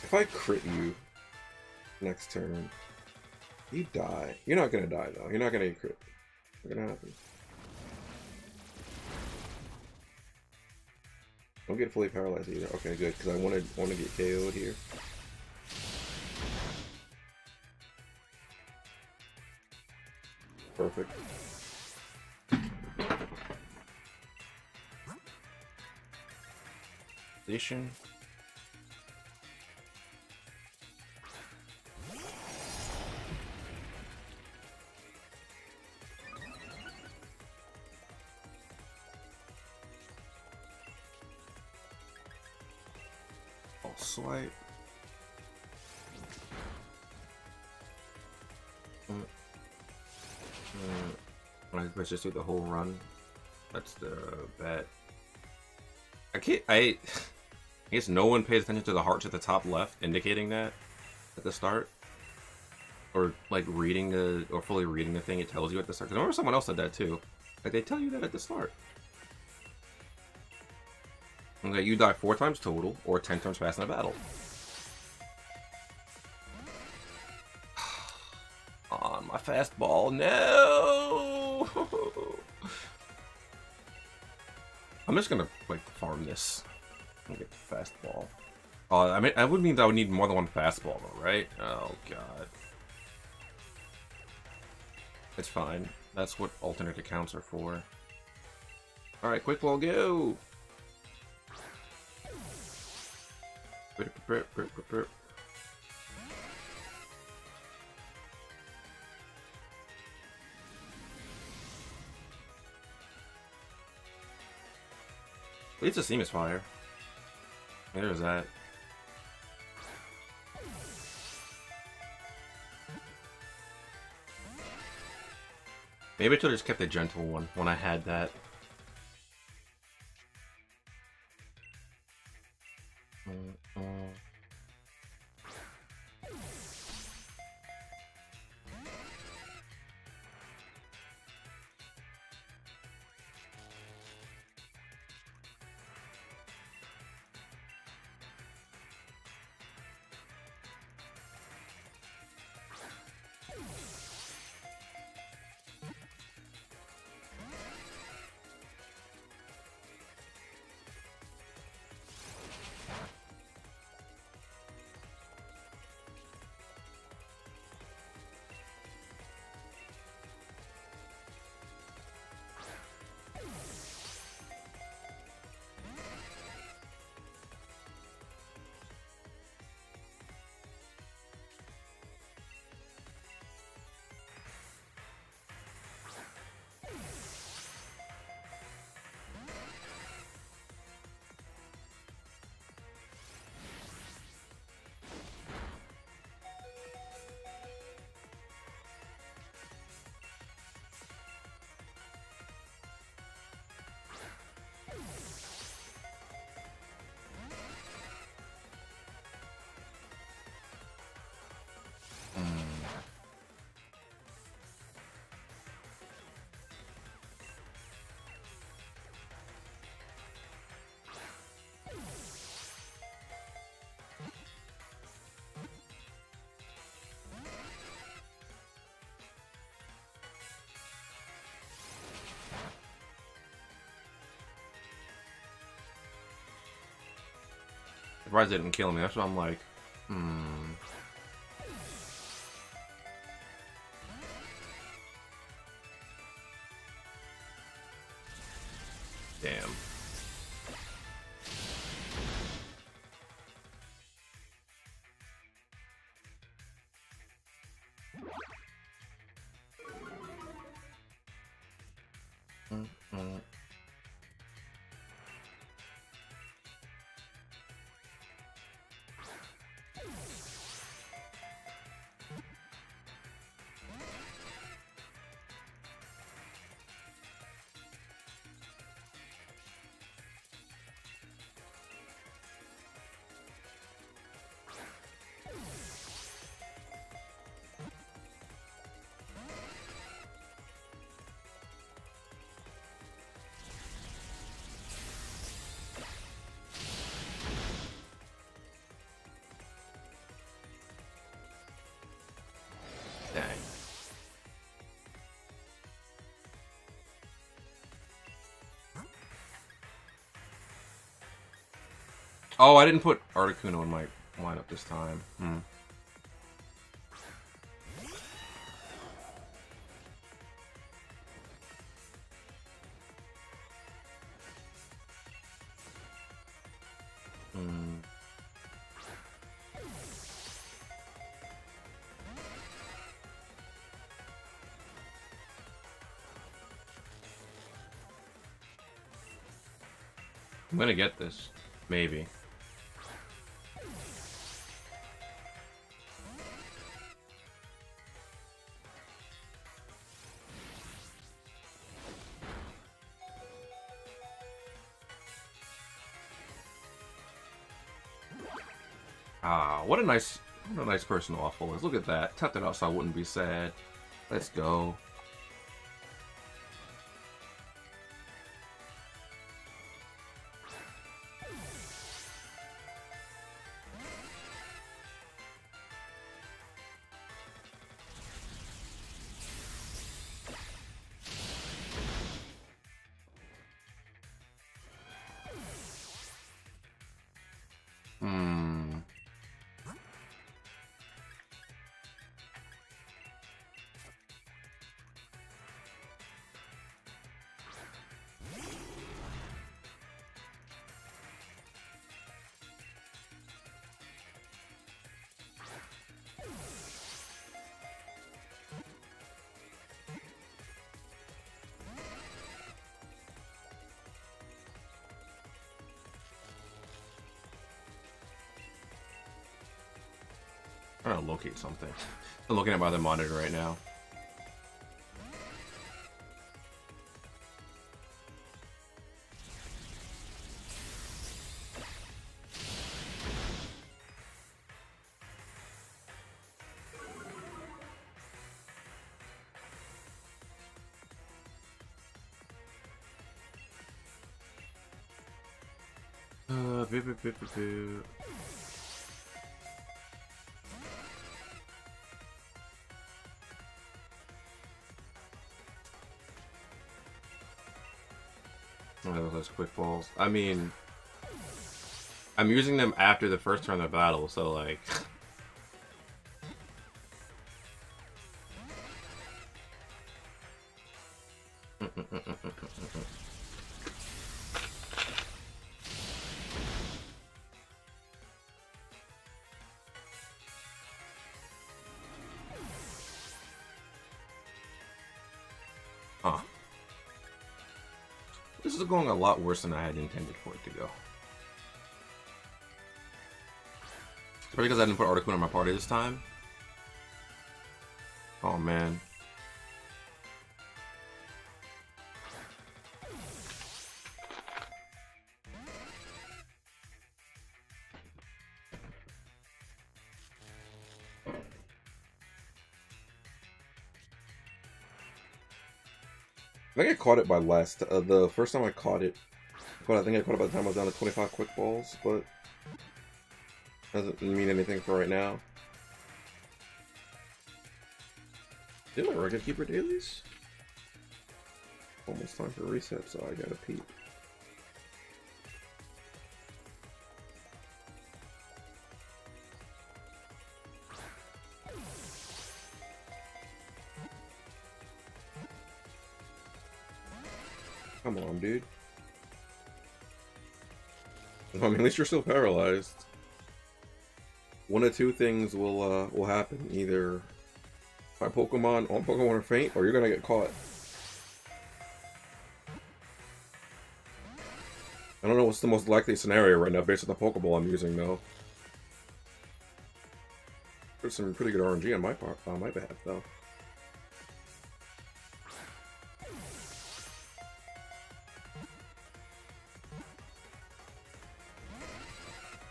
Speaker 1: If I crit you next turn, you die. You're not gonna die though. You're not gonna get crit. What's gonna happen? Don't get fully paralyzed either. Okay, good, because I want to get KO'd here. Perfect. Station. Swipe. Let's just do the whole run. That's the bet. I guess no one pays attention to the hearts at the top left, indicating that at the start. Or like reading the, or fully reading the thing it tells you at the start. Because I remember someone else said that too. Like they tell you that at the start. Okay, you die 4 times total, or 10 turns fast in a battle. On my fastball, no! I'm just gonna like farm this and get the fastball. Oh, I mean, that would mean that I would need more than one fastball, though, right? Oh god, it's fine. That's what alternate accounts are for. All right, quick ball, go! At least the seam is fire. There's that. Maybe I should have just kept the gentle one when I had that. Surprised they didn't kill me. That's what I'm like. Damn. Dang. Oh, I didn't put Articuno in my lineup this time. I'm gonna get this. Maybe. Ah, what a nice person Awful is. Look at that. Tapped it out so I wouldn't be sad. Let's go. trying to locate something. I'm looking at my other monitor right now. Oh, those quick balls. I mean, I'm using them after the first turn of the battle, so like. Huh. This is going a lot worse than I had intended for it to go. It's probably because I didn't put Articuno in my party this time. Oh man. I think I caught it by last. The first time I caught it, I think I caught it by the time I was down to 25 quick balls, but doesn't mean anything for right now. Did my record keeper dailies? Almost time for reset, so I gotta peep. Come on, dude. I mean, at least you're still paralyzed. One of two things will happen. Either my Pokemon are faint, or you're gonna get caught. I don't know what's the most likely scenario right now based on the Pokeball I'm using, though. There's some pretty good RNG on my part, on my behalf, though.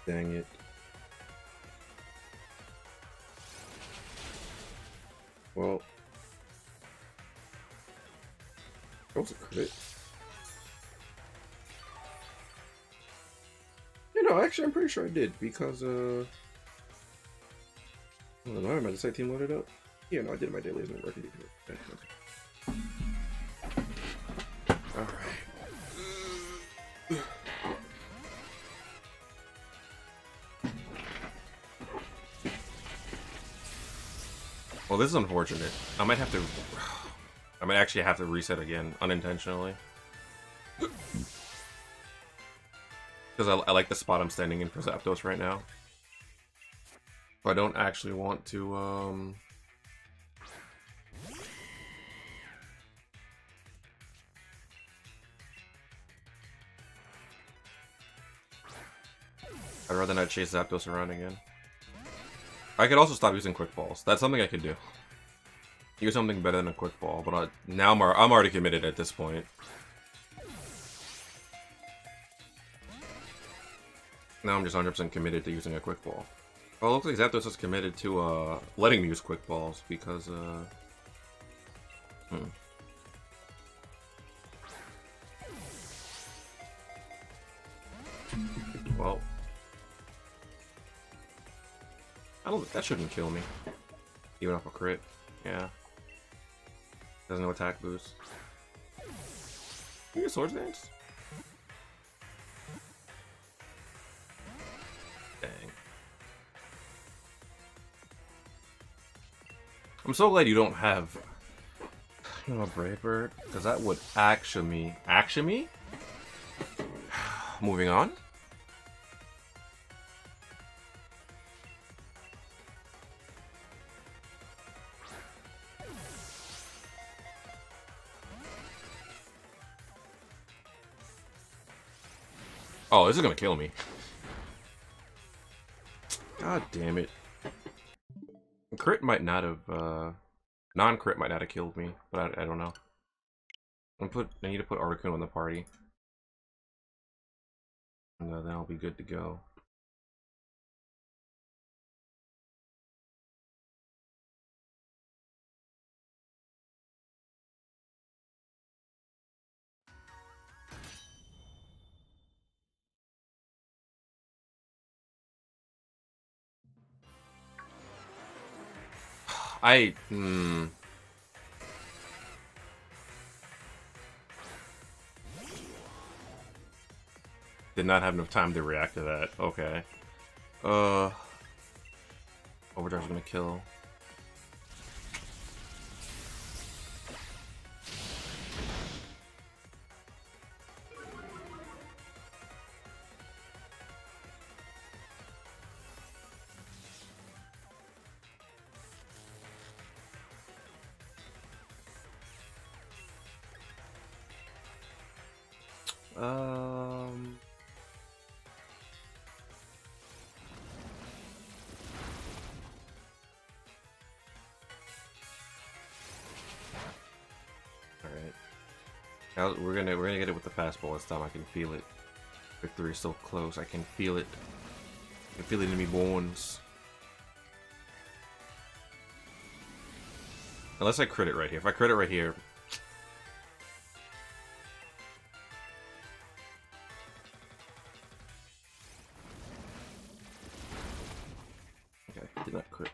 Speaker 1: Dang it. Well, that was a crit. You know, actually, I'm pretty sure I did because, I don't know, am I the site team loaded up? Yeah, no, I did my dailies and record. Alright. Well, this is unfortunate. I might actually have to reset again, unintentionally. Because I like the spot I'm standing in for Zapdos right now. But I don't actually want to, I'd rather not chase Zapdos around again. I could also stop using quick balls. That's something I could do. Use something better than a quick ball, but now I'm already committed at this point. Now I'm just 100% committed to using a quick ball. Well, it looks like Zapdos is committed to letting me use quick balls because Well, that shouldn't kill me. Even off a crit. Yeah. There's no attack boost. Can you get Swords Dance? Dang. I'm so glad you don't have a Brave Bird, because that would action me. Action me? Moving on. Oh, this is gonna kill me. God damn it. crit might not have, non-crit might not have killed me, but I don't know. I need to put Articuno in the party. And then I'll be good to go. Did not have enough time to react to that. Okay. Overdrive's gonna kill. We're gonna get it with the fastball this time. I can feel it. Victory is so close. I can feel it. I can feel it in me bones. Unless I crit it right here. If I crit it right here. Okay, did not crit.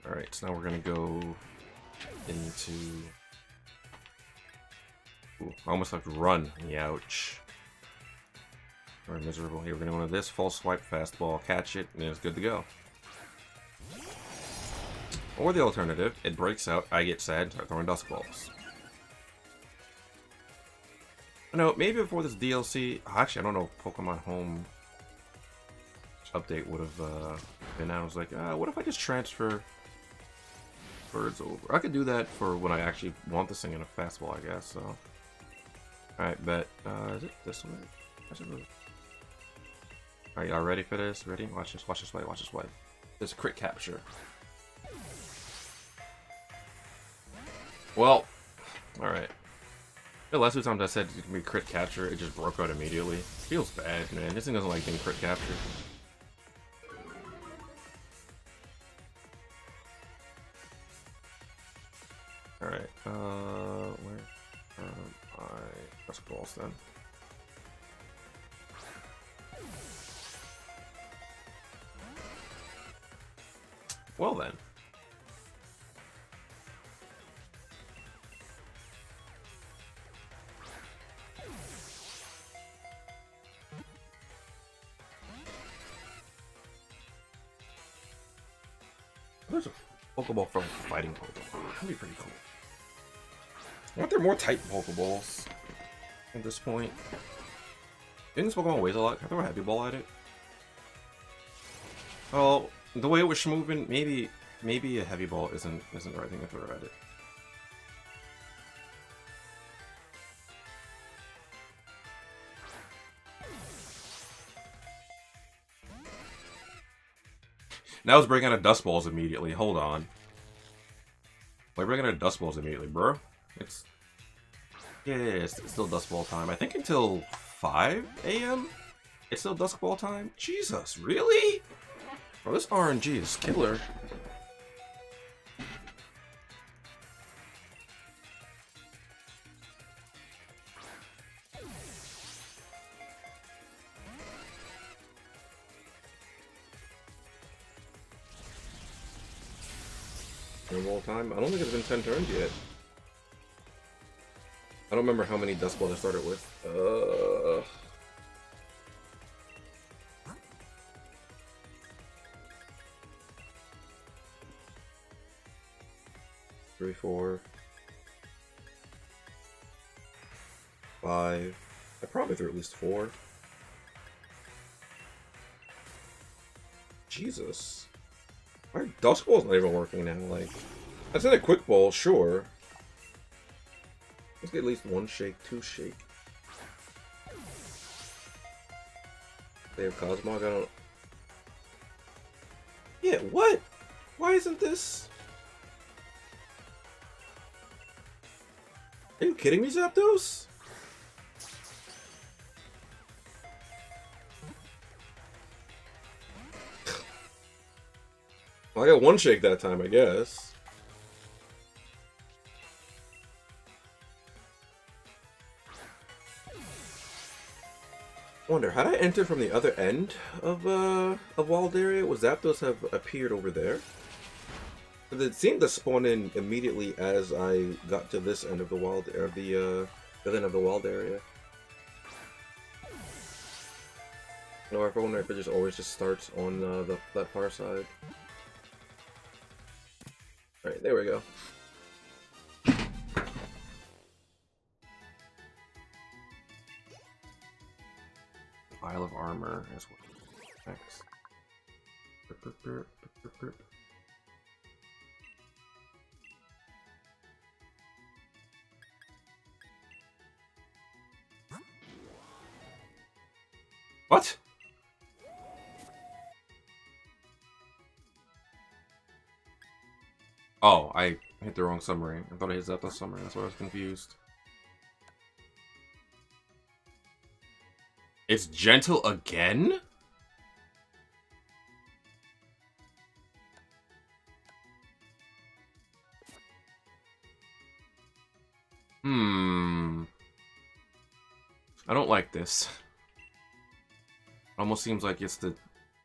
Speaker 1: Alright, so now we're gonna go into... Ooh, I almost have to run. Ouch. We're miserable. Here, we're gonna go into this, false swipe, fastball, catch it, and it's good to go. Or the alternative, it breaks out, I get sad, and start throwing dust balls. No, maybe before this DLC... Actually, I don't know if Pokemon Home update would have been out. I was like, what if I just transfer... Birds over. I could do that for when I actually want this thing in a fastball, I guess. So, alright, bet. Is it this way? Alright, y'all ready for this? Ready? Watch this. Watch this way. Watch this way. There's a crit capture. Well, alright. The last two times I said it could be crit capture, it just broke out immediately. Feels bad, man. This thing doesn't like being crit captured. Alright, where are my dust balls then? Well then. There's a Pokeball from Fighting Pokemon. That'd be pretty cool. Aren't there more type Pokeballs at this point? Didn't this Pokemon weighs a lot? Can I throw a Heavy Ball at it? Well, the way it was moving, maybe a Heavy Ball isn't the right thing to throw at it. Now it's breaking out of Dust Balls immediately. Hold on. Why breaking out of Dust Balls immediately, bro? It's still Dust Ball time. I think until 5 AM? It's still Dust Ball time? Jesus, really? Bro, this RNG is killer. All time? I don't think it's been 10 turns yet. I don't remember how many Dust Balls I started with. 3, 4, 5. I probably threw at least 4. Jesus. My Dust Ball's not even working now, like... I said a Quick Ball, sure. Let's get at least 1 shake, 2 shake. They have Cosmog, I don't... Yeah, what? Why isn't this... Are you kidding me, Zapdos? Well, I got one shake that time, I guess. Wonder, had I entered from the other end of Wild Area? Would Zapdos have appeared over there? But it seemed to spawn in immediately as I got to this end of the wild, or the end of the Wild Area. No, I wonder if it just always just starts on that far side. All right, there we go. Isle of Armor is what next. What? Oh, I hit the wrong summary. I thought I hit Zapdos summary, that's why I was confused. It's gentle again? I don't like this. Almost seems like it's the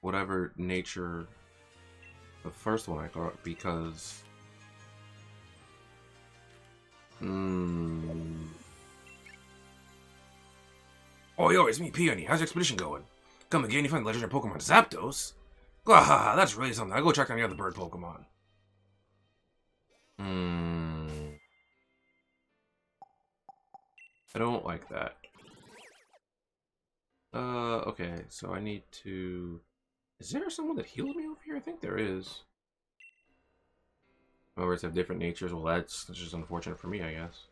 Speaker 1: whatever nature the first one I got, because Oh yo, it's me, Peony. How's your expedition going? Come again, you find the legendary Pokemon Zapdos? Gwahaha, that's really something. I'll go check on the other bird Pokemon. I don't like that. Okay, so I need to... Is there someone that healed me over here? I think there is. Others have different natures. Well, that's just unfortunate for me, I guess.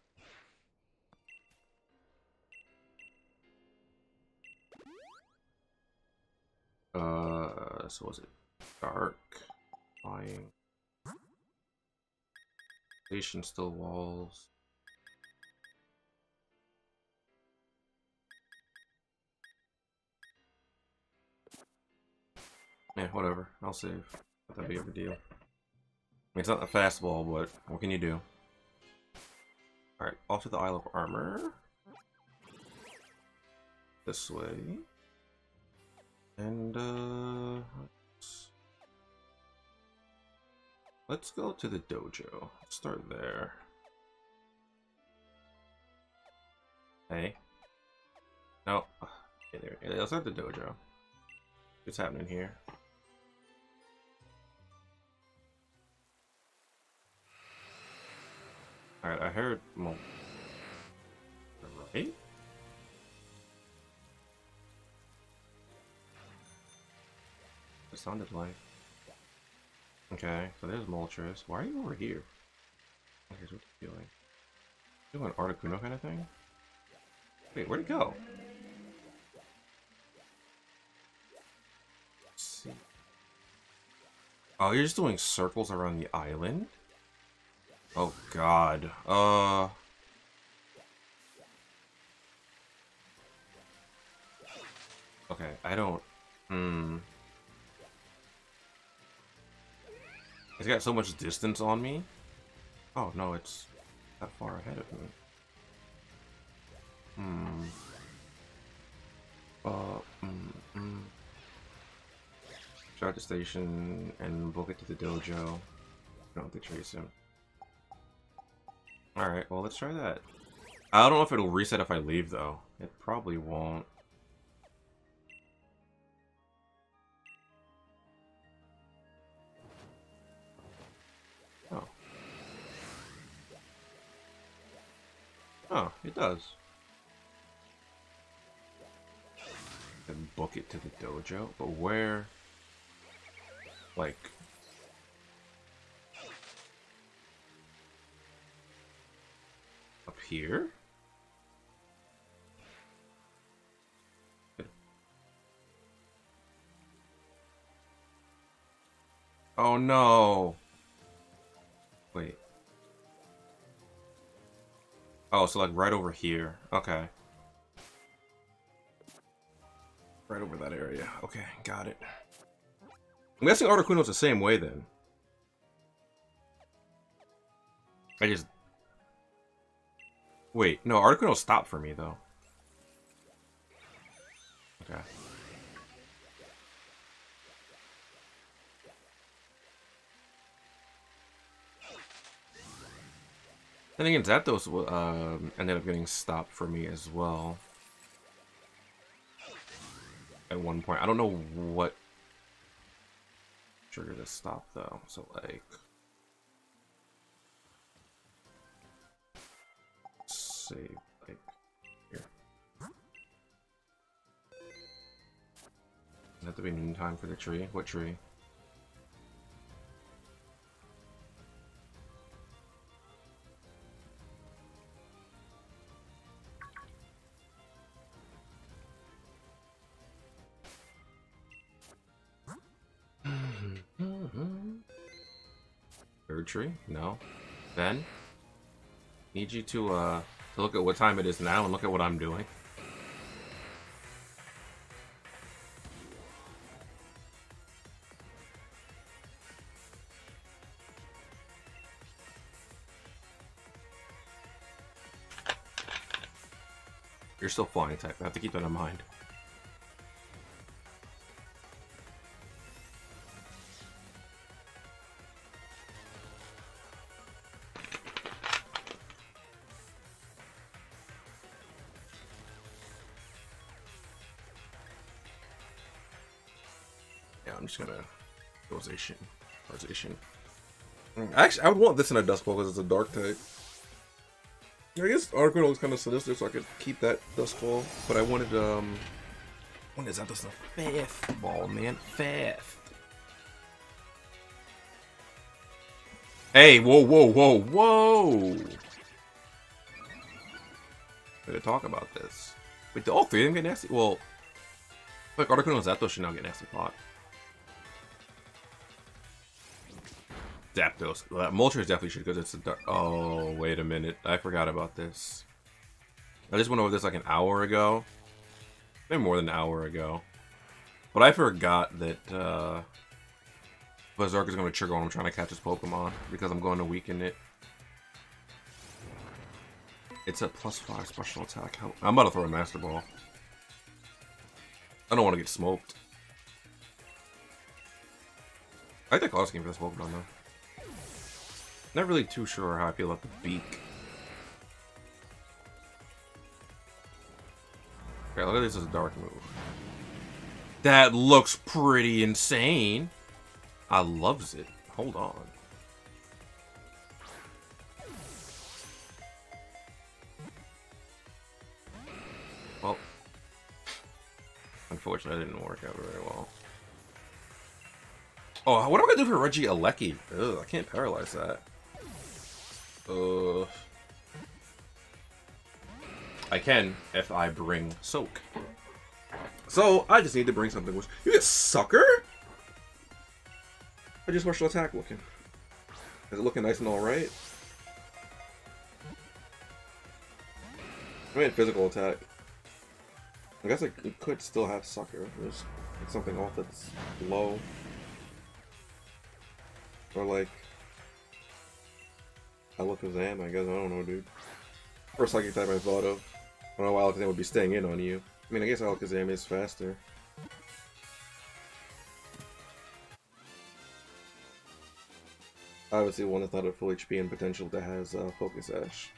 Speaker 1: So was it dark? Flying. Station still walls. Yeah, whatever. I'll save. Not that big of a deal. I mean, it's not a fast ball, but what can you do? Alright, off to the Isle of Armor. This way. And, let's go to the dojo. Let's start there. Hey. No. Okay, there. Yeah, let's start the dojo. What's happening here? Alright, I heard... Well, right? It sounded like... Okay, so there's Moltres. Why are you over here? Here's what you're feeling. You want an Articuno kind of thing? Wait, where'd it go? Let's see. Oh, you're just doing circles around the island? Oh god. Okay, I don't... It's got so much distance on me. Oh no, it's that far ahead of me. Try the station and book it to the dojo. I don't have to trace him. Alright, well let's try that. I don't know if it'll reset if I leave though. It probably won't. Oh. Oh, it does. Then book it to the dojo? But where? Like... Up here? Oh no. Wait. Oh, so like right over here. Okay. Right over that area. Okay, got it. I'm guessing Articuno's the same way then. I just... Wait, no, Articuno stopped for me though. Okay. Then again, Zapdos ended up getting stopped for me as well. At one point. I don't know what triggered this stop though. So like... Save, like, here. Does it have to be noon time for the tree? What tree? Third tree? No. Then need you to look at what time it is now and look at what I'm doing. You're still flying type. I have to keep that in mind. I'm just gonna causation. Actually, I would want this in a Dust Ball because it's a Dark type. I guess Articuno looks kind of sinister, so I could keep that Dust Ball. But I wanted what is that? That's a fifth ball, man. Fifth. Hey, whoa, whoa, whoa, whoa! Gotta talk about this. Wait, do all three of them get nasty? Well, like Articuno and Zapdos should now get nasty pot. Zapdos. Moltres definitely should because it's a dark. Oh, wait a minute. I forgot about this. I just went over this like an hour ago. Maybe more than an hour ago. But I forgot that Berserk is going to trigger when I'm trying to catch this Pokemon because I'm going to weaken it. It's a +5 special attack. I'm about to throw a Master Ball. I don't want to get smoked. I like that Color Scheme for this Pokemon though. Not really too sure how I feel about the beak. Okay, look at this as a dark move. That looks pretty insane. I loves it. Hold on. Well, unfortunately, that didn't work out very well. Oh, what am I gonna do for Reggie Alecki? Ugh, I can't paralyze that. I can if I bring Soak. So I just need to bring something. You get Sucker? How's your special attack looking? Is it looking nice and all right? I mean, physical attack. I guess it could still have Sucker. There's like something off that's low. Or like Alakazam, I guess. I don't know, dude. First psychic type I thought of. I don't know why Alakazam would be staying in on you. I mean, I guess Alakazam is faster. Obviously, one that's not at full HP and potential that has Focus Ash.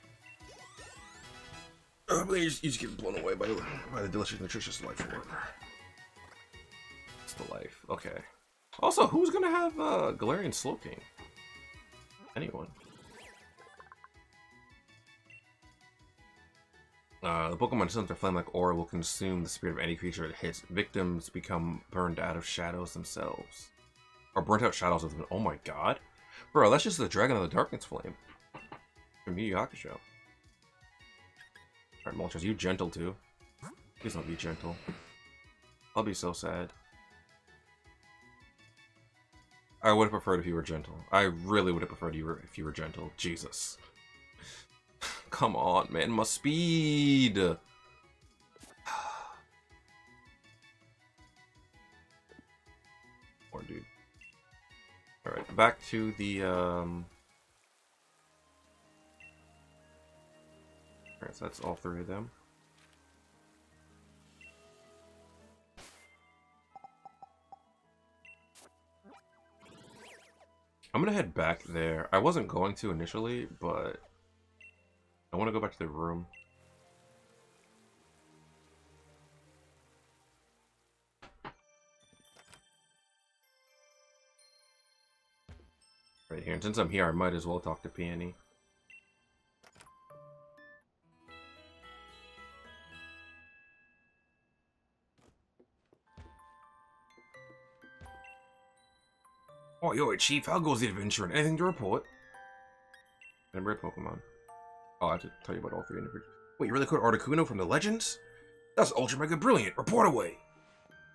Speaker 1: But you just get blown away by the delicious, nutritious life form. It's the life. Okay. Also, who's gonna have Galarian Slowking? Anyone. The Pokemon Center Flame-like aura will consume the spirit of any creature it hits. Victims become burned out of shadows themselves. Or burnt out shadows of them. Oh my god. Bro, that's just the Dragon of the Darkness Flame. From Yu Yu Hakusho. Alright, Moltres, you gentle too. Please don't be gentle. I'll be so sad. I would have preferred if you were gentle. I really would have preferred if you were gentle. Jesus. Come on, man. My speed. Poor dude. Alright, back to the, Alright, so that's all three of them. I'm gonna head back there. I wasn't going to initially, but I want to go back to the room. Right here, and since I'm here, I might as well talk to Peony. Oh, yo, Chief, how goes the adventure and anything to report? Remember Pokemon? Oh, I have to tell you about all three individuals. Wait, you really caught Articuno from the Legends? That's Ultra Mega Brilliant. Report away.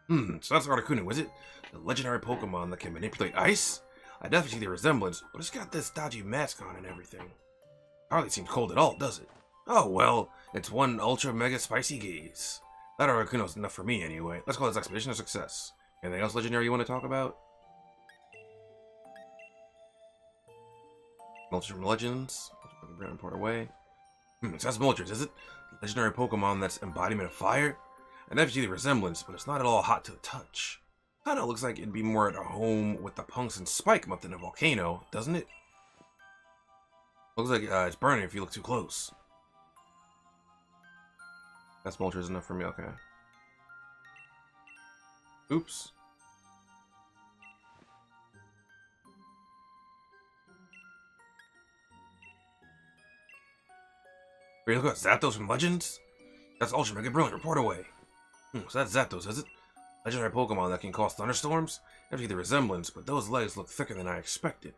Speaker 1: So that's Articuno, is it? The legendary Pokemon that can manipulate ice? I definitely see the resemblance, but it's got this dodgy mask on and everything. Hardly seems cold at all, does it? Oh, well, it's one Ultra Mega Spicy Gaze. That Articuno's enough for me, anyway. Let's call this expedition a success. Anything else legendary you want to talk about? Moltres from Legends. Report away. So that's Moltres, is it? Legendary Pokemon that's embodiment of fire? I never see the resemblance, but it's not at all hot to the touch. Kinda looks like it'd be more at home with the punks and spike up than a volcano, doesn't it? Looks like it's burning if you look too close. That's Moltres enough for me, okay. Oops. Wait, look at Zapdos from Legends? That's Ultra Mega Brilliant, report away. So that's Zapdos, is it? Legendary Pokemon that can cause thunderstorms? I see the resemblance, but those legs look thicker than I expected.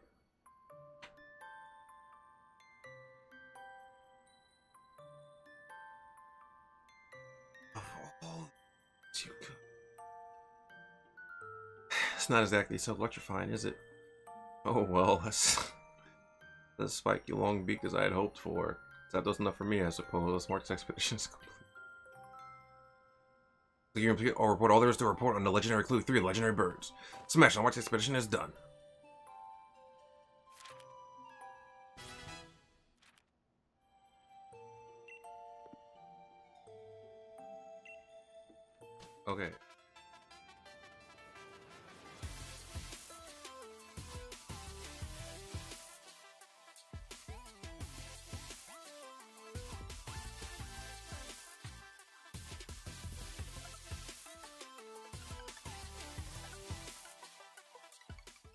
Speaker 1: Of all you could... It's not exactly so electrifying, is it? Oh well, that's the spiky long beak as I had hoped for. Zapdos enough for me, I suppose. Mark's expedition is complete. I'll report all there is to report on the Legendary Clue 3, Legendary Birds. Smash on Mark's expedition is done. Okay.